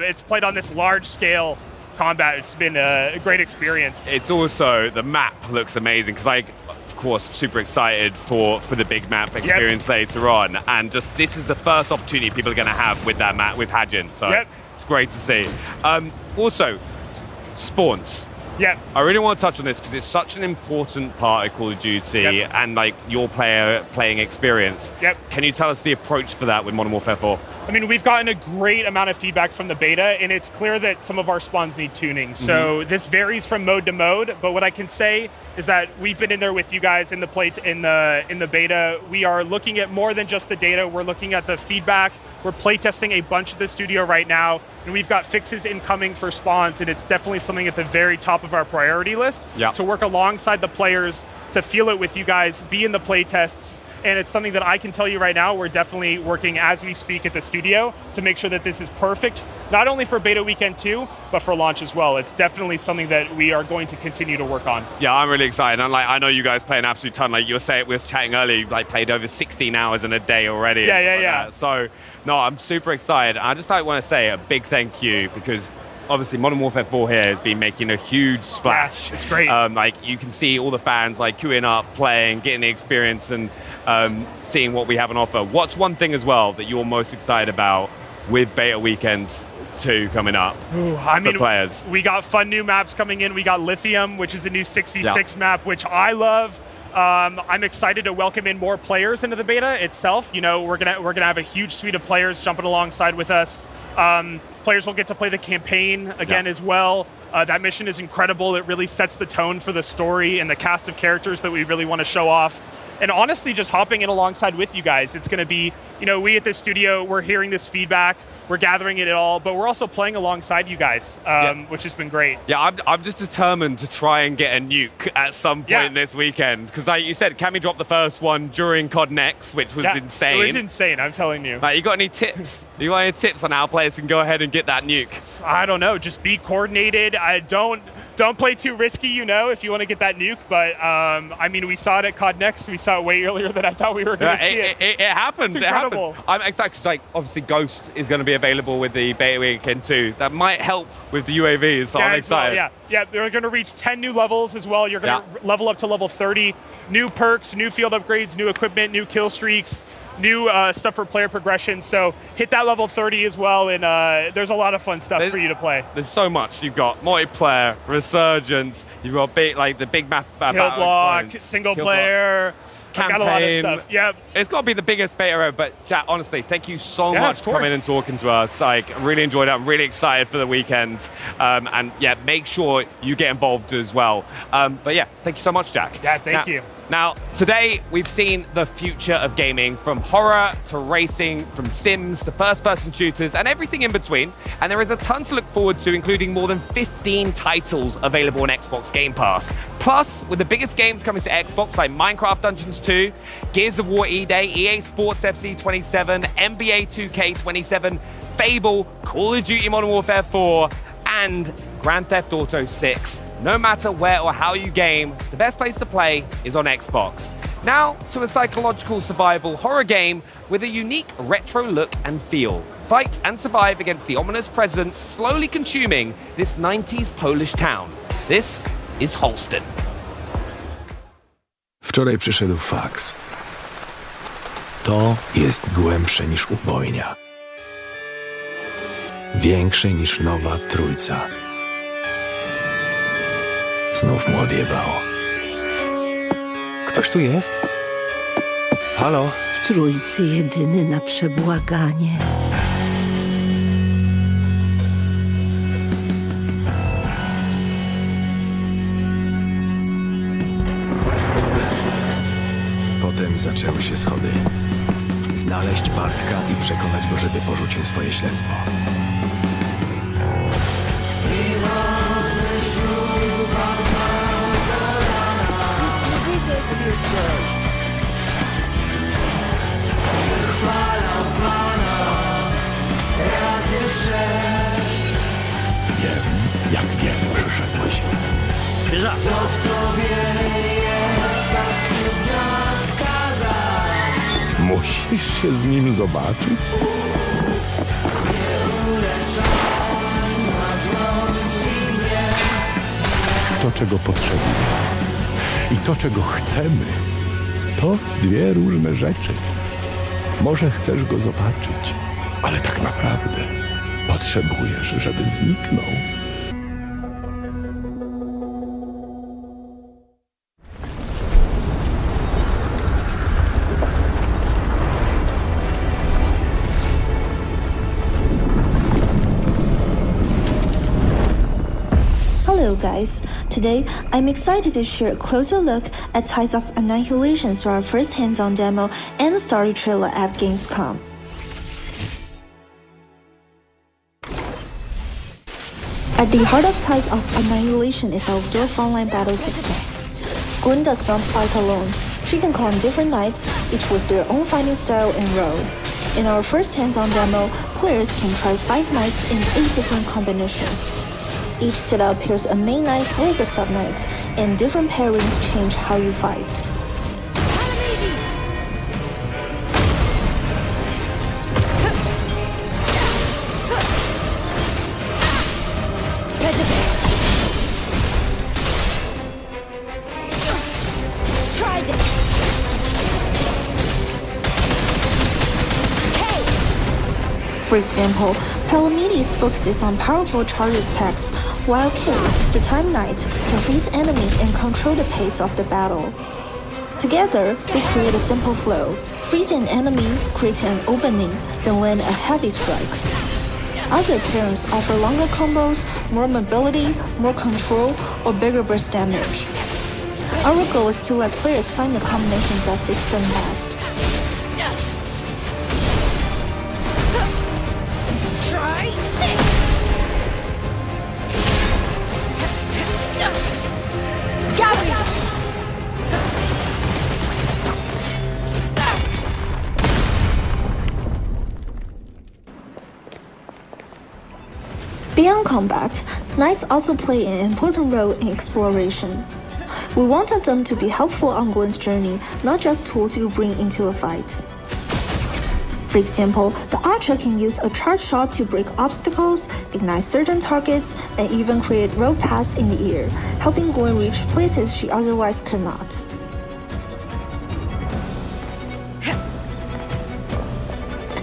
It's played on this large scale combat. It's been a great experience. It's also, the map looks amazing because of course, super excited for the big map experience later on. And just this is the first opportunity people are going to have with that map, with Hajin. So it's great to see. Also, spawns. Yeah. I really want to touch on this because it's such an important part of Call of Duty and like your playing experience. Can you tell us the approach for that with Modern Warfare 4? I mean, we've gotten a great amount of feedback from the beta, and it's clear that some of our spawns need tuning. So this varies from mode to mode, but what I can say is that we've been in there with you guys in the beta. We are looking at more than just the data. We're looking at the feedback. We're playtesting a bunch of the studio right now, and we've got fixes incoming for spawns, and it's definitely something at the very top of our priority list to work alongside the players, to feel it with you guys, be in the playtests. And it's something that I can tell you right now, we're definitely working as we speak at the studio to make sure that this is perfect, not only for beta weekend 2, but for launch as well. It's definitely something that we are going to continue to work on. Yeah, I'm really excited. And I know you guys play an absolute ton. Like you were saying, we were chatting earlier, you've played over 16 hours in a day already. Yeah. So, no, I'm super excited. I just want to say a big thank you because obviously Modern Warfare 4 here has been making a huge splash. It's great. You can see all the fans queuing up, playing, getting the experience, and seeing what we have on offer. What's one thing as well that you're most excited about with Beta Weekend 2 coming up for players? We got fun new maps coming in. We got Lithium, which is a new 6v6 map, which I love. I'm excited to welcome in more players into the beta itself. We're gonna have a huge suite of players jumping alongside with us. Players will get to play the campaign again as well. That mission is incredible. It really sets the tone for the story and the cast of characters that we really want to show off. And honestly, just hopping in alongside with you guys. It's going to be, we at the studio, we're hearing this feedback, we're gathering it all, but we're also playing alongside you guys, which has been great. Yeah, I'm just determined to try and get a nuke at some point this weekend. Because like you said, Cammy dropped the first one during COD Next, which was insane. It was insane, I'm telling you. You got any tips? You got any tips on how players can go ahead and get that nuke? I don't know, just be coordinated. don't play too risky, if you want to get that nuke. But I mean, we saw it at COD Next. We saw it way earlier than I thought we were going to see it. It happens. It's incredible. It happens. I'm excited because, like, obviously Ghost is going to be available with the beta weekend too. That might help with the UAVs. So I'm excited. Well, yeah. They're going to reach 10 new levels as well. You're going to level up to level 30. New perks, new field upgrades, new equipment, new kill streaks. New stuff for player progression, so hit that level 30 as well, and there's a lot of fun stuff for you to play. There's so much. You've got multiplayer, resurgence. You've got the big map, kill block, single player. Campaign. Got a lot of stuff. Yep. It's got to be the biggest beta ever. But Jack, honestly, thank you so much for coming and talking to us. Like, I really enjoyed it. I'm really excited for the weekend. And yeah, make sure you get involved as well. But yeah, thank you so much, Jack. Yeah, thank you. Now, today we've seen the future of gaming, from horror to racing, from sims to first-person shooters, and everything in between. And there is a ton to look forward to, including more than 15 titles available on Xbox Game Pass. Plus, with the biggest games coming to Xbox, like Minecraft Dungeons 2, Gears of War E-Day, EA Sports FC 27, NBA 2K 27, Fable, Call of Duty Modern Warfare 4, and Grand Theft Auto 6. No matter where or how you game, the best place to play is on Xbox. Now to a psychological survival horror game with a unique retro look and feel. Fight and survive against the ominous presence slowly consuming this 90s Polish town. This is Holston. Wczoraj przyszedł faks. To jest głębsze niż ubojnia. Większe niż nowa trójca. Znów mu odjebało. Ktoś tu jest? Halo? W trójcy jedyny na przebłaganie. Potem zaczęły się schody. Znaleźć Bartka i przekonać go, żeby porzucił swoje śledztwo. Wiem, jak wielu przyszedłeś. To w tobie jest paskudna skaza. Musisz się z nim zobaczyć? To, czego potrzebujemy i to, czego chcemy, to dwie różne rzeczy. Może chcesz go zobaczyć, ale tak naprawdę potrzebujesz, żeby zniknął. Hello guys, today I'm excited to share a closer look at Tides of Annihilation through our first hands-on demo and the story trailer at Gamescom. At the heart of Tides of Annihilation is our dual frontline battle system. Gwen does not fight alone. She can call on different knights, each with their own fighting style and role. In our first hands-on demo, players can try 5 knights in 8 different combinations. Each setup pairs a main knight with a sub-knight, and different pairings change how you fight. Try this. For example, Palamedes focuses on powerful charge attacks, while Kay, the Time Knight, can freeze enemies and control the pace of the battle. Together, they create a simple flow. Freeze an enemy, create an opening, then land a heavy strike. Other pairings offer longer combos, more mobility, more control, or bigger burst damage. Our goal is to let players find the combinations that fits them best. Try this. Gary. Beyond combat, Knights also play an important role in exploration. We wanted them to be helpful on Gwen's journey, not just tools you bring into a fight. For example, the archer can use a charge shot to break obstacles, ignite certain targets, and even create road paths in the air, helping Gwen reach places she otherwise could not.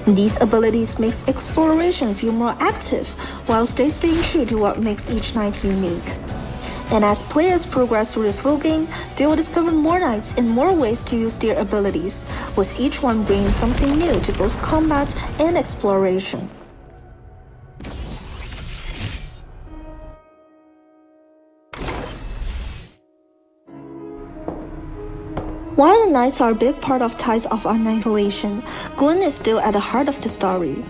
These abilities makes exploration feel more active, while staying true to what makes each knight unique. And as players progress through the full game, they will discover more knights and more ways to use their abilities, with each one bringing something new to both combat and exploration. While the knights are a big part of Tides of Annihilation, Gwen is still at the heart of the story.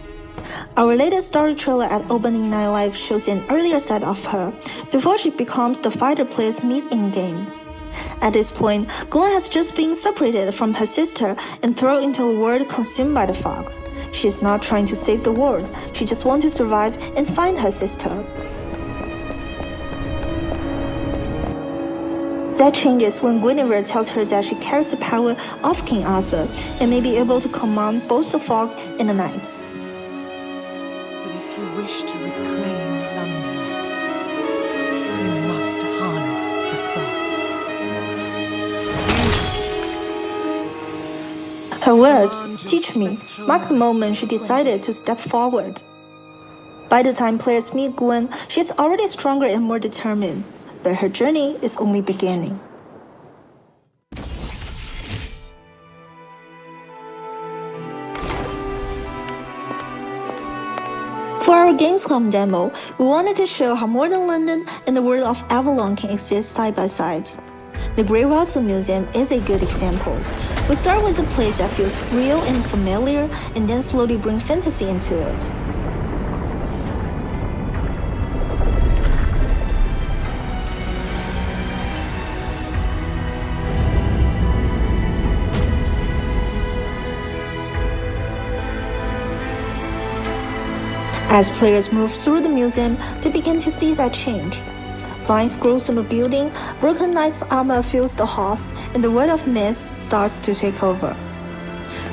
Our latest story trailer at Opening Night Live shows an earlier side of her, before she becomes the fighter players meet in the game. At this point, Gwen has just been separated from her sister and thrown into a world consumed by the fog. She is not trying to save the world, she just wants to survive and find her sister. That changes when Guinevere tells her that she carries the power of King Arthur and may be able to command both the fog and the knights. But if you wish to reclaim London, you must harness the fog. Her words, "teach me," mark the moment she decided to step forward. By the time players meet Gwen, she is already stronger and more determined. But her journey is only beginning. For our Gamescom demo, we wanted to show how modern London and the world of Avalon can exist side by side. The Grey Russell Museum is a good example. We start with a place that feels real and familiar, and then slowly bring fantasy into it. As players move through the museum, they begin to see that change. Vines grow from the building, broken knight's armor fills the halls, and the world of myths starts to take over.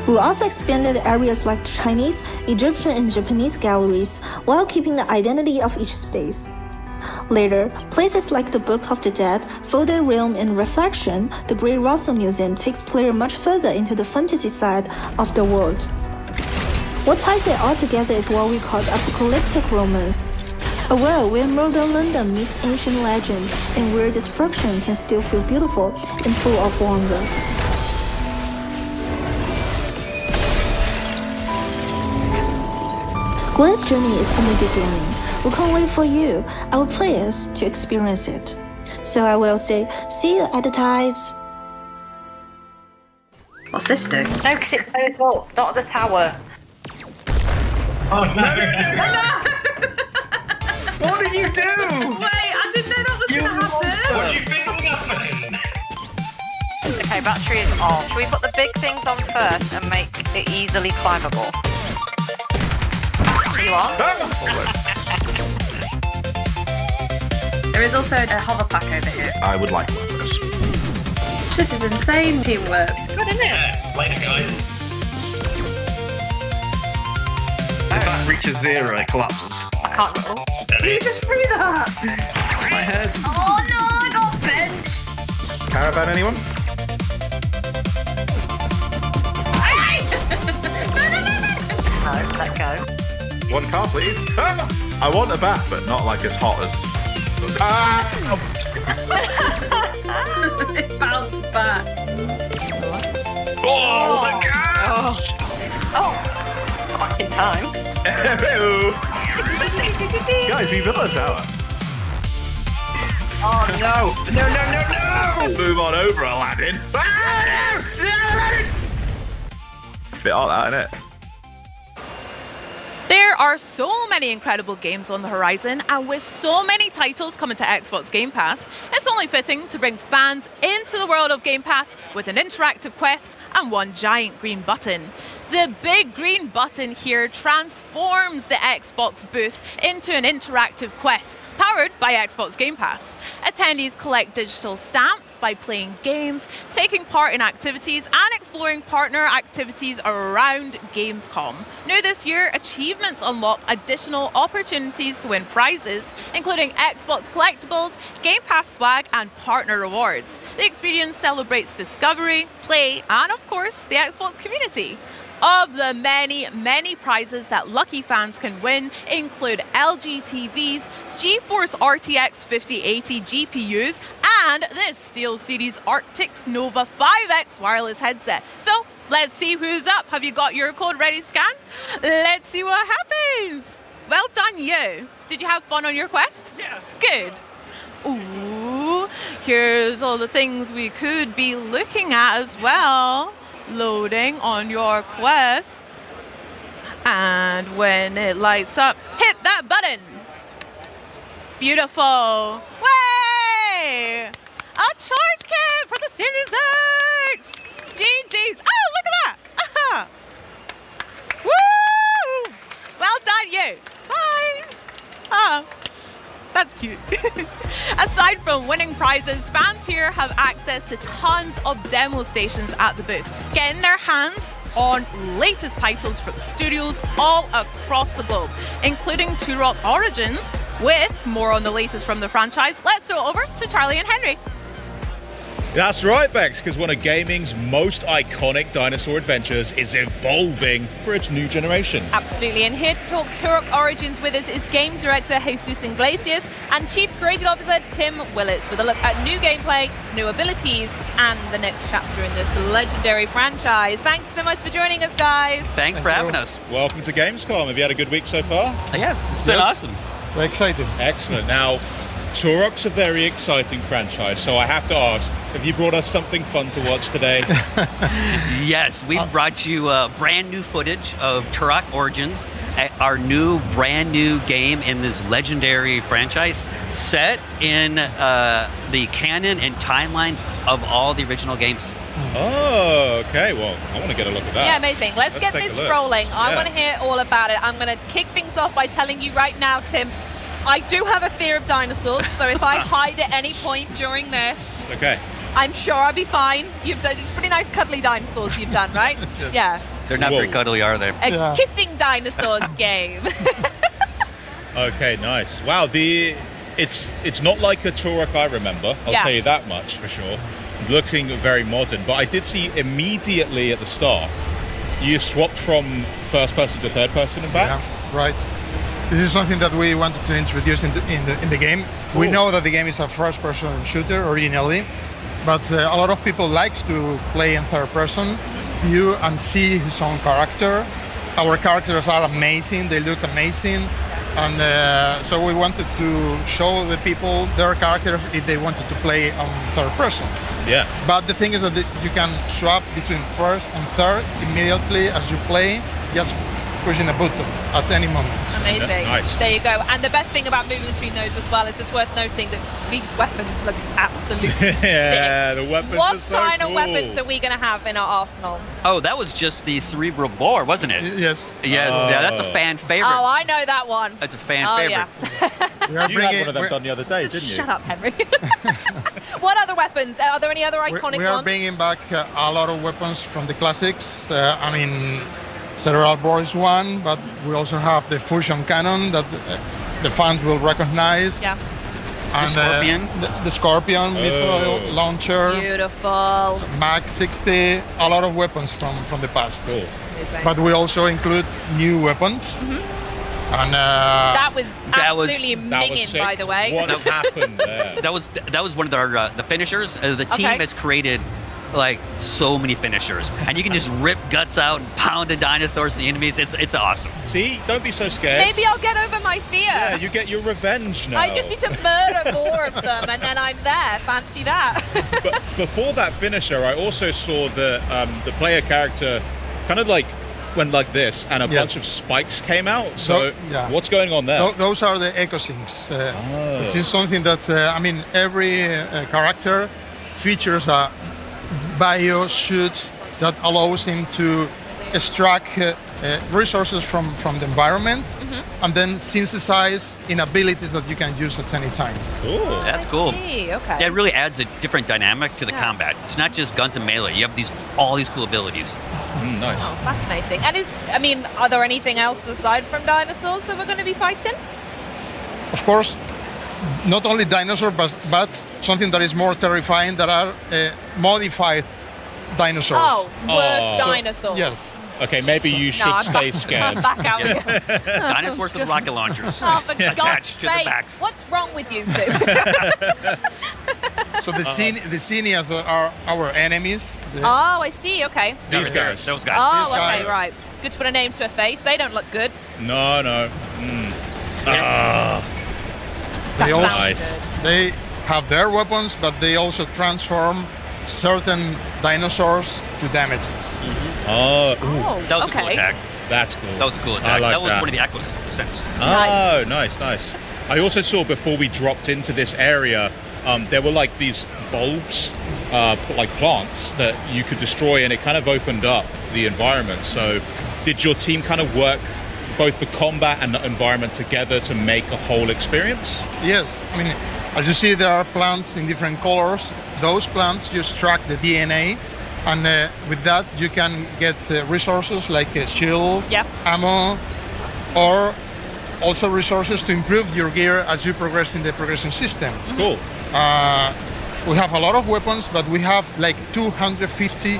We also expanded areas like the Chinese, Egyptian, and Japanese galleries, while keeping the identity of each space. Later, places like the Book of the Dead, Folded Realm, and Reflection, the Grey Russell Museum takes players much further into the fantasy side of the world. What ties it all together is what we call apocalyptic romance. A world where modern London meets ancient legend, and where destruction can still feel beautiful and full of wonder. Gwen's journey is only beginning. We can't wait for you, our players, to experience it. So I will say, see you at the Tides. What's this do? No, because it goes up, not the tower. Oh, no. What did you do? Wait, I didn't know that was going to happen. What do you think will happen? Okay, battery is off. Should we put the big things on first and make it easily climbable? You on? There is also a hover pack over here. I would like one of those. This is insane teamwork. It's good, isn't it? Later, guys. If that reaches zero, it collapses. I can't roll. You just threw that! My head. Oh no, I got benched! Caravan, anyone? No, let go. One car, please. I want a bat, but not like as hot as. It bounced back. Oh my god! Oh, back in time. Hello! Guys, rebuild the tower. Oh no! No! Move on over, Aladdin. Bit all that, innit? There are so many incredible games on the horizon, and with so many titles coming to Xbox Game Pass, it's only fitting to bring fans into the world of Game Pass with an interactive quest and one giant green button. The big green button here transforms the Xbox booth into an interactive quest powered by Xbox Game Pass. Attendees collect digital stamps by playing games, taking part in activities, and exploring partner activities around Gamescom. New this year, achievements unlock additional opportunities to win prizes, including Xbox collectibles, Game Pass swag, and partner rewards. The experience celebrates discovery, play, and of course, the Xbox community. Of the many, many prizes that lucky fans can win include LG TVs, GeForce RTX 5080 GPUs, and this SteelSeries Arctis Nova 5X wireless headset. So let's see who's up. Have you got your code ready to scan? Let's see what happens. Well done, you. Did you have fun on your quest? Yeah. Good. Ooh, here's all the things we could be looking at as well. Loading on your quest, and when it lights up, hit that button. Beautiful. Way! A charge kit for the Series X. GG's. Oh, look at that. Woo! Well done, you. Bye. Oh. That's cute. Aside from winning prizes, fans here have access to tons of demo stations at the booth, getting their hands on latest titles from the studios all across the globe, including Turok Origins. With more on the latest from the franchise, let's throw it over to Charlie and Henry. That's right, Bex, because one of gaming's most iconic dinosaur adventures is evolving for its new generation. Absolutely, and here to talk Turok Origins with us is Game Director Jesus Iglesias and Chief Creative Officer Tim Willits with a look at new gameplay, new abilities, and the next chapter in this legendary franchise. Thank you so much for joining us, guys. Thanks for having us. Welcome to Gamescom. Have you had a good week so far? Yeah, it's been awesome. We're excited. Excellent. Now, Turok's a very exciting franchise, so I have to ask, have you brought us something fun to watch today? Yes, we've brought you brand new footage of Turok Origins, our new brand new game in this legendary franchise set in the canon and timeline of all the original games. Oh, okay. Well, I want to get a look at that. Yeah, amazing. Let's get this rolling. I want to hear all about it. I'm going to kick things off by telling you right now, Tim, I do have a fear of dinosaurs, so if I hide at any point during this, okay, I'm sure I'll be fine. You've done it's pretty nice cuddly dinosaurs you've done, right? Yes. Yeah. They're not very cuddly, are they? A kissing dinosaurs game. Okay, nice. Wow, it's not like a Turok I remember. I'll tell you that much for sure. Looking very modern, but I did see immediately at the start you swapped from first person to third person and back. Yeah, right. This is something that we wanted to introduce in the game. Cool. We know that the game is a first-person shooter originally, but a lot of people like to play in third-person view and see his own character. Our characters are amazing; they look amazing, and so we wanted to show the people their characters if they wanted to play on third-person. Yeah. But the thing is that you can swap between first and third immediately as you play, just pushing a button at any moment. Amazing. Nice. There you go. And the best thing about moving between those as well is it's worth noting that these weapons look absolutely yeah, sick. the weapons What are so kind cool. of weapons are we going to have in our arsenal? Oh, that was just the cerebral bore, wasn't it? Yes. Yes, yeah, that's a fan favorite. Oh, I know that one. That's a fan Yeah. favorite. You had one of them done the other day, didn't you? Shut up, Henry. What other weapons? Are there any other iconic we are ones? bringing back a lot of weapons from the classics. Cerebral Bore is one, but we also have the fusion cannon that the fans will recognize. Yeah. And, the Scorpion? The Scorpion missile launcher. Beautiful. Mag 60, a lot of weapons from the past. Cool. But we also include new weapons. And that was absolutely minging, by the way. What happened there? That was one of the finishers. The team has created like so many finishers, and you can just rip guts out and pound the dinosaurs and the enemies. It's awesome. See, don't be so scared. Maybe I'll get over my fear. Yeah, you get your revenge now. I just need to murder more of them, and then I'm there. Fancy that. But before that finisher, I also saw the player character kind of like went like this, and a bunch of spikes came out. So what's going on there? Those are the echo sinks. It is something that every character features a bio suit that allows him to extract resources from the environment and then synthesize in abilities that you can use at any time. Cool. That's cool. See, okay. Yeah, it really adds a different dynamic to the Yeah. combat. It's not just guns and melee. You have all these cool abilities. Nice. Oh, fascinating. And are there anything else aside from dinosaurs that we're going to be fighting? Of course, not only dinosaurs, but something that is more terrifying, that are modified dinosaurs. Oh, worse So- dinosaurs. Yes. Okay, maybe you should I'm stay back- scared. back out again. Dinosaurs with rocket launchers Oh, for God's attached to the sake, backs. what's wrong with you two? So the Xenias that are our enemies. Oh, I see, okay. These guys. Those guys. Oh, These okay, guys. right. Good to put a name to a face. They don't look good. No. Ah. They also Nice. they have their weapons, but they also transform certain dinosaurs to damages. Oh. That was a cool okay. attack. That's cool. That was a cool I attack. like That was that. one of the echoes since. Oh, nice. I also saw before we dropped into this area, there were like these bulbs, like plants that you could destroy, and it kind of opened up the environment. So, did your team kind of work both the combat and the environment together to make a whole experience? Yes, I mean, as you see, there are plants in different colors. Those plants you extract the DNA, and with that you can get resources like shield, ammo, or also resources to improve your gear as you progress in the progression system. Cool. We have a lot of weapons, but we have like 250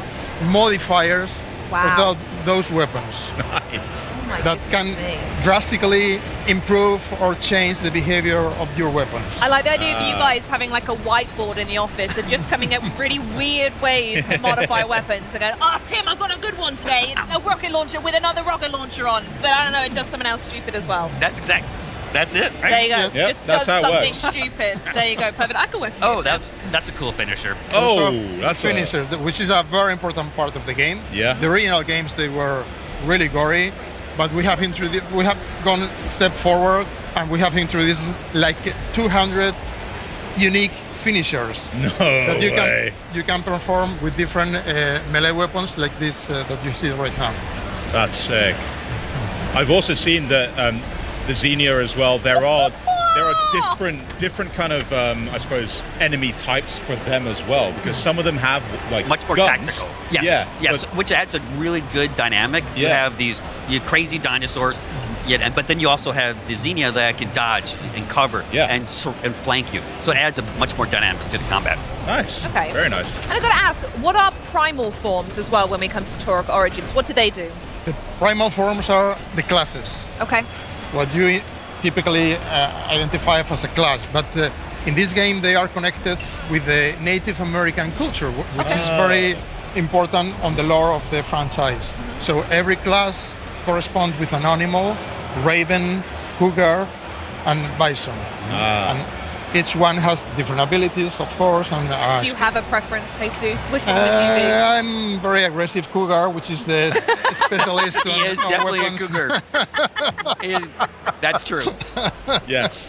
modifiers for those weapons. Nice. That can drastically improve or change the behavior of your weapons. I like the idea of you guys having like a whiteboard in the office and just coming up with really weird ways to modify weapons. And going, oh, Tim, I've got a good one today. It's a rocket launcher with another rocket launcher on. But I don't know, it does something else stupid as well. That's it, right? There you go. Yes. Yep, Just that's does how it something works. stupid. There you go. Perfect. I can work with Oh, you, Tim. that's a cool finisher. Oh, Also, that's finishers, which is a very important part of the game. Yeah. The original games, they were really gory, but we have gone a step forward, and we have introduced like 200 unique finishers that you can perform with different melee weapons like this that you see right now. That's sick. I've also seen that the Xenia as well. There are different kind of I suppose enemy types for them as well, because some of them have like Much more guns. tactical. Yes. Yeah. Yes, but- which adds a really good dynamic. You Yeah. have these crazy dinosaurs, but then you also have the Xenia that can dodge and cover and flank you. So it adds a much more dynamic to the combat. Nice. Okay. Very nice. And I've got to ask, what are primal forms as well when we come to Turok Origins? What do they do? The primal forms are the classes. Okay. What you typically identify as a class, but in this game they are connected with the Native American culture, which is very important on the lore of the franchise. So every class corresponds with an animal: raven, cougar, and bison. And each one has different abilities, of course. And Do you have a preference, Jesus? Which one would you be? I'm very aggressive cougar, which is the specialist He is on definitely weapons. a cougar. That's true. Yes.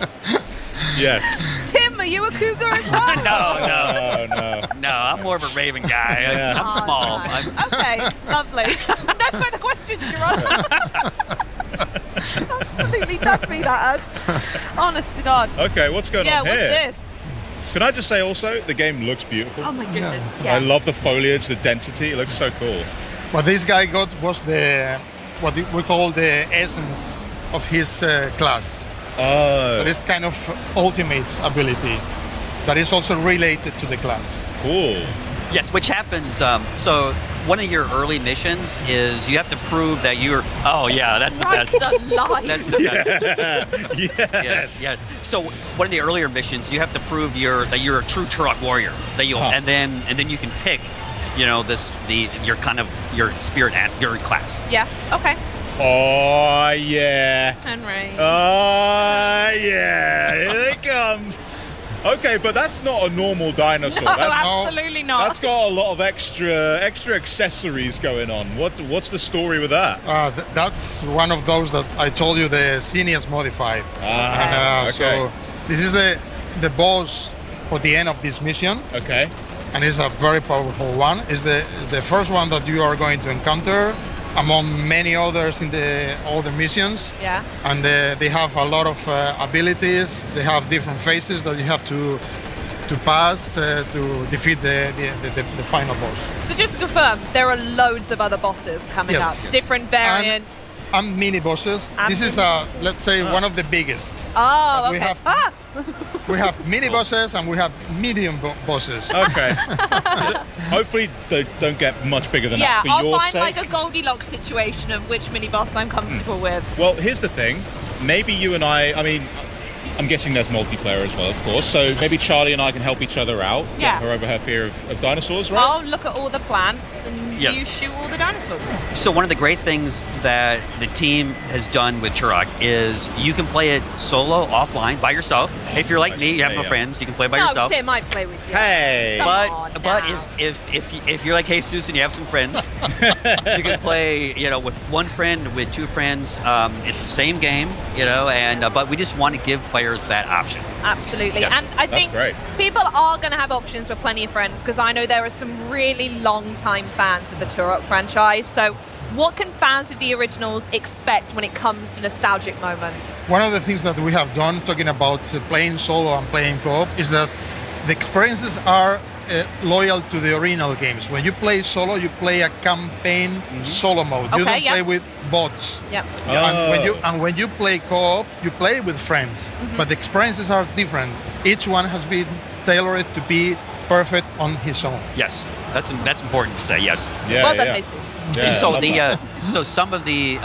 Yes. Tim, are you a cougar as well? No, I'm more of a raven guy. Yeah. I'm small. Nice. Okay, lovely. No further questions, Your Honor. Absolutely, don't be that as. Honest to God. Okay, what's going Yeah, on what's here? this? Can I just say also, the game looks beautiful. Oh my goodness, I yeah. love the foliage, the density. It looks so cool. What this guy got was what we call the essence of his class. Oh. That is kind of ultimate ability that is also related to the class. Cool. Yes, which happens. So one of your early missions is you have to prove that you're. Oh yeah, that's the best. That's the best. Yes. So one of the earlier missions, you have to prove that you're a true Turok warrior. That you and then you can pick, your spirit and your class. Yeah, okay. Oh yeah. Henry. Oh yeah. Here it comes. Okay, but that's not a normal dinosaur. No, that's absolutely not. That's got a lot of extra accessories going on. What's the story with that? That's one of those that I told you, the Xenias modified. Okay. So this is the boss for the end of this mission. Okay. And it's a very powerful one. It's the first one that you are going to encounter. among many others in the other missions. Yeah. And they have a lot of abilities. They have different phases that you have to pass to defeat the final boss. So just to confirm, there are loads of other bosses coming Yes. up, different variants. And mini bosses. And This is let's say one of the biggest. Oh, But okay. we have mini bosses and we have medium bosses. Okay. Hopefully they don't get much bigger than Yeah, that for I'll your find sake. like a Goldilocks situation of which mini boss I'm comfortable with. Well, here's the thing. Maybe you and I mean, I'm guessing there's multiplayer as well, of course. So maybe Charlie and I can help each other out. Yeah. Get her over her fear of dinosaurs, right? I'll look at all the plants and Yeah. you shoot all the dinosaurs. So one of the great things that the team has done with Turok is you can play it solo, offline, by yourself. If you're like me, you have no friends, you can play by No, I yourself. would say it might play with you. Hey! Come on But now. if you're like Jesus and you have some friends, you can play, with one friend, with two friends. It's the same game, and but we just want to give players that option. Absolutely. Yeah, and I that's think great. people are going to have options for plenty of friends because I know there are some really long-time fans of the Turok franchise. So what can fans of the originals expect when it comes to nostalgic moments? One of the things that we have done, talking about playing solo and playing co-op, is that the experiences are loyal to the original games. When you play solo, you play a campaign solo mode. You Okay, don't play with bots. Yep. And when you play co-op, you play with friends. But the experiences are different. Each one has been tailored to be perfect on his own. Yes, that's important to say. Yes. Well done, Jesus. So some of the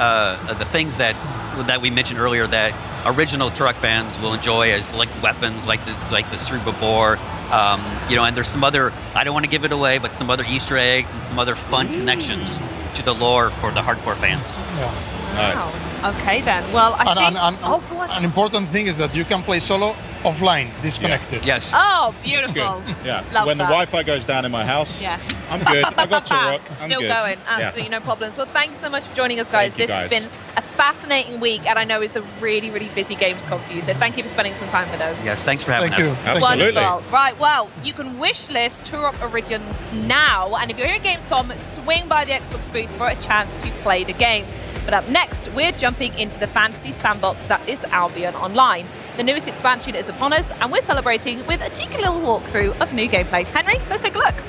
things that we mentioned earlier that original Turok fans will enjoy is like the weapons, like the cerebral bore. And there's some other, I don't want to give it away, but some other Easter eggs and some other fun connections to the lore for the hardcore fans. Wow. Okay then. Well, I think. Oh, go on. An important thing is that you can play solo offline, disconnected. Yes. Oh, beautiful. Yeah. Love So when that. the Wi-Fi goes down in my house, Yeah. I'm good. I got Turok. I'm Still good. going. Yeah. Absolutely no problems. Well, thanks so much for joining us, guys. Thank you, This has guys. been a fascinating week, and I know it's a really, really busy Gamescom for you. So thank you for spending some time with us. Yes, thanks for having Thank us. you. Absolutely. Wonderful. Right, well, you can wish list Turok Origins now, and if you're here at Gamescom, swing by the Xbox booth for a chance to play the game. But up next, we're jumping into the fantasy sandbox that is Albion Online. The newest expansion is upon us, and we're celebrating with a cheeky little walkthrough of new gameplay. Henry, let's take a look.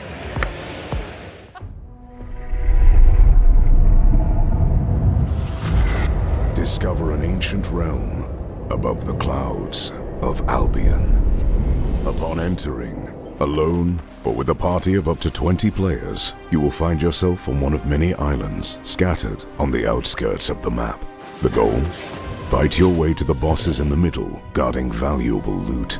Discover an ancient realm above the clouds of Albion. Upon entering, alone or with a party of up to 20 players, you will find yourself on one of many islands scattered on the outskirts of the map. The goal? Fight your way to the bosses in the middle, guarding valuable loot.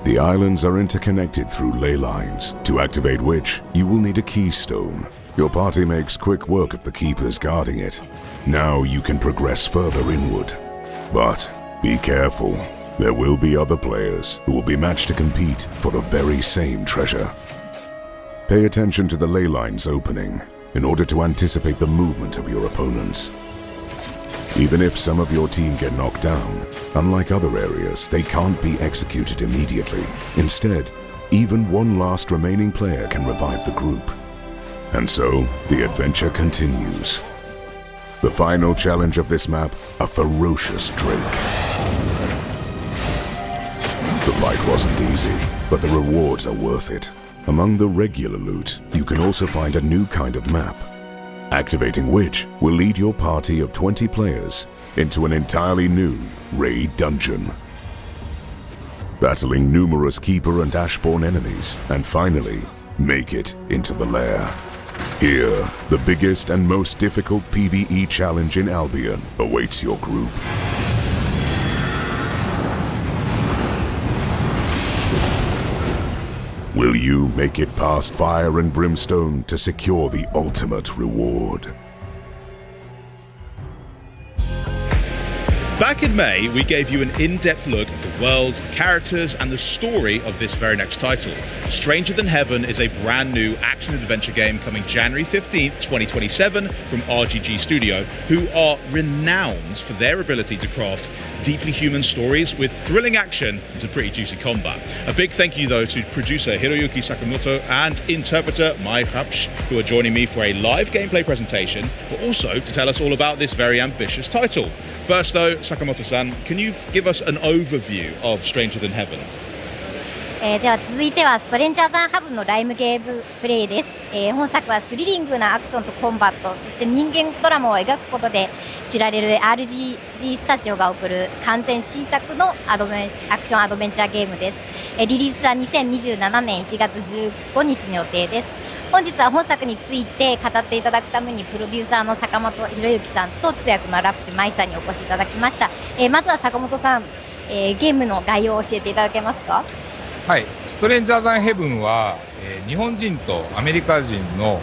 The islands are interconnected through ley lines, to activate which, you will need a keystone. Your party makes quick work of the keepers guarding it. Now you can progress further inward. But be careful. There will be other players who will be matched to compete for the very same treasure. Pay attention to the ley lines opening in order to anticipate the movement of your opponents. Even if some of your team get knocked down, unlike other areas, they can't be executed immediately. Instead, even one last remaining player can revive the group. And so, the adventure continues. The final challenge of this map, a ferocious drake. The fight wasn't easy, but the rewards are worth it. Among the regular loot, you can also find a new kind of map, activating which will lead your party of 20 players into an entirely new raid dungeon. Battling numerous Keeper and Ashborn enemies, and finally, make it into the lair. Here, the biggest and most difficult PvE challenge in Albion awaits your group. Will you make it past fire and brimstone to secure the ultimate reward? Back in May, we gave you an in-depth look at the world, the characters, and the story of this very next title. Stranger Than Heaven is a brand new action-adventure game coming January 15th, 2027 from RGG Studio, who are renowned for their ability to craft deeply human stories with thrilling action and some pretty juicy combat. A big thank you, though, to producer Hiroyuki Sakamoto and interpreter Mai Hapsh, who are joining me for a live gameplay presentation, but also to tell us all about this very ambitious title. First, though, Sakamoto-san, can you give us an overview of Stranger Than Heaven? では続いてはストレンジャーザンハブのライムゲームプレイです。本作はスリリングなアクションとコンバット、そして人間ドラマを描くことで知られる RGG スタジオが送る完全新作のアクションアドベンチャーゲームです。リリースは2027年1月15日の予定です。本日は本作について語っていただくためにプロデューサーの坂本博之さんと通訳のラプシュ舞さんにお越しいただきました。まずは坂本さん、ゲームの概要を教えていただけますか？はい、ストレンジャーザンヘブンは、日本人とアメリカ人の、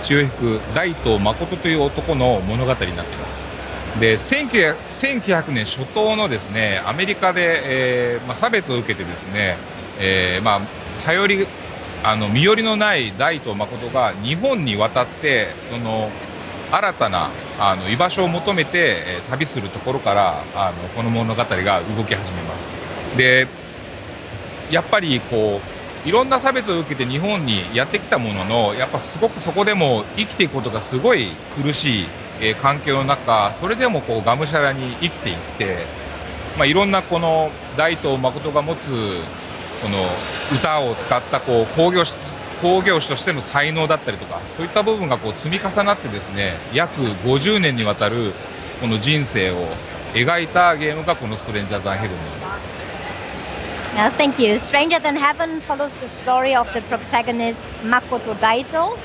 血を引く大東誠という男の物語になっています。で、1900年初頭のですね、アメリカで、差別を受けてですね、身寄りのない大東誠が日本に渡ってその新たな居場所を求めて、旅するところからこの物語が動き始めます。でやっぱりいろんな差別を受けて日本にやってきたものの、やっぱすごくそこでも生きていくことがすごい苦しい、環境の中、それでもがむしゃらに生きていって、いろんなこの大東誠が持つこの歌を使った興行師としての才能だったりとか、そういった部分が積み重なってですね、約50年にわたるこの人生を描いたゲームがこのストレンジャーザンヘブンになります。Thank you. Stranger Than Heaven follows the story of the protagonist Makoto Daito.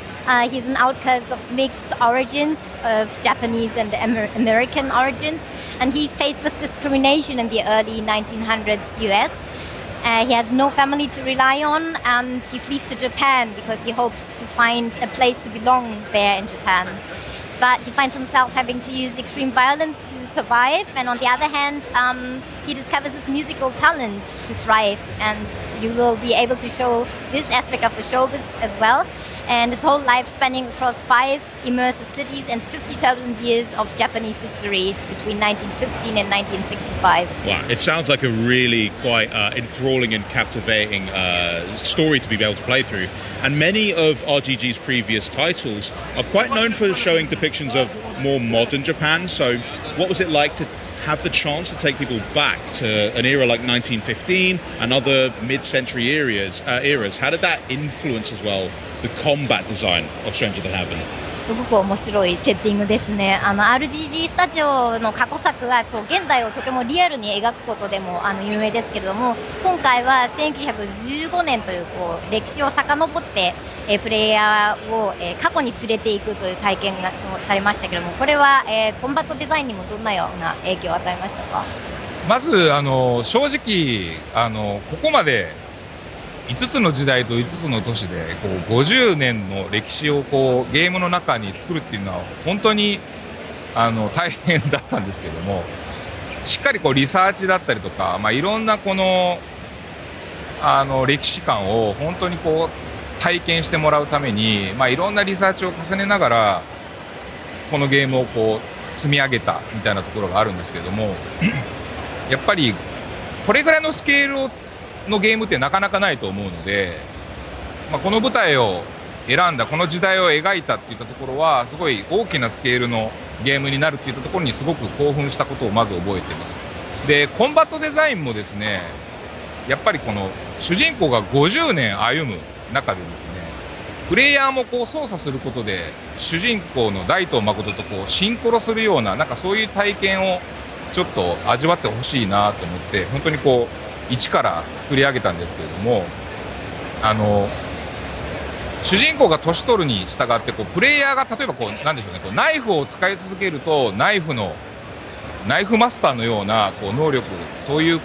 He's an outcast of mixed origins, of Japanese and American origins, and he's faced with discrimination in the early 1900s US. He has no family to rely on, and he flees to Japan because he hopes to find a place to belong there in Japan. But he finds himself having to use extreme violence to survive, and on the other hand, he discovers his musical talent to thrive, and you will be able to show this aspect of the showbiz as well. And his whole life spanning across 5 immersive cities and 50 turbulent years of Japanese history between 1915 and 1965. Wow, it sounds like a really quite enthralling and captivating story to be able to play through. And many of RGG's previous titles are quite known for showing depictions of more modern Japan. So what was it like to have the chance to take people back to an era like 1915 and other mid-century eras? How did that influence as well the combat design of Stranger Than Heaven? すごく面白いセッティングですね。RGG スタジオの過去作は現代をとてもリアルに描くことでも有名ですけれども、今回は1915年という歴史を遡って、プレイヤーを、過去に連れていくという体験がされましたけれども、これは、コンバットデザインにもどんなような影響を与えましたか？まず正直ここまで5つの時代と5つの都市で50年の歴史をゲームの中に作るっていうのは本当に大変だったんですけども、しっかりリサーチだったりとか、いろんなこの歴史観を本当に体験してもらうために、いろんなリサーチを重ねながらこのゲームを積み上げたみたいなところがあるんですけどもやっぱりこれぐらいのスケールのゲームってなかなかないと思うので、この舞台を選んだ、この時代を描いたっていったところはすごい大きなスケールのゲームになるっていったところにすごく興奮したことをまず覚えています。でコンバットデザインもですね、やっぱりこの主人公が50年歩む中でですね、プレイヤーも操作することで主人公の大東誠とシンクロするような、そういう体験をちょっと味わってほしいなと思って、本当に一から作り上げたんですけれども、主人公が年取るに従ってプレイヤーが例えばなんでしょうね、ナイフを使い続けるとナイフマスターのような能力、そういう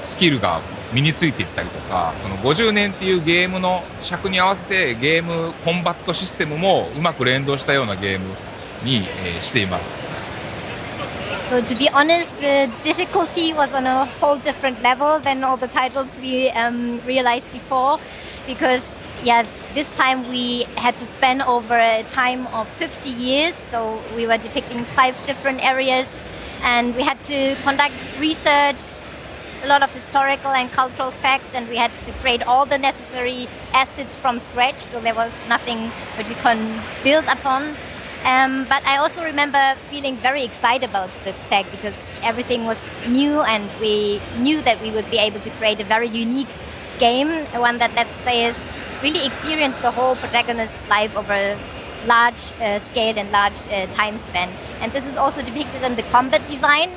スキルが身についていったりとか、その50年っていうゲームの尺に合わせてゲームコンバットシステムもうまく連動したようなゲームにしています。So to be honest, the difficulty was on a whole different level than all the titles we realized before, because this time we had to spend over a time of 50 years. So we were depicting 5 different areas, and we had to conduct research, a lot of historical and cultural facts, and we had to create all the necessary assets from scratch. So there was nothing which we can build upon. But I also remember feeling very excited about this fact because everything was new and we knew that we would be able to create a very unique game, one that lets players really experience the whole protagonist's life over a large scale and large time span. And this is also depicted in the combat design.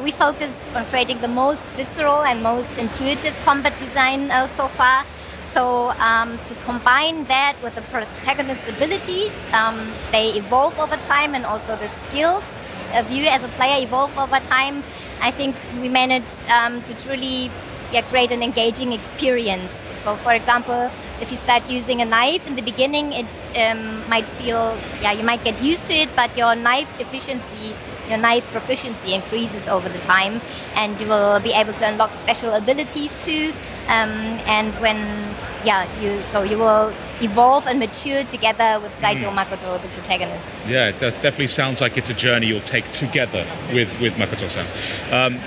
We focused on creating the most visceral and most intuitive combat design so far. So to combine that with the protagonist's abilities, they evolve over time, and also the skills of you as a player evolve over time. I think we managed to truly create an engaging experience. So for example, if you start using a knife in the beginning, it might feel, you might get used to it, but your knife proficiency increases over the time, and you will be able to unlock special abilities too. And when you will evolve and mature together with Gaito Makoto, the protagonist. Yeah, it definitely sounds like it's a journey you'll take together with Makoto-san.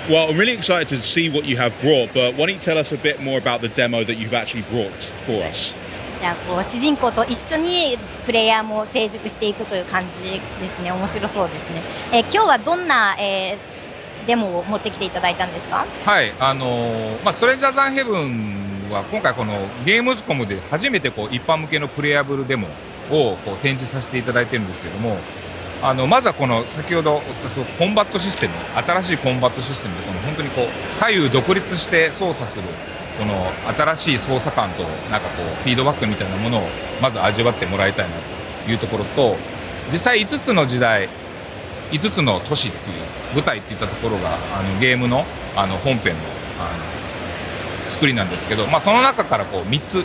Well, I'm really excited to see what you have brought, but why don't you tell us a bit more about the demo that you've actually brought for us? じゃあこう主人公と一緒にプレイヤーも成熟していくという感じですね。面白そうですね。今日はどんな、デモを持ってきていただいたんですか？はい、ストレンジャーズ・アンヘブンは今回このゲームズコムで初めてこう一般向けのプレイアブルデモをこう展示させていただいてるんですけども、まずはこの先ほどコンバットシステム、新しいコンバットシステムでこの本当にこう左右独立して操作するこの新しい操作感となんかこうフィードバックみたいなものをまず味わってもらいたいなというところと、実際5つの時代5つの都市っていう舞台っていったところがゲームの本編の作りなんですけど、その中からこう3つ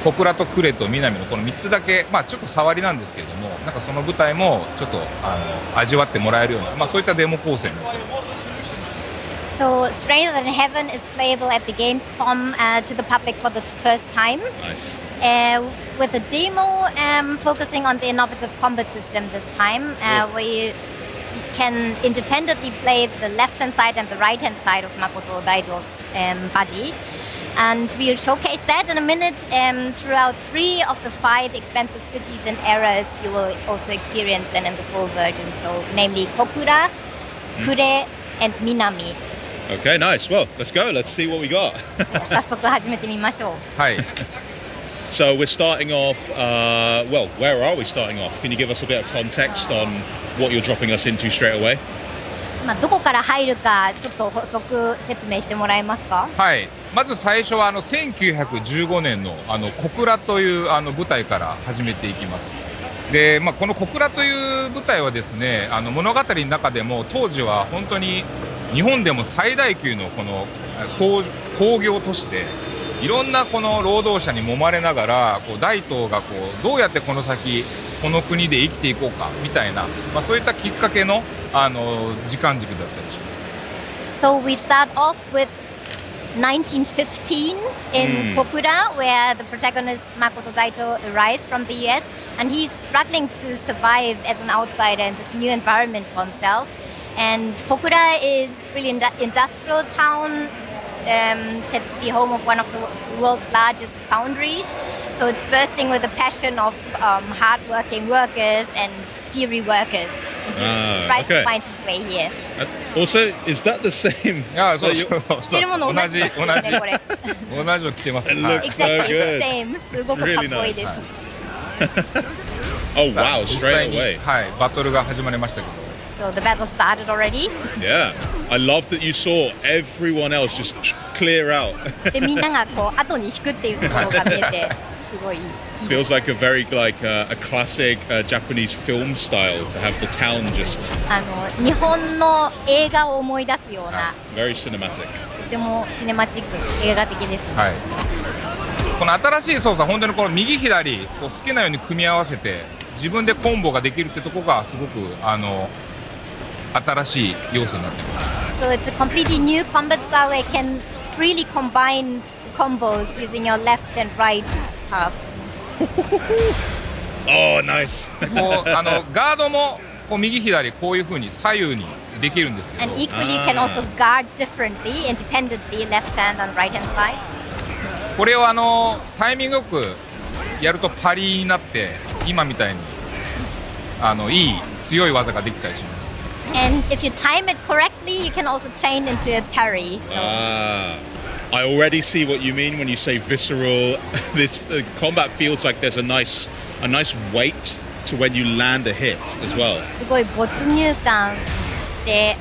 小倉と呉と南のこの3つだけ、ちょっと触りなんですけれども、なんかその舞台もちょっと味わってもらえるような、そういったデモ構成になっています。So Stranger Than Heaven is playable at the gamescom to the public for the first time. Nice. With a demo focusing on the innovative combat system this time, where you can independently play the left-hand side and the right-hand side of Makoto Daido's body. And we'll showcase that in a minute. Throughout 3 of the 5 expansive cities and eras you will also experience then in the full version. So namely Kokura, Kure, and Minami. Okay, nice. Well, let's go. Let's see what we got. 早速始めてみましょう。はい。So we're starting off, well, where are we starting off? Can you give us a bit of context on what you're dropping us into straight away? どこから入るかちょっと補足説明してもらえますか？はい。まず最初は1915年の小倉という舞台から始めていきます。で、この小倉という舞台はですね、物語の中でも当時は本当に日本でも最大級のこの工業都市で、いろんなこの労働者に揉まれながら大東がどうやってこの先この国で生きていこうかみたいな、そういったきっかけの時間軸だったりします。So we start off with 1915 in Kokura, where the protagonist Makoto Daito arrives from the US, and he's struggling to survive as an outsider in this new environment for himself. And Kokura is really an industrial town, said to be home of one of the world's largest foundries. So it's bursting with the passion of hard-working workers and fiery workers. And he tries to find his way here. Also, is that the same? そう着てるもの同じですね、これ。同じの着てます。 It looks so good. Same. すごくかっこいいです。Oh wow, straight away. はい、バトルが始まりましたけど。So the battle started already. Yeah, I love that you saw everyone else just clear out. でみんながこう後に引くっていうところが見えてすごいいい。Feels like a very a classic Japanese film style to have the town just. 日本の映画を思い出すような。Very cinematic. とてもシネマチック映画的ですね。はい。この新しい操作本当にこの右左好きなように組み合わせて自分でコンボができるってとこがすごく新しい要素になっています。 So it's a completely new combat style where you can freely combine combos using your left and right half. Oh, nice. こうガードもこう右左こういう風に左右にできるんですけど And equally you can also guard differently, independently, left hand and right hand side. これをタイミングよくやるとパリになって今みたいにいい強い技ができたりします。 And if you time it correctly, you can also chain into a parry. So. I already see what you mean when you say visceral. The combat feels like there's a nice weight to when you land a hit as well. すごい没入感して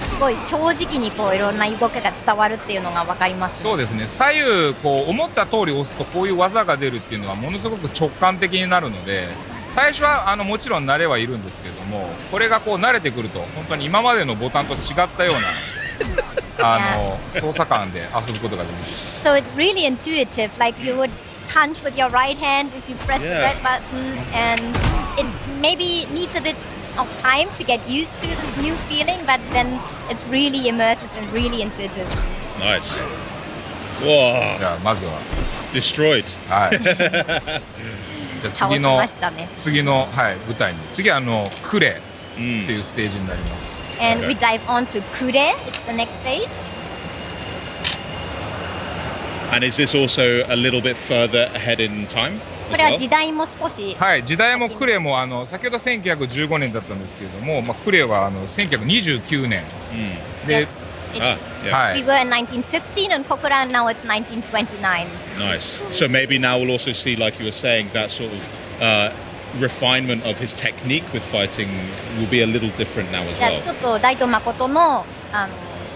すごい正直にこういろんな動きが伝わるっていうのが分かります、ね、そうですね。左右こう思った通り押すとこういう技が出るっていうのはものすごく直感的になるので、最初はもちろん慣れはいるんですけども、これがこう慣れてくると本当に今までのボタンと違ったような操作感で遊ぶことができます。 So it's really intuitive, like you would punch with your right hand if you press the red button, and it maybe needs a bit of time to get used to this new feeling, but then it's really immersive and really intuitive. Nice. Whoa. じゃあまずは destroyed. はい。じゃあ次のはい舞台に次はクレっていうステージになります。And we dive on to Kure. It's the next stage. And is this also a little bit further ahead in time? これは時代も少し。はい、時代もクレも先ほど1915年だったんですけれども、クレは1929年。で、はい。We were in 1915 and Kokura, and now it's 1929. Nice. So maybe now we'll also see, like you were saying, that sort of refinement of his technique with fighting will be a little different now as well. じゃあちょっと大東誠の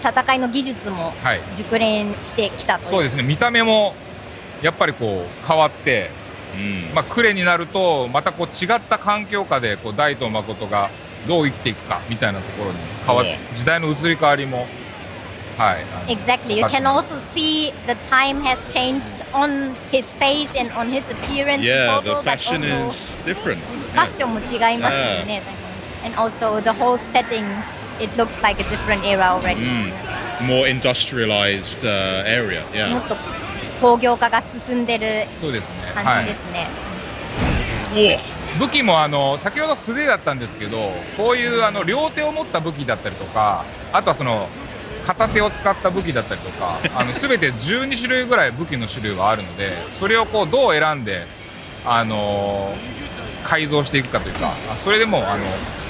戦いの技術も熟練してきたという。そうですね。見た目もやっぱりこう変わって。クレになるとまたこう違った環境下でこう大東誠がどう生きていくかみたいなところに変わって時代の移り変わりもはい。Exactly. You can also see the time has changed on his face and on his appearance. Yeah, in total, the fashion is different. ファッションも違いますよね。And also the whole setting, it looks like a different era already. More industrialized area. Yeah. もっと工業化が進んでる感じですね。武器も先ほど素手だったんですけど、こういう両手を持った武器だったりとか、あとはその片手を使った武器だったりとか、全て12種類ぐらい武器の種類があるので、それをこうどう選んで改造していくかというか、それでも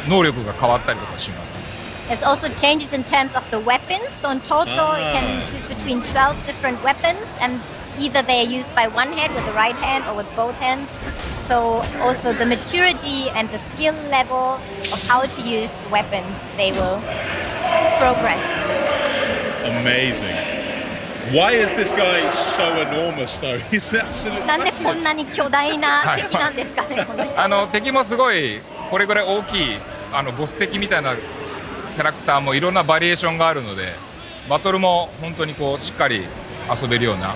能力が変わったりとかします。There's also changes in terms of the weapons. So in total, you can choose between 12 different weapons, and either they are used by one hand with the right hand or with both hands. So also the maturity and the skill level of how to use the weapons, they will progress. Amazing. Why is this guy so enormous though? He's absolutely なんでこんなに巨大な敵なんですかね、この人。敵もすごいこれぐらい大きいボス敵みたいなキャラクターもいろんなバリエーションがあるので、バトルも本当にこうしっかり遊べるような、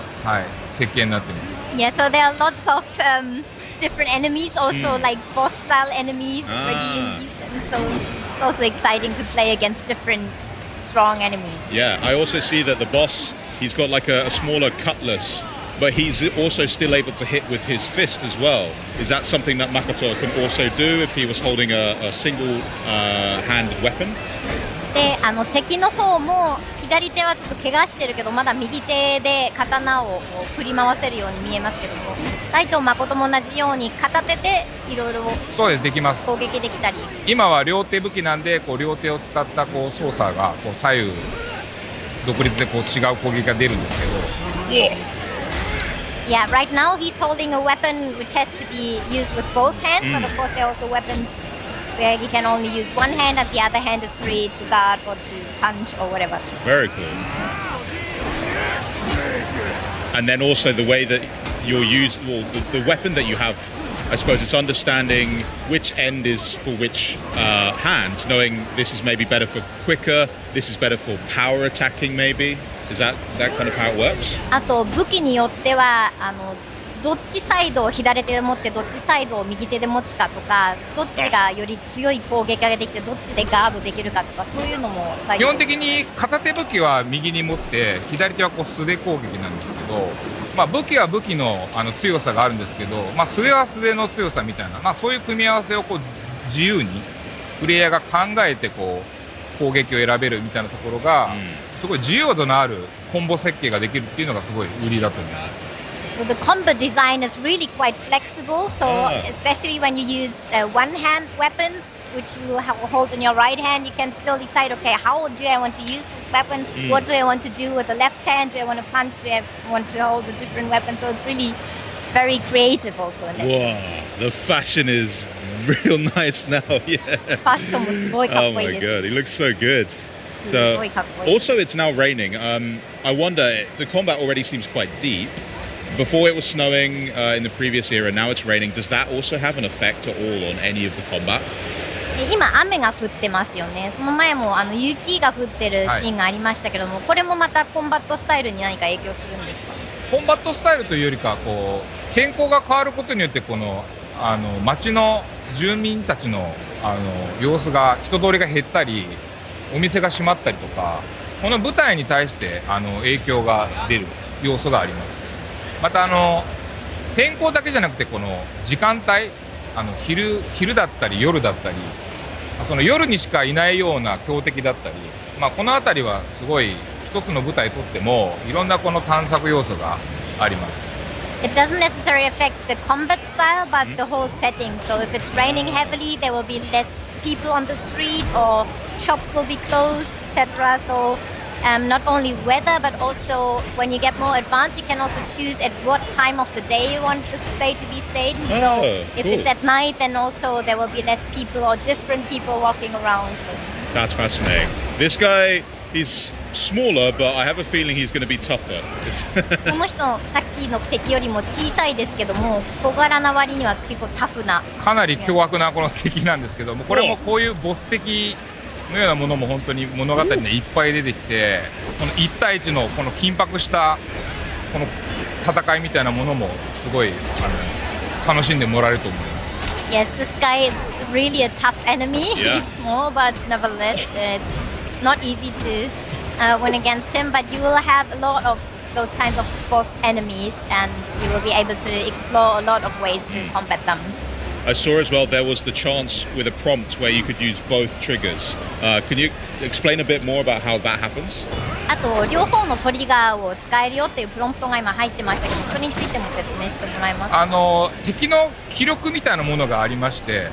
設計になっています。Yeah, so there are lots of different enemies, also like boss style enemies already in these, and so it's also exciting to play against different strong enemies. Yeah, I also see that the boss, he's got like a smaller cutlass, but he's also still able to hit with his fist as well. Is that something that Makoto can also do if he was holding a single-handed weapon? で、敵の方も左手はちょっと怪我してるけど、まだ右手で刀を振り回せるように見えますけども、大東誠も同じように片手でいろいろそうですできます。攻撃できたり。今は両手武器なんで、こう両手を使ったこう操作がこう左右独立でこう違う攻撃が出るんですけど。Yeah, right now he's holding a weapon which has to be used with both hands, but of course there are also weapons where he can only use one hand and the other hand is free to guard or to punch or whatever. Very cool. And then also the way that you'll use the weapon that you have, I suppose it's understanding which end is for which hand, knowing this is maybe better for quicker, this is better for power attacking maybe. Is that kind of how it works? あと武器によってはどっちサイドを左手で持ってどっちサイドを右手で持つかとか、どっちがより強い攻撃ができてどっちでガードできるかとか、そういうのも基本的に片手武器は右に持って左手はこう素手攻撃なんですけど、武器は武器の強さがあるんですけど、素手は素手の強さみたいな、そういう組み合わせをこう自由にプレイヤーが考えてこう攻撃を選べるみたいなところが、すごい自由度のあるコンボ設計ができるっていうのがすごい売りだと思います。So the combo design is really quite flexible. So especially when you use one-hand weapons, which you will hold in your right hand, you can still decide, okay, how do I want to use this weapon? What do I want to do with the left hand? Do I want to punch? Do I want to hold a different weapon? So it's really very creative also. In that wow, the fashion is real nice now. Yeah. Fashion was very oh my god, he looks so good. So also, it's now raining. I wonder. The combat already seems quite deep. Before it was snowing in the previous era, now it's raining. Does that also have an effect at all on any of the combat? 今雨が降ってますよね。その前も雪が降ってるシーンがありましたけども、これもまたコンバットスタイルに何か影響するんですか？コンバットスタイルというよりかこう天候が変わることによってこの町の住民たちの様子が人通りが減ったり、お店が閉まったりとか、この舞台に対して影響が出る要素があります。また天候だけじゃなくてこの時間帯昼だったり夜だったり、その夜にしかいないような強敵だったり、この辺りはすごい一つの舞台にとってもいろんなこの探索要素があります。It doesn't necessarily affect the combat style, but the whole setting. So if it's raining heavily, there will be less people on the street, or shops will be closed, etc. So not only weather, but also when you get more advanced, you can also choose at what time of the day you want this play to be staged. So if it's at night, then also there will be less people or different people walking around. So. That's fascinating. This guy, he's smaller, but I have a feeling he's going to be tougher. この人さっきの敵よりも小さいですけども、小柄な割には結構タフな。かなり凶悪なこの敵なんですけども、これもこういうボス敵のようなものも本当に物語にいっぱい出てきて、この1対1のこの緊迫したこの戦いみたいなものもすごい楽しんでもらえると思います。Yes, this guy is really a tough enemy. Yeah. He's small, but nevertheless, it's not easy to win against him. But you will have a lot of those kinds of boss enemies, and you will be able to explore a lot of ways to combat them. I saw as well there was the chance with a prompt where you could use both triggers. Can you explain a bit more about how that happens? あと両方のトリガーを使えるよっていうプロンプトが今入ってましたけど、それについても説明してもらえますか？敵の気力みたいなものがありまして、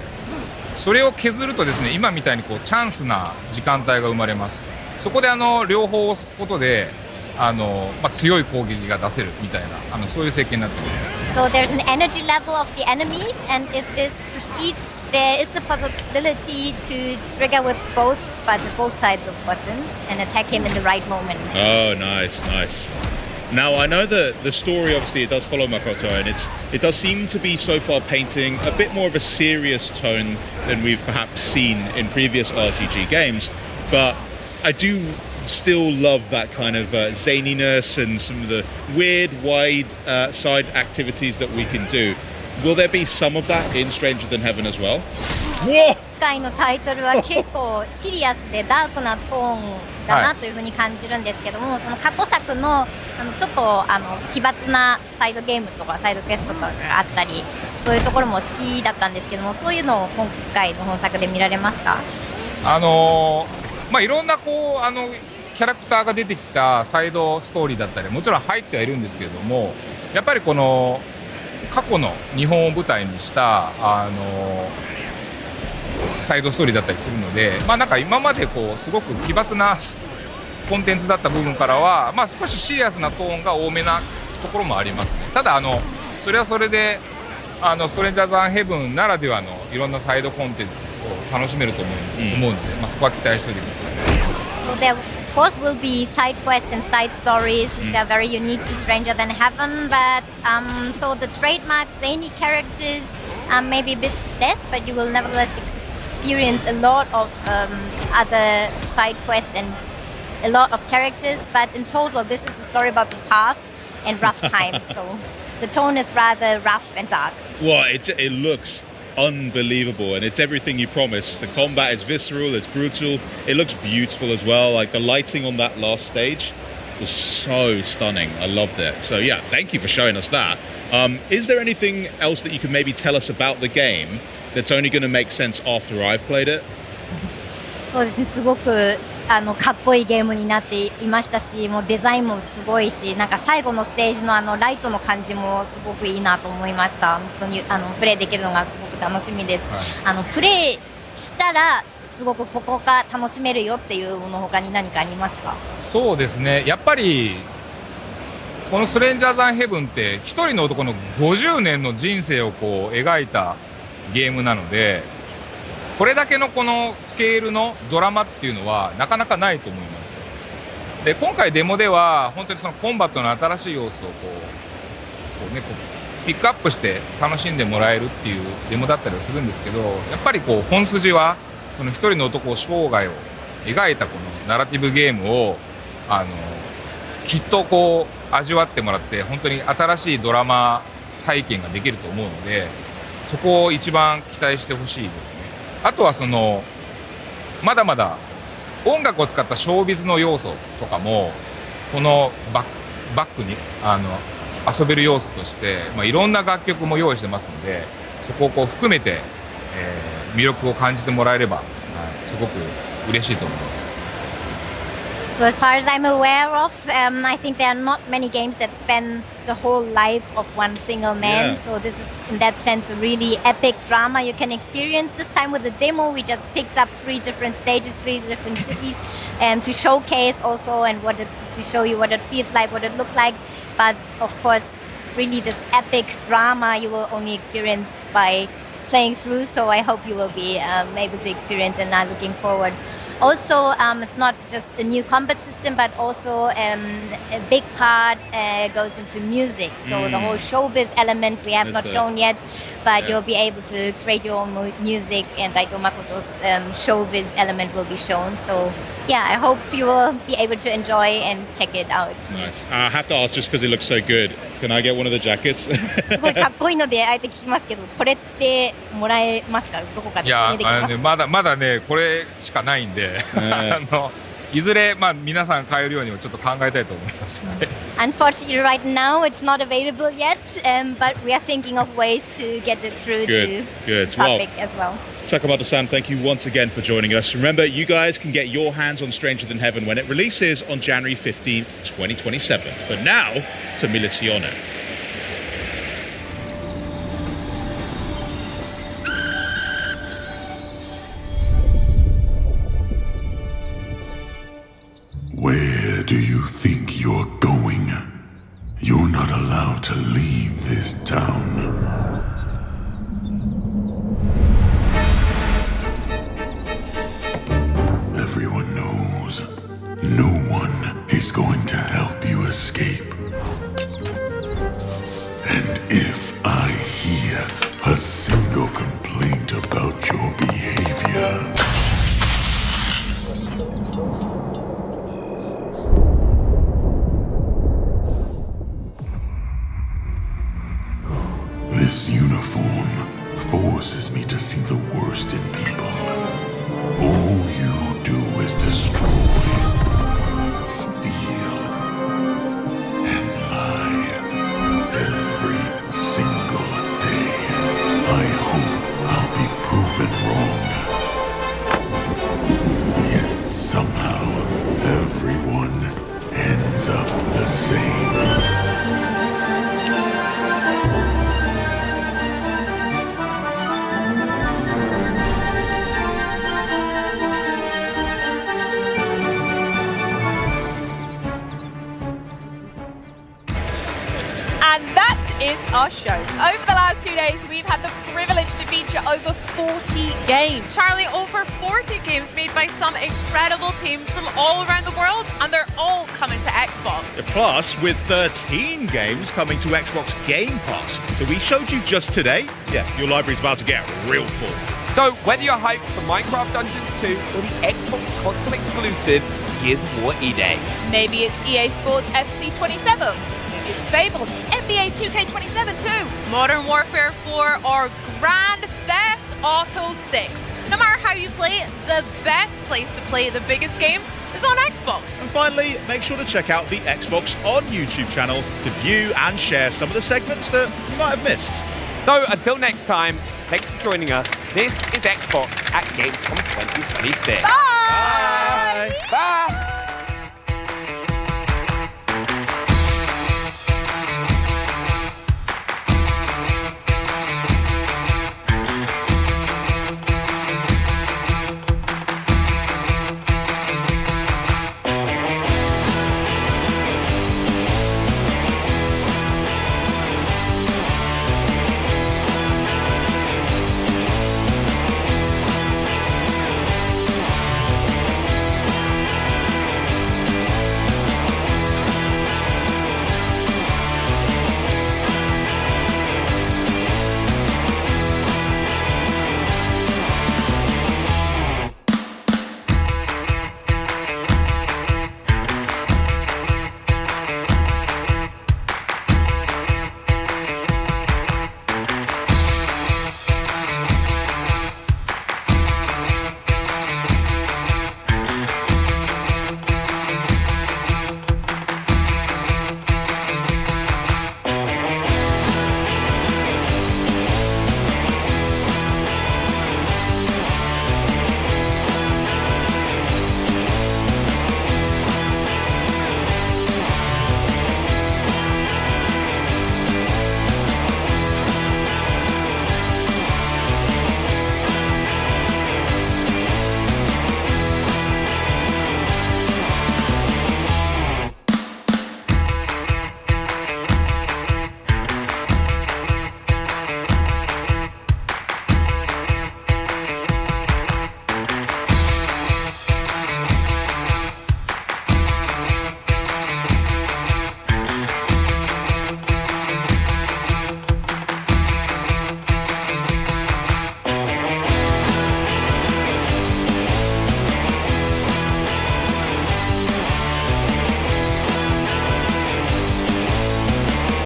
それを削るとですね、今みたいにこうチャンスな時間帯が生まれます。そこで両方押すことで強い攻撃が出せるみたいなそういう設計になっています。So there's an energy level of the enemies, and if this proceeds, there is the possibility to trigger with both sides of buttons and attack him in the right moment. Oh, nice, nice. Now I know that the story obviously it does follow Makoto, and it does seem to be so far painting a bit more of a serious tone than we've perhaps seen in previous RPG games, but I do still love that kind of zaniness and some of the weird wide side activities that we can do. Will there be some of that in Stranger Than Heaven as well? Whoa! 今回のタイトルは結構シリアスでダークなトーンだなというふうに感じるんですけども、その過去作のちょっと奇抜なサイドゲームとかサイドクエストとかがあったり、そういうところも好きだったんですけども、そういうのを今回の本作で見られますか？いろんなこうキャラクターが出てきたサイドストーリーだったりもちろん入ってはいるんですけれども、やっぱりこの過去の日本を舞台にしたサイドストーリーだったりするので、なんか今までこうすごく奇抜なコンテンツだった部分からは、少しシリアスなトーンが多めなところもありますね。ただそれはそれでストレンジャーズ・アンヘブンならではのいろんなサイドコンテンツを楽しめると思うので、そこは期待しておいてください。So there, of course, will be side quests and side stories which are very unique to Stranger Than Heaven, but so the trademark zany characters maybe a bit less, but you will nevertheless experience a lot of other side quests and a lot of characters. But in total, this is a story about the past and rough times. So the tone is rather rough and dark. Well, it looks unbelievable, and it's everything you promised. The combat is visceral, it's brutal, it looks beautiful as well. Like the lighting on that last stage was so stunning. I loved it. So yeah, thank you for showing us that. Is there anything else that you could maybe tell us about the game that's only going to make sense after I've played it? そうですね、すごくかっこいいゲームになっていましたし、もうデザインもすごいし、なんか最後のステージのライトの感じもすごくいいなと思いました。本当にプレイできるのがすごく楽しみです。プレイしたらすごくここが楽しめるよっていうもの他に何かありますか？そうですね、やっぱりこのストレンジャーズ・アン・ヘブンって一人の男の50年の人生をこう描いたゲームなので、これだけのこのスケールのドラマっていうのはなかなかないと思います。で今回デモでは本当にそのコンバットの新しい要素をこうピックアップして楽しんでもらえるっていうデモだったりはするんですけど、やっぱりこう本筋はその一人の男生涯を描いたこのナラティブゲームをきっとこう味わってもらって、本当に新しいドラマ体験ができると思うので、そこを一番期待してほしいですね。あとはそのまだまだ音楽を使ったショービズの要素とかもこのバックに遊べる要素として、いろんな楽曲も用意してますので、そこをこう含めて、魅力を感じてもらえれば、すごく嬉しいと思います。So as far as I'm aware of, I think there are not many games that span the whole life of one single man. Yeah. So this is, in that sense, a really epic drama you can experience. This time with the demo, we just picked up 3 different stages, 3 different cities, to showcase also and to show you what it feels like, what it looks like. But of course, really this epic drama you will only experience by playing through. So I hope you will be able to experience and are looking forward. Also, it's not just a new combat system, but also a big part goes into music. So the whole showbiz element we have not shown yet, but you'll be able to create your own music, and Daito Makoto's showbiz element will be shown. So yeah, I hope you will be able to enjoy and check it out. Nice. I have to ask, just because it looks so good, can I get one of the jackets? すごいかっこいいのであえて聞きますけど、これってもらえますか？どこかで購入できます？まだねこれしかないんで。いずれ皆さん買えるようにもちょっと考えたいと思います。Unfortunately, right now it's not available yet, but we are thinking of ways to get it through to the public as well. Sakamoto-san, thank you once again for joining us. Remember, you guys can get your hands on Stranger Than Heaven when it releases on January 15th, 2027. But now to Milizione. Where do you think you're going? You're not allowed to leave this town. Everyone knows no one is going to help you escape. And if I hear a single complaint about your behavior, this uniform forces me to see the worst in people. All you do is destroy, steal, and lie every single day. I hope I'll be proven wrong. Yet somehow everyone ends up the same. Is our show. Over the last 2 days, we've had the privilege to feature over 40 games. Charlie, over 40 games made by some incredible teams from all around the world, and they're all coming to Xbox. Plus, with 13 games coming to Xbox Game Pass that we showed you just today, your library's about to get real full. So, whether you're hyped for Minecraft Dungeons 2 or the Xbox console exclusive Gears of War E-Day. Maybe it's EA Sports FC 27. is Fable, NBA 2K27 2, Modern Warfare 4, or Grand Theft Auto 6. No matter how you play it, the best place to play the biggest games is on Xbox. And finally, make sure to check out the Xbox On YouTube channel to view and share some of the segments that you might have missed. So until next time, thanks for joining us. This is Xbox at Gamescom 2026. Bye! Bye!